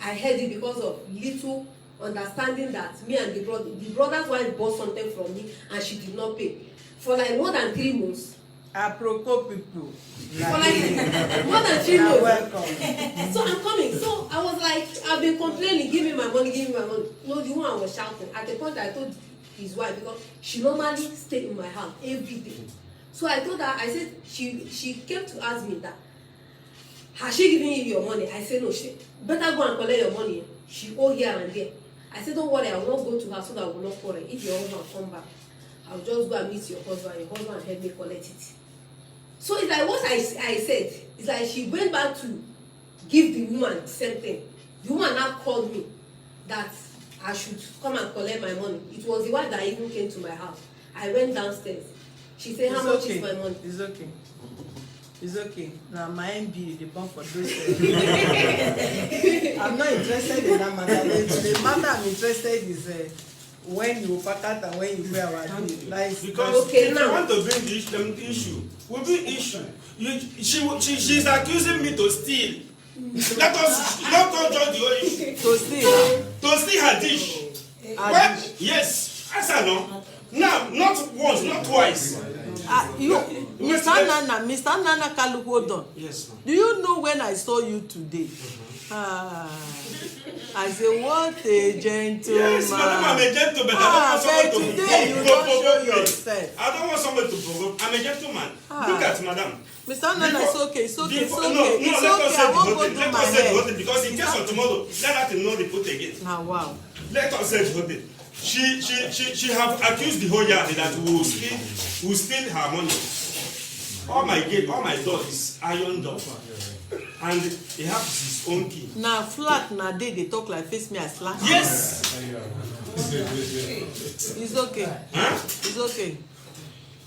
Speaker 6: I heard it because of little understanding that me and the brother's wife bought something from me and she did not pay. For like more than 3 months.
Speaker 1: Apropos people.
Speaker 6: For like more than 3 months.
Speaker 1: Welcome.
Speaker 6: So I'm coming. So I was like, I've been complaining, give me my money, give me my money. No, the one was shouting. At the point I told his wife, because she normally stayed in my house every day. So I told her, I said, she came to ask me that, has she given you your money? I said, no, she better go and collect your money. She owe here and there. I said, don't worry, I will not go to her so that I will not quarrel. If your husband come back, I will just go and meet your husband. Your husband help me collect it. So it's like what I said. It's like she went back to give the woman the same thing. The woman now called me that I should come and collect my money. It was the wife that even came to my house. I went downstairs. She said, how much is my money?
Speaker 1: It's okay. It's okay. Now my MB, the bomb for those. I'm not interested in that matter. The matter I'm interested is when you pack out and when you pay our bill. Like,
Speaker 5: because
Speaker 6: okay,
Speaker 5: if
Speaker 6: now
Speaker 5: you want to bring the issue, will be issue. She's accusing me to steal. Let us judge the whole issue.
Speaker 1: to steal
Speaker 5: her dish. Well, yes, I said no. Now, not once, not twice.
Speaker 1: Mr. Nana Kalu, hold on.
Speaker 5: Yes, ma'am.
Speaker 1: Do you know when I saw you today? I say, what a gentleman.
Speaker 5: Yes, madam, I'm a gentleman.
Speaker 1: But today you don't show yourself.
Speaker 5: I don't want someone to provoke. I'm a gentleman. Look at madam.
Speaker 1: Mr. Nana, it's okay, it's okay, it's okay.
Speaker 5: No,
Speaker 1: It's
Speaker 5: let
Speaker 1: okay,
Speaker 5: us say
Speaker 1: I
Speaker 5: the
Speaker 1: won't
Speaker 5: whole
Speaker 1: go
Speaker 5: thing.
Speaker 1: do
Speaker 5: Let
Speaker 1: my
Speaker 5: us say the whole
Speaker 1: hair.
Speaker 5: thing because in case of tomorrow, let her know the put again.
Speaker 1: Wow.
Speaker 5: Let us say the whole thing. She have accused the whole yard that we will steal her money. All my gate, all my door is iron door. And he has his own key.
Speaker 1: Now flat na they talk like face me as flat.
Speaker 5: Yes.
Speaker 1: It's okay.
Speaker 5: Huh?
Speaker 1: It's okay.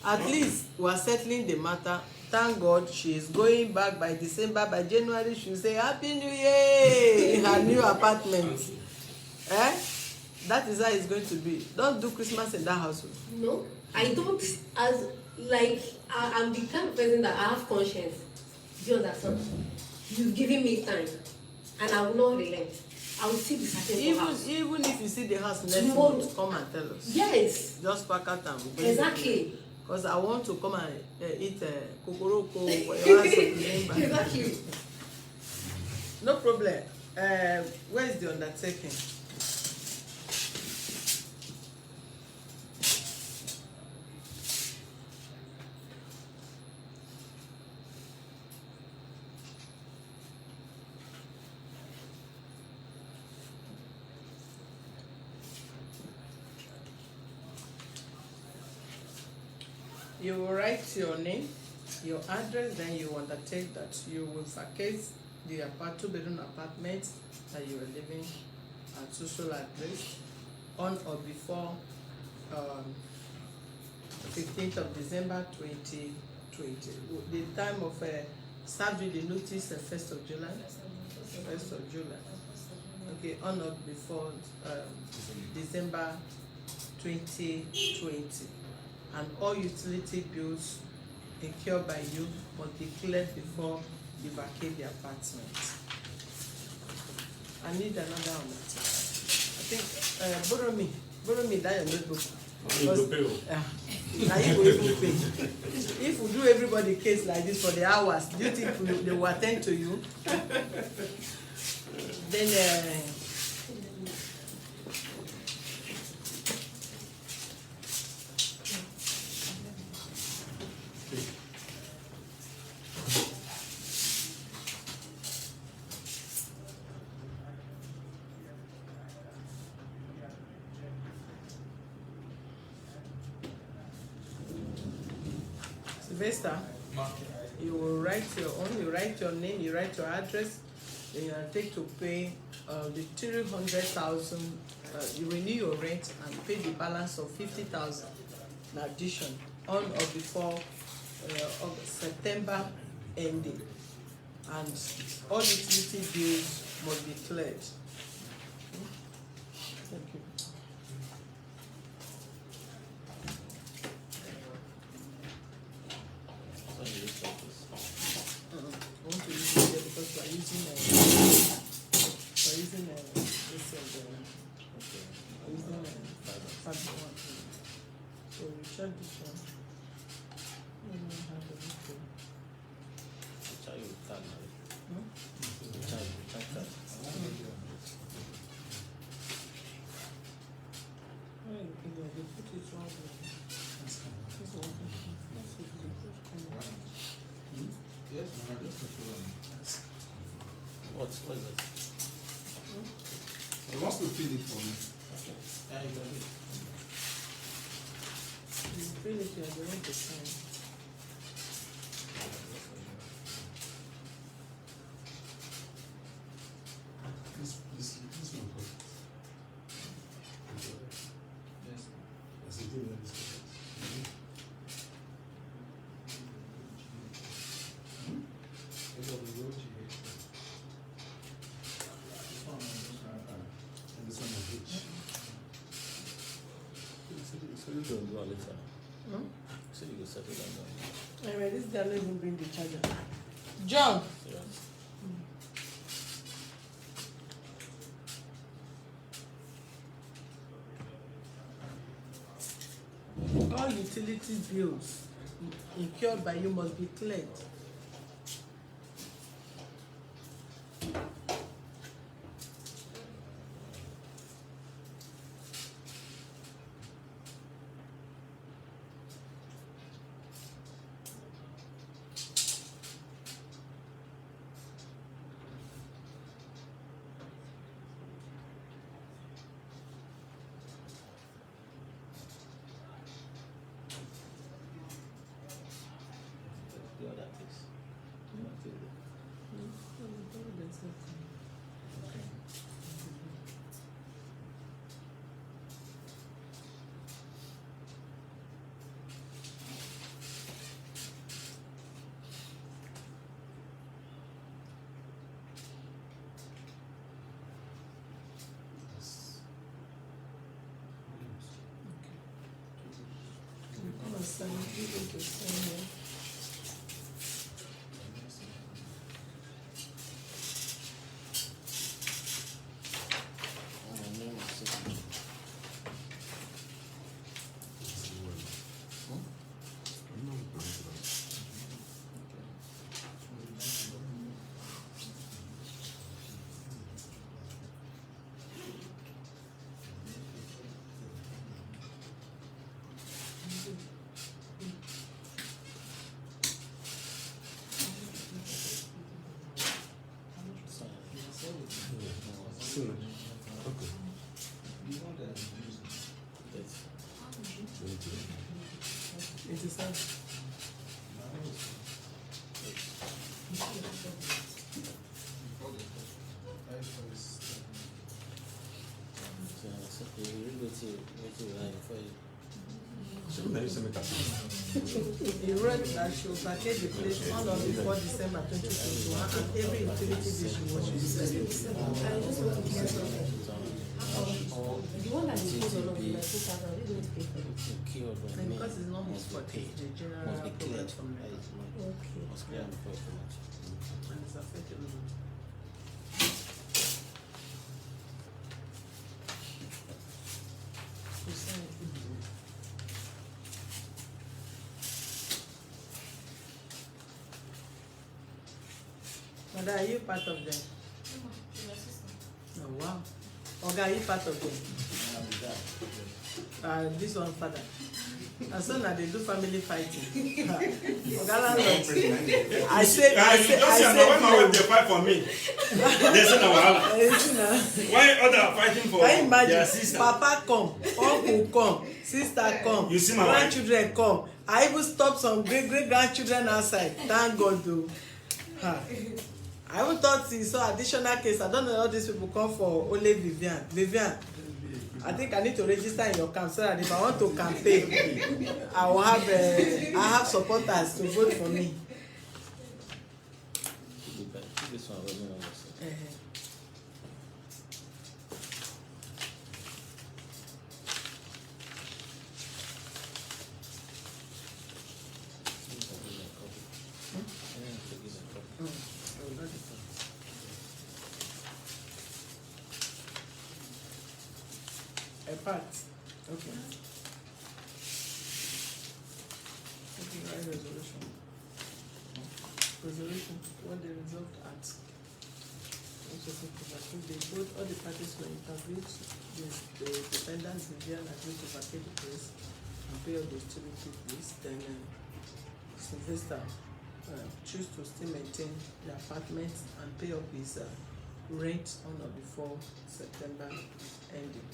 Speaker 1: At least we are settling the matter. Thank God she is going back by December. By January she will say Happy New Year in her new apartment. That is how it's going to be. Don't do Christmas in that household.
Speaker 6: No, I don't. As like I'm the kind of person that I have conscience. Do you understand? You've given me time, and I will not relent. I will still be searching for house.
Speaker 1: Even if you see the house next
Speaker 6: Tomorrow.
Speaker 1: month, come and tell us.
Speaker 6: Yes.
Speaker 1: Just pack out and bring
Speaker 6: Exactly.
Speaker 1: Because I want to come and eat kokoroko.
Speaker 6: Exactly.
Speaker 1: No problem. Where is the undertaking? You will write your name, your address, then you undertake that you will vacate the two-bedroom apartment that you are living at social address on or before 15th of December 2020. The time of serving the notice, 1st of July. 1st of July. Okay, on or before December 2020. And all utility bills incurred by you must be cleared before you vacate the apartment. I need another one. I think borrow me that your notebook. Now you will even pay. If we do everybody case like this for the hours, do you think they will attend to you? Then Sylvester, you will write your own, you write your name, you write your address, then you take to pay the 300,000, you renew your rent and pay the balance of 50,000 in addition on or before September ending. And all utility bills must be cleared. Thank you. I want to use it because we are using this fabric one. So we check this one.
Speaker 7: What is it?
Speaker 8: He wants to fill it for me.
Speaker 7: Yeah, you got it.
Speaker 1: You feel it, you are going to sign.
Speaker 8: This one. Yes. That's the thing that is.
Speaker 7: So you don't do it later.
Speaker 1: Hmm?
Speaker 7: So you go settle down.
Speaker 1: Anyway, this guy don't even bring the charger. John!
Speaker 7: Serious?
Speaker 1: All utility bills incurred by you must be cleared.
Speaker 7: The other place.
Speaker 8: Okay.
Speaker 1: It is
Speaker 7: okay, you read what you write before you.
Speaker 1: He wrote that she will vacate the place on or before December 2021 and every utility bill she was receiving.
Speaker 6: I just want to hear something. The one that you put on of the 2,000, we don't pay for it.
Speaker 1: And because it's not his fault, it's the general
Speaker 7: Must be
Speaker 1: problem
Speaker 7: cleared.
Speaker 1: from the
Speaker 6: Okay.
Speaker 7: Must clear before you finish.
Speaker 1: and it's affecting them. You sign it. Mother, are you part of them? Oh, wow. Oga, are you part of them? This one father. As soon as they do family fighting. Oga landlord. I said,
Speaker 5: when my wife they fight for me, they say no wahala. Why other fighting for
Speaker 1: Can you
Speaker 5: their
Speaker 1: imagine?
Speaker 5: sister?
Speaker 1: Papa come, uncle come, sister come,
Speaker 5: You see my
Speaker 1: grandchildren come. I even stop some great grandchildren outside. Thank God though. I even thought he saw additional case. I don't know how these people come for only Vivian. Vivian, I think I need to register in your camp so that if I want to campaign, I will have I have supporters to vote for me.
Speaker 7: Keep this one rolling on yourself.
Speaker 1: A part. Okay. Okay, right, resolution. Resolution. What they resolved at. Also, both all the parties were interviewed. The defendants Vivian agreed to vacate the place and pay all the utility fees. Then Sylvester choose to still maintain the apartment and pay up his rent on or before September ending.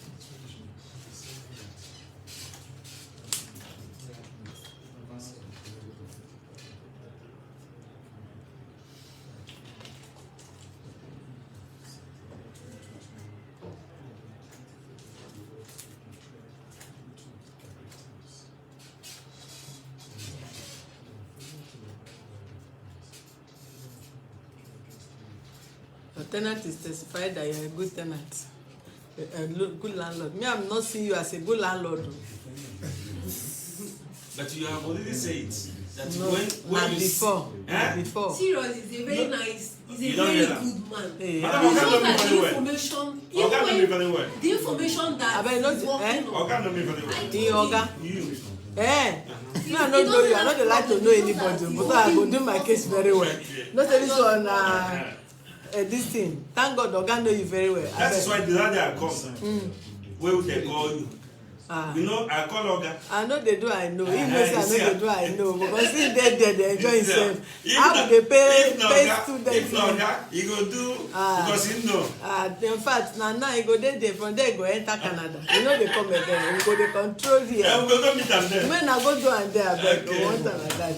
Speaker 1: The tenant is testified that you're a good tenant, a good landlord. Me, I'm not seeing you as a good landlord.
Speaker 5: But you have already said that
Speaker 1: No,
Speaker 5: when you
Speaker 1: before,
Speaker 5: eh?
Speaker 1: before.
Speaker 6: Serious, he's a very nice, he's
Speaker 5: You
Speaker 6: a
Speaker 5: don't
Speaker 6: very
Speaker 5: hear that?
Speaker 6: good man.
Speaker 1: Hey,
Speaker 5: Madam,
Speaker 6: It's
Speaker 5: Oga
Speaker 6: just
Speaker 5: know me
Speaker 6: that
Speaker 5: very
Speaker 6: the
Speaker 5: well.
Speaker 6: information,
Speaker 5: Oga know me very well.
Speaker 6: the information that
Speaker 1: I
Speaker 6: he's working on.
Speaker 5: Oga know me very well.
Speaker 1: In Oga.
Speaker 5: You.
Speaker 1: Me, I don't know you. I don't like to know anybody, but I go do my case very well. Not say this one, this thing. Thank God, Oga know you very well.
Speaker 5: That is why the other day I come. Where would they call you? You know, I call Oga.
Speaker 1: I know they do, I know. He knows I know they do, I know. Because he there, they enjoy himself. How would they pay students?
Speaker 5: If not Oga, he go do because he know.
Speaker 1: In fact, now he go there, from there he go enter Canada. You know they come again. He go they control here.
Speaker 5: Yeah, we go meet them there.
Speaker 1: When I go do and there, but
Speaker 5: Okay.
Speaker 1: go want like that.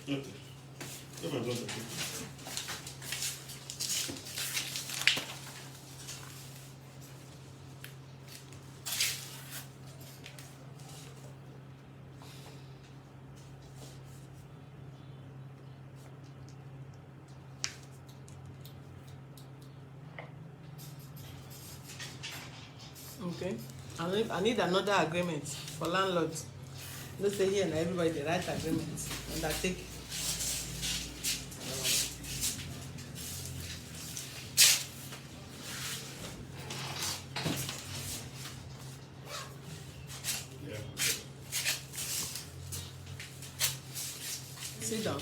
Speaker 5: Okay. Come on, don't.
Speaker 1: Okay. I need another agreement for landlords. Let's say here and everybody they write agreements and I take. Sit down.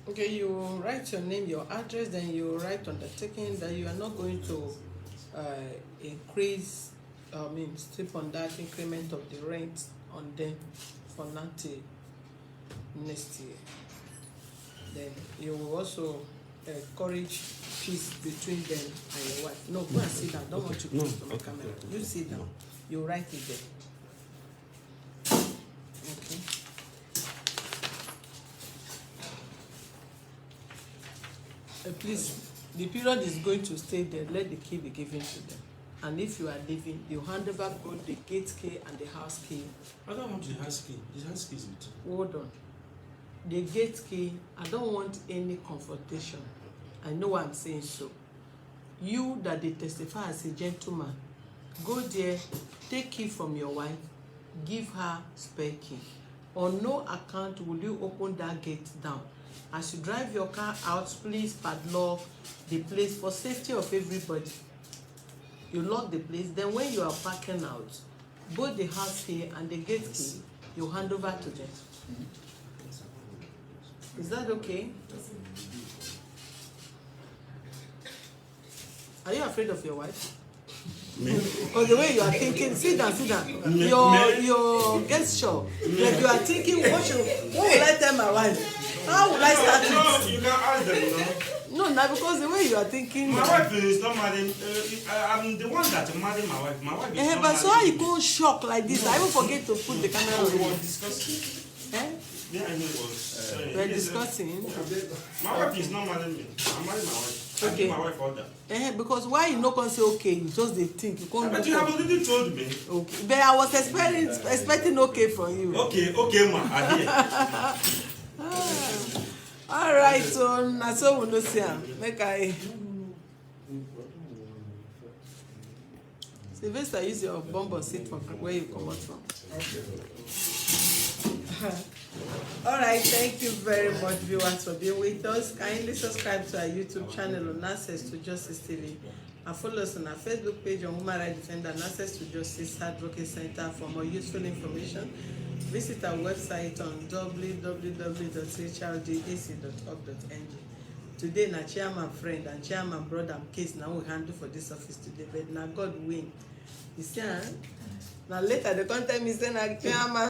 Speaker 1: Okay, you write your name, your address, then you write undertaking that you are not going to increase, strip on that increment of the rent on them for now till next year. Then you will also encourage peace between them and your wife. No, go and sit down. Don't want you to close the camera. You sit down. You write it there. Okay. Please, the period is going to stay there. Let the key be given to them. And if you are leaving, you hand over both the gate key and the house key.
Speaker 5: I don't want the house key. The house key is with you.
Speaker 1: Hold on. The gate key, I don't want any confrontation. I know why I'm saying so. You that they testify as a gentleman, go there, take key from your wife, give her spare key. On no account will you open that gate down. As you drive your car out, please padlock the place for safety of everybody. You lock the place, then when you are parking out, both the house key and the gate key, you hand over to them. Is that okay? Are you afraid of your wife? Because the way you are thinking, sit down. Your gesture, like you are thinking, what will I tell my wife? How will I start it?
Speaker 5: You can ask them,
Speaker 1: No, now because the way you are thinking.
Speaker 5: My wife is not married. I'm the one that married my wife. My wife is not
Speaker 1: But
Speaker 5: married.
Speaker 1: so how you go shock like this? I even forget to put the camera on.
Speaker 5: We were discussing. Yeah, I know it was.
Speaker 1: We are discussing.
Speaker 5: My wife is not married me. I married my wife. I
Speaker 1: Okay.
Speaker 5: give my wife order.
Speaker 1: Because why you no can say okay? You just dey think. You can't.
Speaker 5: But you have already told me.
Speaker 1: Okay. But I was expecting okay from you.
Speaker 5: Okay, ma. I hear.
Speaker 1: All right, so na so we no see am. Make I. Sylvester, use your bumper seat for where you come out from. All right, thank you very much, viewers, for being with us. Kindly subscribe to our YouTube channel on Access to Justice TV and follow us on our Facebook page on Human Rights Defender and Access to Justice Advocate Center for more useful information. Visit our website on www.hrdac.org.ng. Today, na chairman friend and chairman brother case now we handle for this office today, but now God win. You see, now later the content is saying na chairman.